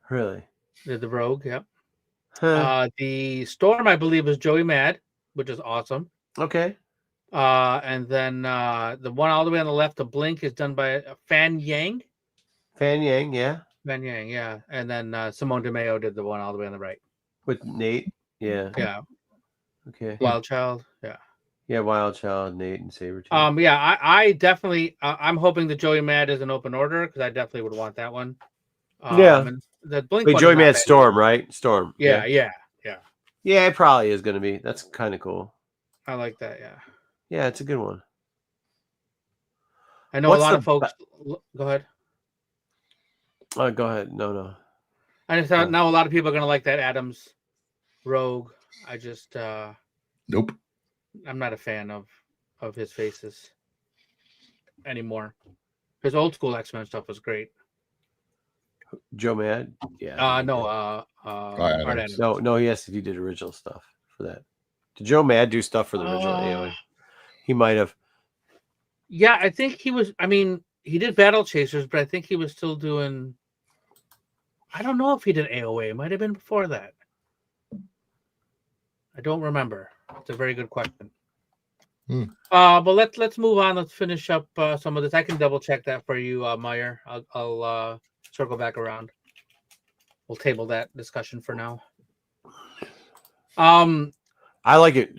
Really? The Rogue, yep. Huh. The Storm, I believe, is Joey Mad, which is awesome. Okay. And then the one all the way on the left, the Blink, is done by Fan Yang. Fan Yang, yeah. Fan Yang, yeah. And then Simone DeMeo did the one all the way on the right. With Nate, yeah. Yeah. Okay. Wild Child, yeah. Yeah, Wild Child, Nate, and Sabretooth. Yeah, I definitely, I'm hoping that Joey Mad is an open order because I definitely would want that one. Yeah. And the Blink Wait, one Joey is not Mad bad Storm, either. right? Storm. Yeah. Yeah, it probably is going to be. That's kind of cool. I like that, yeah. Yeah, it's a good one. I know a lot of folks. Go ahead. Go ahead. No. I just know a lot of people are going to like that Adams Rogue. I just, Nope. I'm not a fan of his faces anymore. His old school X-Men stuff was great. Joe Mad? Yeah. No, Art Adams. No, yes, he did original stuff for that. Did Joe Mad do stuff for the original AOA? He might have. Yeah, I think he was. I mean, he did Battle Chasers, but I think he was still doing. I don't know if he did AOA. It might have been before that. I don't remember. It's a very good question. But let's move on. Let's finish up some of this. I can double check that for you, Meyer. I'll circle back around. We'll table that discussion for now. I like it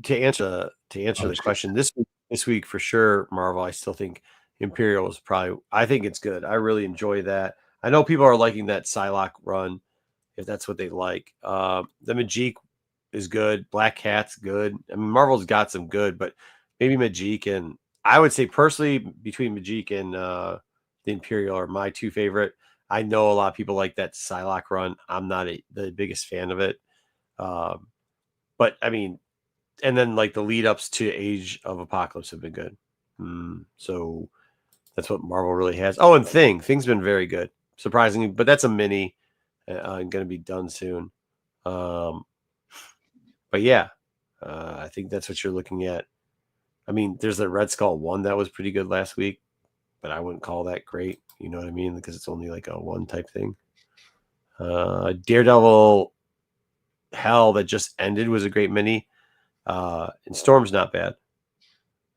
to answer the question this week for sure. Marvel, I still think Imperial is probably. I think it's good. I really enjoy that. I know people are liking that Psylocke run, if that's what they like. The Majik is good. Black Cat's good. I mean, Marvel's got some good, but maybe Majik and I would say personally between Majik and the Imperial are my two favorite. I know a lot of people like that Psylocke run. I'm not the biggest fan of it. But I mean, and then like the lead ups to Age of Apocalypse have been good. So that's what Marvel really has. Oh, and Thing's been very good, surprisingly, but that's a mini and going to be done soon. But yeah, I think that's what you're looking at. I mean, there's the Red Skull 1 that was pretty good last week, but I wouldn't call that great. You know what I mean? Because it's only like a 1 type thing. Daredevil Hell that just ended was a great mini. And Storm's not bad.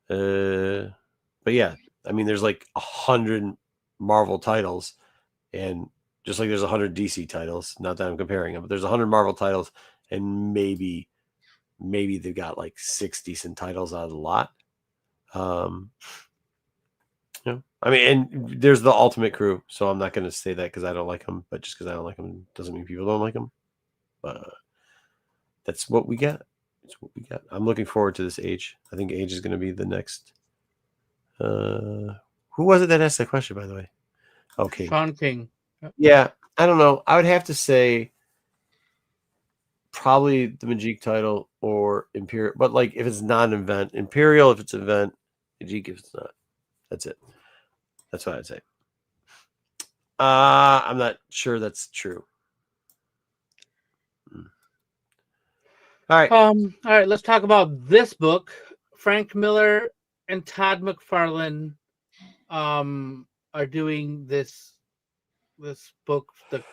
But yeah, I mean, there's like 100 Marvel titles, and just like there's 100 DC titles. Not that I'm comparing them, but there's 100 Marvel titles, and maybe they've got like 6 decent titles out of the lot. I mean, and there's the Ultimate Crew, so I'm not going to say that because I don't like them, but just because I don't like them doesn't mean people don't like them. But that's what we got. It's what we got. I'm looking forward to this Age. I think Age is going to be the next. Who was it that asked that question, by the way? Okay. Sean King. Yeah, I don't know. I would have to say probably the Majik title or Imperial. But like if it's not an event, Imperial if it's an event, Majik if it's not. That's it. That's what I'd say. I'm not sure that's true. All right. All right, let's talk about this book. Frank Miller and Todd McFarlane are doing this book, the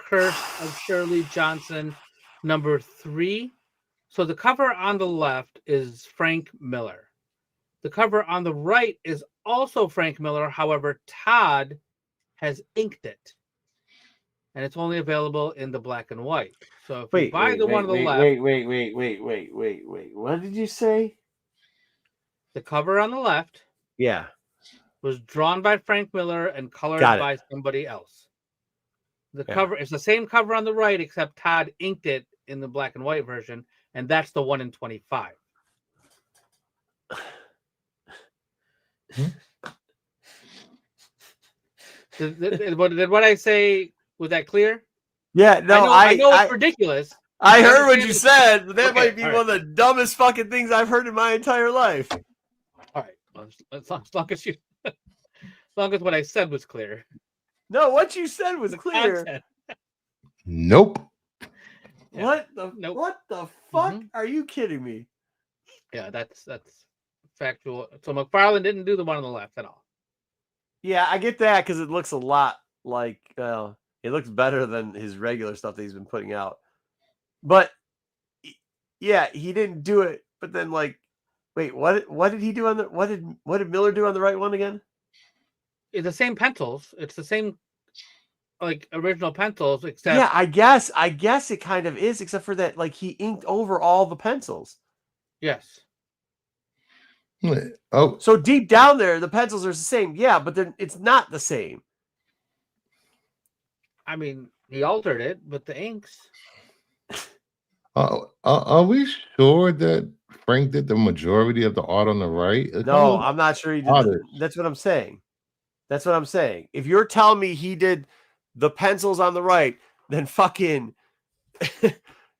Curse of Shirley Johnson, #3. So the cover on the left is Frank Miller. The cover on the right is also Frank Miller. However, Todd has inked it. And it's only available in the black and white. So if you buy the one on the left. Wait. What did you say? The cover on the left was drawn by Frank Miller and colored by somebody else. The cover is the same cover on the right, except Todd inked it in the black and white version, and that's the 1 in 25. Did what I say, was that clear? Yeah, no, I know it's ridiculous. I heard what you said, but that might be one of the dumbest fucking things I've heard in my entire life. All right, as long as what I said was clear. No, what you said was clear. Content. Nope. What the fuck? Are you kidding me? Yeah, that's factual. So McFarlane didn't do the one on the left at all. Yeah, I get that because it looks a lot like it looks better than his regular stuff that he's been putting out. But yeah, he didn't do it. But then, like, wait, what did he do on the what did Miller do on the right one again? It's the same pencils. It's the same like original pencils, except yeah, I guess it kind of is, except for that, like, he inked over all the pencils. Yes. Oh, so deep down there, the pencils are the same. Yeah, but then it's not the same. I mean, he altered it, but the inks. Are we sure that Frank did the majority of the art on the right? No, I'm not sure he did. That's what I'm saying. If you're telling me he did the pencils on the right, then fucking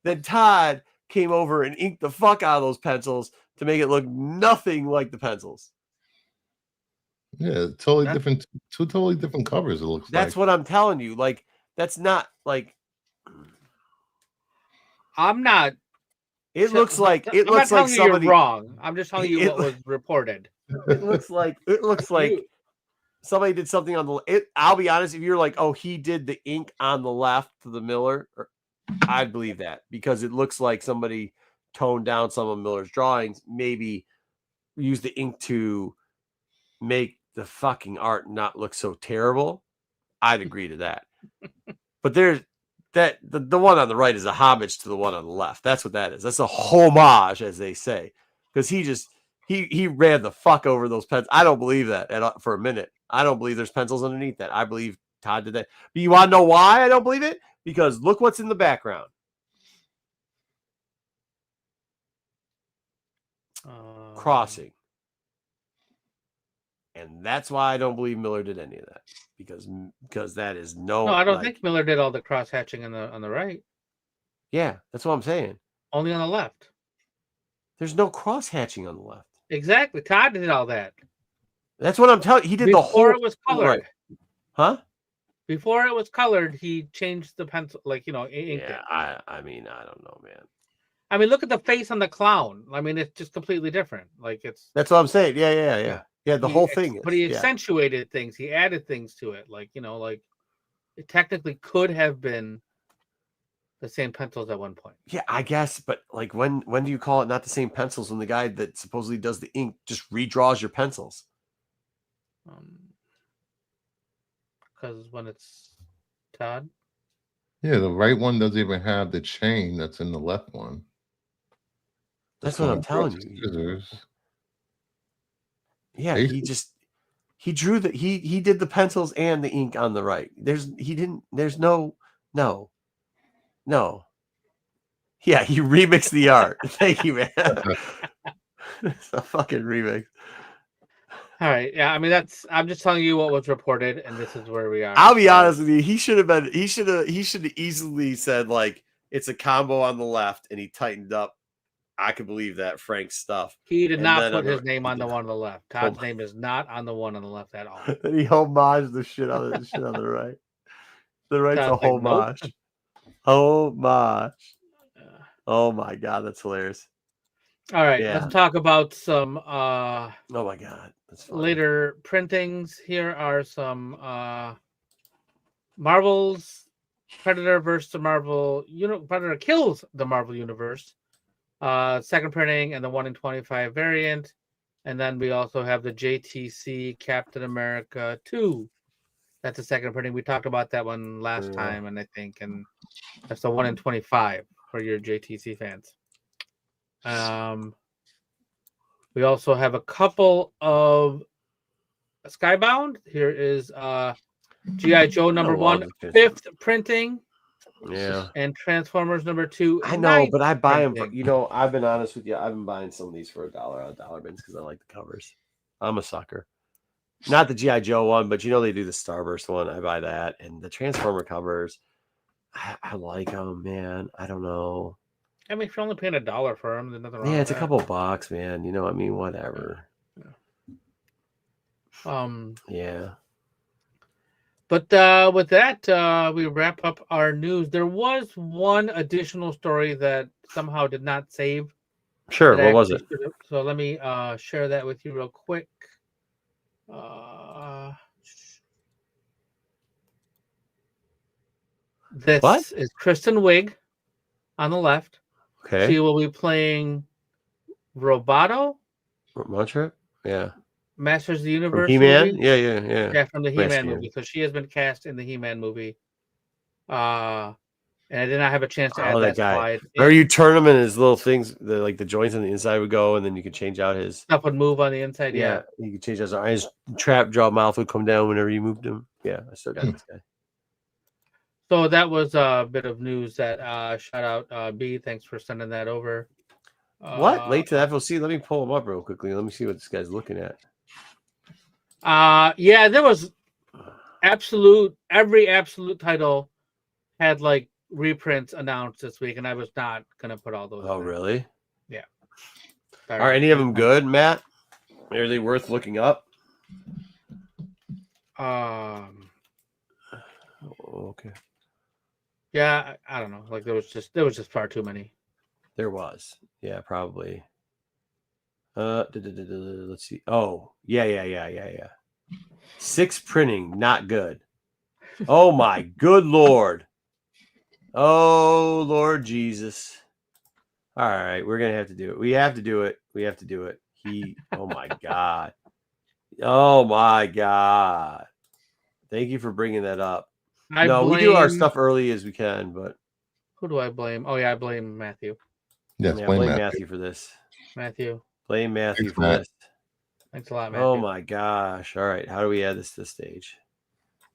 then Todd came over and inked the fuck out of those pencils to make it look nothing like the pencils. Yeah, totally different. Two totally different covers. It looks that's what I'm telling you. Like, that's not like. I'm not. It looks like somebody. You're wrong. I'm just telling you what was reported. It looks like somebody did something on the. I'll be honest. If you're like, oh, he did the ink on the left to the Miller, I'd believe that, because it looks like somebody toned down some of Miller's drawings, maybe use the ink to make the fucking art not look so terrible. I'd agree to that. But there's that the one on the right is a homage to the one on the left. That's what that is. That's a homage, as they say, because he ran the fuck over those pencils. I don't believe that for a minute. I don't believe there's pencils underneath that. I believe Todd did that. But you want to know why I don't believe it? Because look what's in the background. Crossing. And that's why I don't believe Miller did any of that, because that is no. I don't think Miller did all the cross hatching on the right. Yeah, that's what I'm saying. Only on the left. There's no cross hatching on the left. Exactly. Todd did all that. That's what I'm telling you. He did Before the whole. It was colored. Right. Huh? Before it was colored, he changed the pencil, inked it. I mean, I don't know, man. I mean, look at the face on the clown. I mean, it's just completely different. Like, it's. That's what I'm saying. Yeah. The whole thing. But he accentuated things. He added things to it. Like, like it technically could have been the same pencils at one point. Yeah, I guess. But like, when do you call it not the same pencils when the guy that supposedly does the ink just redraws your pencils? Because when it's Todd. Yeah, the right one doesn't even have the chain that's in the left one. That's what I'm telling you. Scissors. Yeah, he drew he did the pencils and the ink on the right. There's no. Yeah, he remixed the art. Thank you, man. It's a fucking remix. All right. Yeah, I mean, I'm just telling you what was reported, and this is where we are. I'll be honest with you. He should have easily said, like, it's a combo on the left, and he tightened up. I could believe that Frank's stuff. He did not put his name on the one on the left. Todd's name is not on the one on the left at all. And he homaged the shit on the right. The right's a homage. Nope. Homage. Oh my god, that's hilarious. All right, let's talk about some oh my god, that's funny. Later printings. Here are some Marvel's Predator versus the Marvel. Predator kills the Marvel Universe. Second printing and the 1 in 25 variant. And then we also have the JTC Captain America 2. That's the second printing. We talked about that one last time, and that's the 1 in 25 for your JTC fans. We also have a couple of Skybound. Here is G.I. Joe number 1, 5th printing. Yeah. And Transformers number 2. I know, but I buy them. printing. I've been honest with you. I've been buying some of these for $1 on dollar bins because I like the covers. I'm a sucker. Not the G.I. Joe one, but they do the Starburst one. I buy that. And the Transformer covers, I like them, man. I don't know. I mean, if you're only paying $1 for them, there's nothing wrong Yeah, with it's a couple bucks, man. You know what I mean? Whatever. Yeah. But with that, we wrap up our news. There was one additional story that somehow did not save. Sure. What was it? So let me share that with you real quick. This is Kristen Wiig on the left. Okay. She will be playing Roboto. Mantra? Yeah. Masters of the Universe. From He-Man? Movie. Yeah. Yeah, from the He-Man movie. So she has been cast in the He-Man movie. And I did not have a chance to add that slide. Or you turn them and his little things, the joints on the inside would go, and then you could change out his stuff would move on the inside. Yeah. You could change his eyes. Trap jaw mouth would come down whenever you moved him. Yeah, I still got this guy. So that was a bit of news that shout out B. Thanks for sending that over. What? Late to the FOC? Let me pull him up real quickly. Let me see what this guy's looking at. Yeah, there was every absolute title had like reprints announced this week, and I was not gonna put all those. Oh, really? Yeah. Are any of them good, Matt? Are they worth looking up? Okay. Yeah, I don't know. Like there was just far too many. There was. Yeah, probably. Let's see. Oh, yeah. 6 printing, not good. Oh my good Lord. Oh Lord Jesus. All right, we're gonna have to do it. We have to do it. Oh my God. Oh my God. Thank you for bringing that up. We do our stuff early as we can, but who do I blame? Oh yeah, I blame Matthew. Yes, blame Matthew for this. Blame Matthew for this. Thanks a lot, Matthew. Oh my gosh. All right. How do we add this to the stage?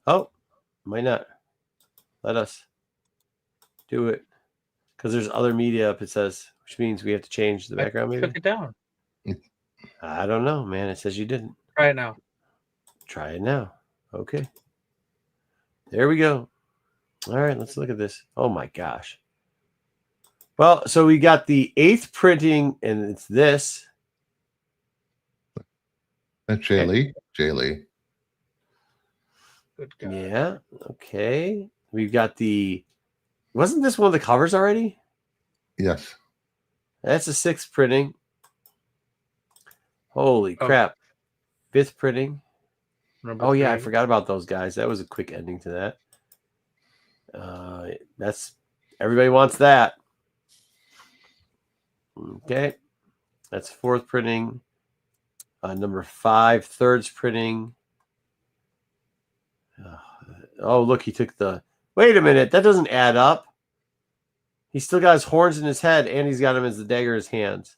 Oh, might not. Let us do it. Because there's other media up, it says, which means we have to change the background. Maybe took it down. I don't know, man. It says you didn't. Try it now. Try it now. Okay. There we go. All right, let's look at this. Oh my gosh. Well, so we got the 8th printing, and it's this. That's Jay Lee. Good God. Yeah. Okay. We've got wasn't this one of the covers already? Yes. That's the 6th printing. Holy crap. 5th printing. Number 3. I three. forgot about those guys. That was a quick ending to that. That's everybody wants that. Okay. That's 4th printing. Number 5, 3rd's printing. Oh, look, he took wait a minute. That doesn't add up. He's still got his horns in his head, and he's got him as the dagger in his hands.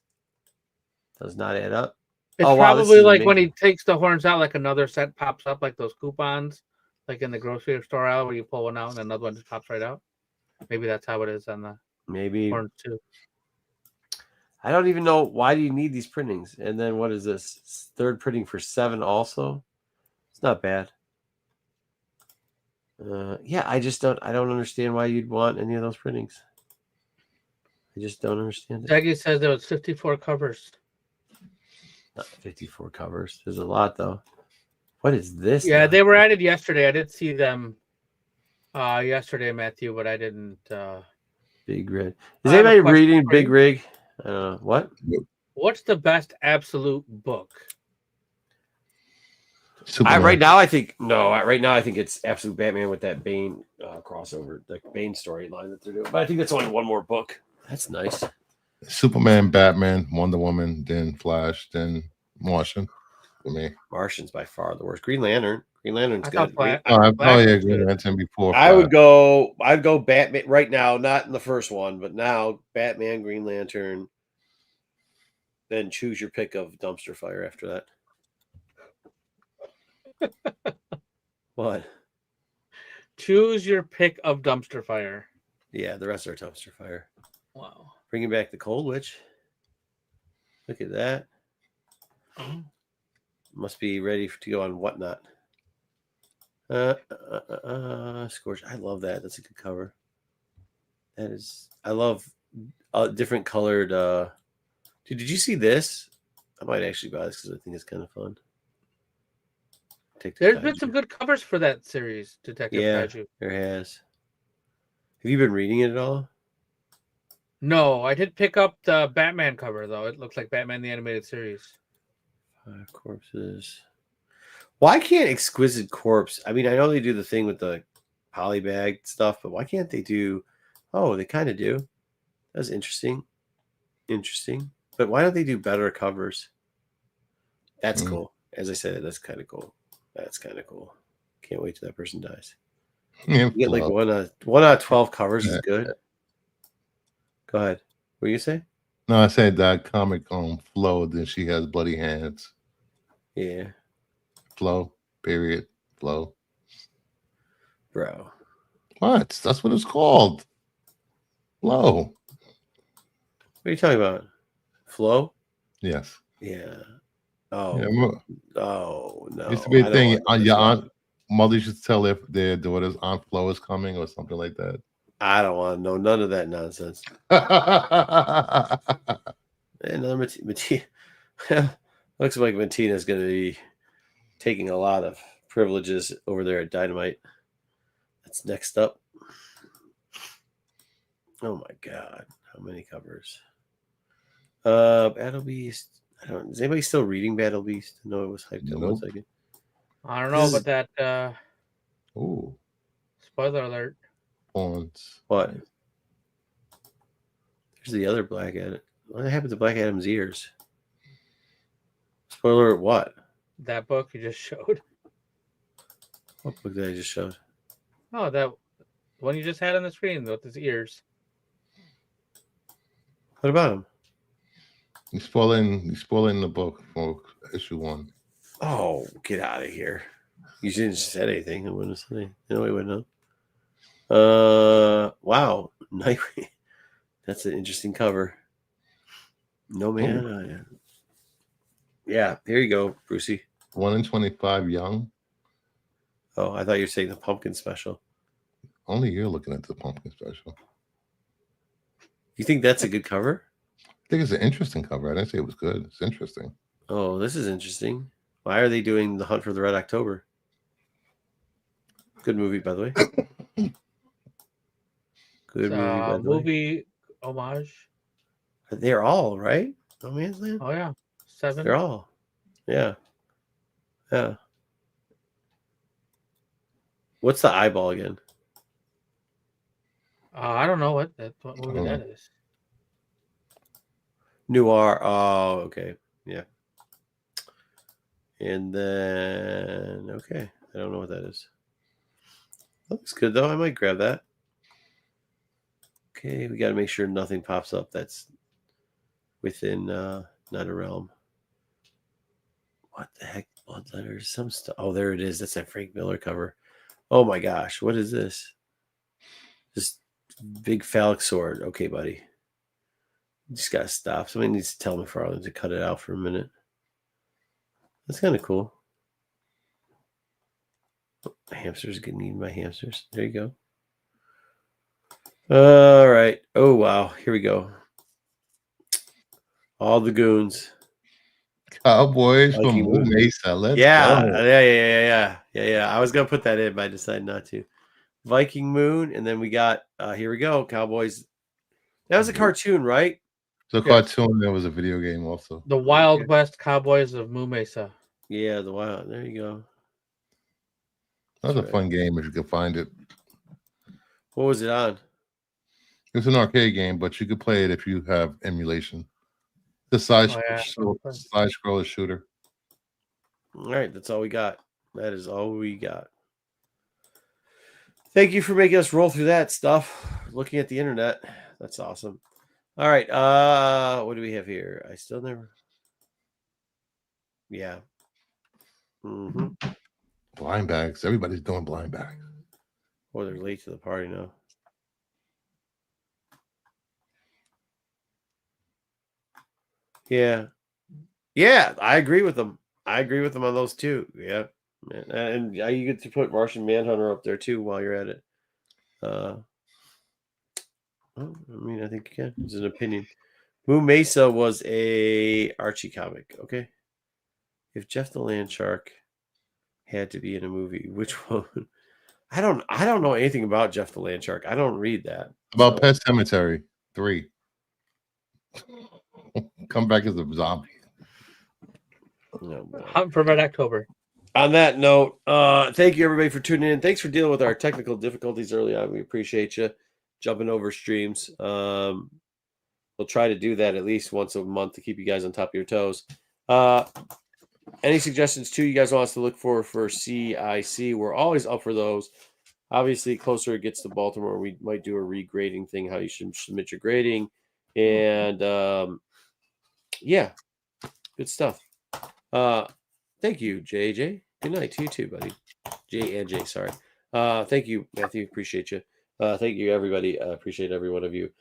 Does not add up. It's probably like when he takes the horns out, like another set pops up, like those coupons, like in the grocery store aisle where you pull one out and another one just pops right out. Maybe that's how it is on the horns too. I don't even know, why do you need these printings? And then what is this? 3rd printing for 7 also. It's not bad. Yeah, I don't understand why you'd want any of those printings. I just don't understand it. Daggy says there was 54 covers. Not 54 covers. There's a lot though. What is this? Yeah, they were added yesterday. I did see them yesterday, Matthew, but I didn't. Big Rig. Is anybody reading Big Rig? What? What's the best absolute book? Superman. Right now, I think it's Absolute Batman with that Bane crossover, the Bane storyline that they're doing. But I think that's only one more book. That's nice. Superman, Batman, Wonder Woman, then Flash, then Martian for me. Martian's by far the worst. Green Lantern's good. Flash Yeah, was Green good. Lantern before. I'd Flash. go Batman right now, not in the first one, but now Batman, Green Lantern. Then choose your pick of dumpster fire after that. What? Choose your pick of dumpster fire. Yeah, the rest are dumpster fire. Wow. Bringing back the Cold Witch. Look at that. Oh. Must be ready to go on Whatnot. Scorch. I love that. That's a good cover. That is. I love different colored. Dude, did you see this? I might actually buy this because I think it's kind of fun. There's been some good covers for that series, Detective Kaiju. There has. Have you been reading it at all? No, I did pick up the Batman cover though. It looks like Batman the Animated Series. 5 corpses. Why can't Exquisite Corpse? I mean, I know they do the thing with the polybag stuff, but why can't they do? Oh, they kind of do. That's interesting. Interesting. But why don't they do better covers? That's cool. As I said, that's kind of cool. That's kind of cool. Can't wait till that person dies. Yeah, You get like one out of 12 covers is good. Go ahead. What do you say? No, I said that comic Flo. Then she has bloody hands. Yeah. Flo. Period. Flo. Bro. What? That's what it's called. Flo. What are you talking about? Flo? Yes. Yeah. Oh. Yeah, Oh no. Used to be a thing. Your aunt, mother should tell if their daughter's Aunt Flo is coming or something like that. I don't want to know none of that nonsense. Another Matina. Looks like Matina's going to be taking a lot of privileges over there at Dynamite. That's next up. Oh my God. How many covers? Battle Beast. Is anybody still reading Battle Beast? No, it was hyped up 1 second. I don't know, but that Ooh. spoiler alert. Pawns. What? There's the other Black Adam. What happened to Black Adam's ears? Spoiler alert, what? That book you just showed. What book did I just showed? Oh, that one you just had on the screen with his ears. What about him? He's spoiling the book for issue 1. Oh, get out of here. You shouldn't have said anything. I wouldn't have said anything. No, we wouldn't know. Wow. Nightwing. That's an interesting cover. No man. Yeah, here you go, Brucey. 1 in 25 young. Oh, I thought you were saying the pumpkin special. Only you're looking at the pumpkin special. You think that's a good cover? I think it's an interesting cover. I didn't say it was good. It's interesting. Oh, this is interesting. Why are they doing The Hunt for the Red October? Good movie, by the way. Good movie, by the movie homage. They're all right. No Man's Land. Oh yeah, 7. They're all. Yeah. Yeah. What's the eyeball again? I don't know what movie that is. Noir. Oh, okay. Yeah. And then, okay. I don't know what that is. That looks good, though. I might grab that. Okay. We got to make sure nothing pops up that's within not a realm. What the heck? Bloodletters? Some stuff. Oh, there it is. That's that Frank Miller cover. Oh, my gosh. What is this? This big phallic sword. Okay, buddy. You just got to stop. Somebody needs to tell McFarlane to cut it out for a minute. That's kind of cool. Oh, my hamsters getting eaten by hamsters. There you go. All right. Oh, wow. Here we go. All the goons. Cowboys from Mesa. Let's go. Yeah. I was going to put that in, but I decided not to. Viking Moon. And then we got, here we go, Cowboys. That was a cartoon, right? The cartoon, there was a video game also. The Wild West Cowboys of Moo Mesa. Yeah, the Wild. There you go. That was a right. fun game if you could find it. What was it on? It's an arcade game, but you could play it if you have emulation. The side scroller shooter. All right, that's all we got. That is all we got. Thank you for making us roll through that stuff. Looking at the internet. That's awesome. All right. What do we have here? I still never. Yeah. Mm-hmm. Blind bags. Everybody's doing blind bags. Or they're late to the party now. Yeah. Yeah, I agree with them. I agree with them on those two. Yeah. And you get to put Martian Manhunter up there too while you're at it. I mean, I think you can. It's an opinion. Moon Mesa was a Archie comic. Okay. If Jeff the Land Shark had to be in a movie, which one? I don't know anything about Jeff the Land Shark. I don't read that. About Pet Cemetery 3. Come back as a zombie. No, Hunt for Red October. On that note, thank you everybody for tuning in. Thanks for dealing with our technical difficulties early on. We appreciate you jumping over streams. We'll try to do that at least once a month to keep you guys on top of your toes. Any suggestions too you guys want us to look for CIC? We're always up for those. Obviously, closer it gets to Baltimore, we might do a regrading thing, how you should submit your grading. And yeah, good stuff. Thank you, JJ. Good night to you too, buddy. J and J, sorry. Thank you, Matthew. Appreciate you. Thank you, everybody. Appreciate every one of you.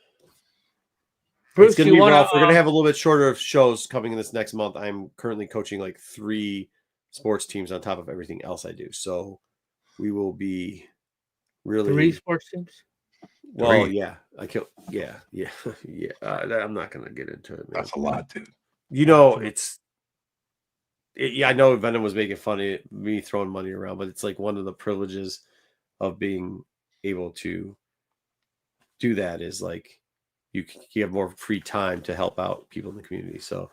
Bruce, it's going to be rough. We're going to have a little bit shorter of shows coming in this next month. I'm currently coaching like 3 sports teams on top of everything else I do. So we will be really 3 sports teams. Well, 3. Yeah, yeah. I'm not going to get into it, man. That's a lot, dude. You know, yeah, I know Venom was making fun of me throwing money around, but it's like one of the privileges of being able to do that is like you have more free time to help out people in the community. So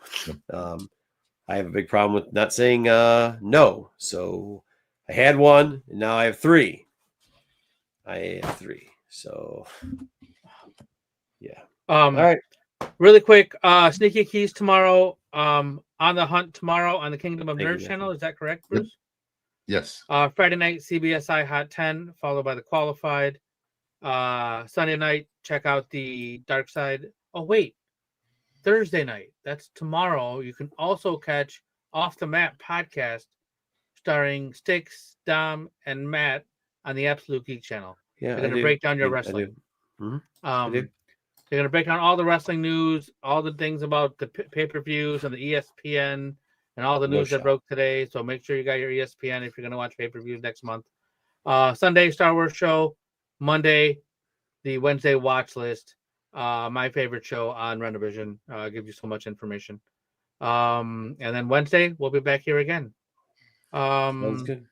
I have a big problem with not saying no. So I had 1 and now I have 3. So yeah. All right. Really quick, Sneaky Keys tomorrow. On the Hunt tomorrow on the Kingdom of Nerds channel. Is that correct, Bruce? Yes. Friday night, CBSI Hot 10, followed by the Qualified. Sunday night, check out the Dark Side. Oh, wait. Thursday night. That's tomorrow. You can also catch Off the Map podcast starring Styx, Dom, and Matt on the Absolute Geek channel. Yeah, they're going to break down your wrestling. They're going to break down all the wrestling news, all the things about the pay-per-views and the ESPN and all the news that broke today. So make sure you got your ESPN if you're going to watch pay-per-views next month. Sunday, Star Wars show. Monday, the Wednesday watch list. My favorite show on Renovision. Gives you so much information. And then Wednesday, we'll be back here again. Sounds good.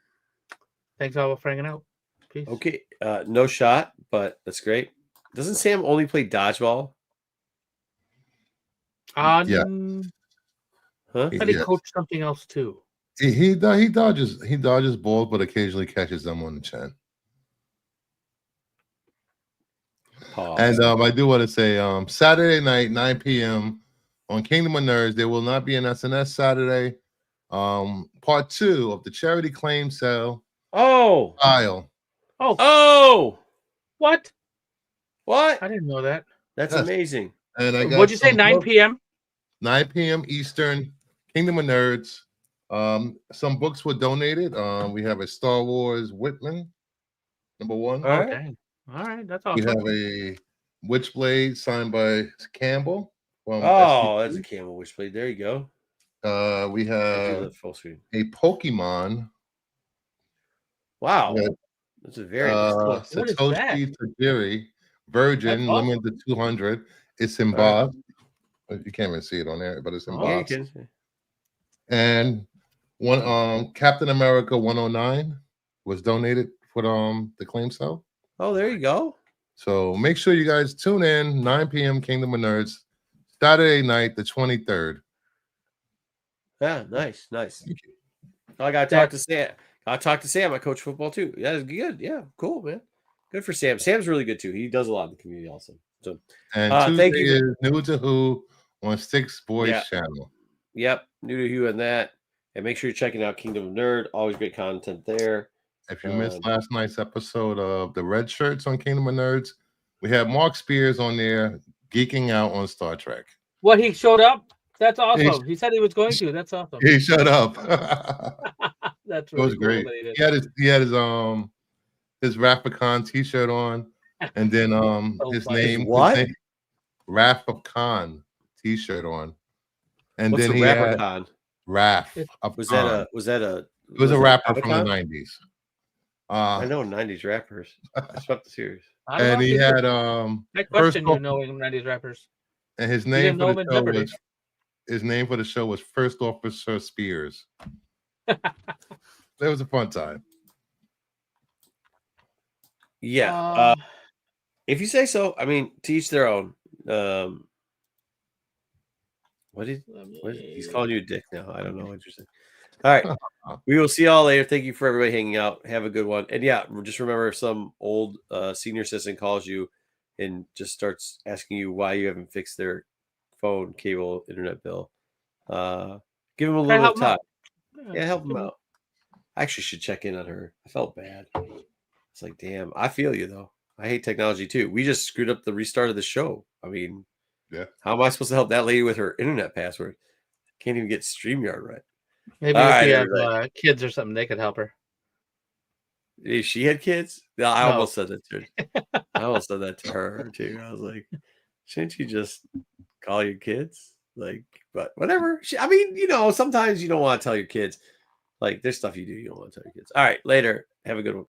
Thanks all for hanging out. Peace. Okay. No shot, but that's great. Doesn't Sam only play dodgeball? Yeah. Huh? I thought he coached something else too. He dodges balls, but occasionally catches them on the chin. And I do want to say Saturday night, 9 p.m. on Kingdom of Nerds, there will not be an SNS Saturday. Part 2 of the charity claim sale. Oh. What? What? I didn't know that. That's amazing. And I got what'd you say? 9 p.m. 9 p.m. Eastern. Kingdom of Nerds. Some books were donated. We have a Star Wars Whitman, number 1. Okay. All right, that's awesome. We have a Witchblade signed by Campbell. That's a Campbell Witchblade. There you go. We have a Pokemon. Wow. That's a very Satoshi Tajiri Virgin limited to 200. It's embossed. You can't even see it on there, but it's embossed. And one Captain America 109 was donated for the claim sale. Oh, there you go. So make sure you guys tune in 9 p.m. Kingdom of Nerds Saturday night, the 23rd. Yeah, nice. I gotta talk to Sam. I talked to Sam. I coach football too. Yeah, it's good. Yeah, cool, man. Good for Sam. Sam's really good too. He does a lot in the community also. So, And thank Tuesday you. is New to Who on Six Boys Yeah. channel. Yep, new to you and that. And make sure you're checking out Kingdom of Nerd. Always great content there. If you missed last night's episode of the Red Shirts on Kingdom of Nerds, we had Mark Spears on there geeking out on Star Trek. What, he showed up? That's awesome. He said he was going to. That's awesome. He shut up. That's really it was great. Cool He had his Rapicon t-shirt on, and then his name Wrath of Khan t-shirt on, and What's then a he rapper had con? Wrath of Khan. It was a rapper from the 90s. I know 90s rappers. I swept the series. And he had I question you knowing 90s rappers. And his name for the show was First Officer Spears. That was a fun time. Yeah. If you say so, I mean, to each their own. He's calling you a dick now. I don't know what you're saying. All right. We will see y'all later. Thank you for everybody hanging out. Have a good one. And yeah, just remember, if some old senior citizen calls you and just starts asking you why you haven't fixed their phone, cable, internet bill, give them a little bit of time. Yeah, help them out. I actually should check in on her. I felt bad. It's like, damn, I feel you though. I hate technology too. We just screwed up the restart of the show. I mean, yeah. How am I supposed to help that lady with her internet password? Can't even get StreamYard right. Maybe if she has kids or something, they could help her. If she had kids? No, I almost said that to her. I almost said that to her too. I was like, shouldn't you just call your kids? Like, but whatever. I mean, sometimes you don't want to tell your kids. Like, there's stuff you do you don't want to tell your kids. All right, later. Have a good one.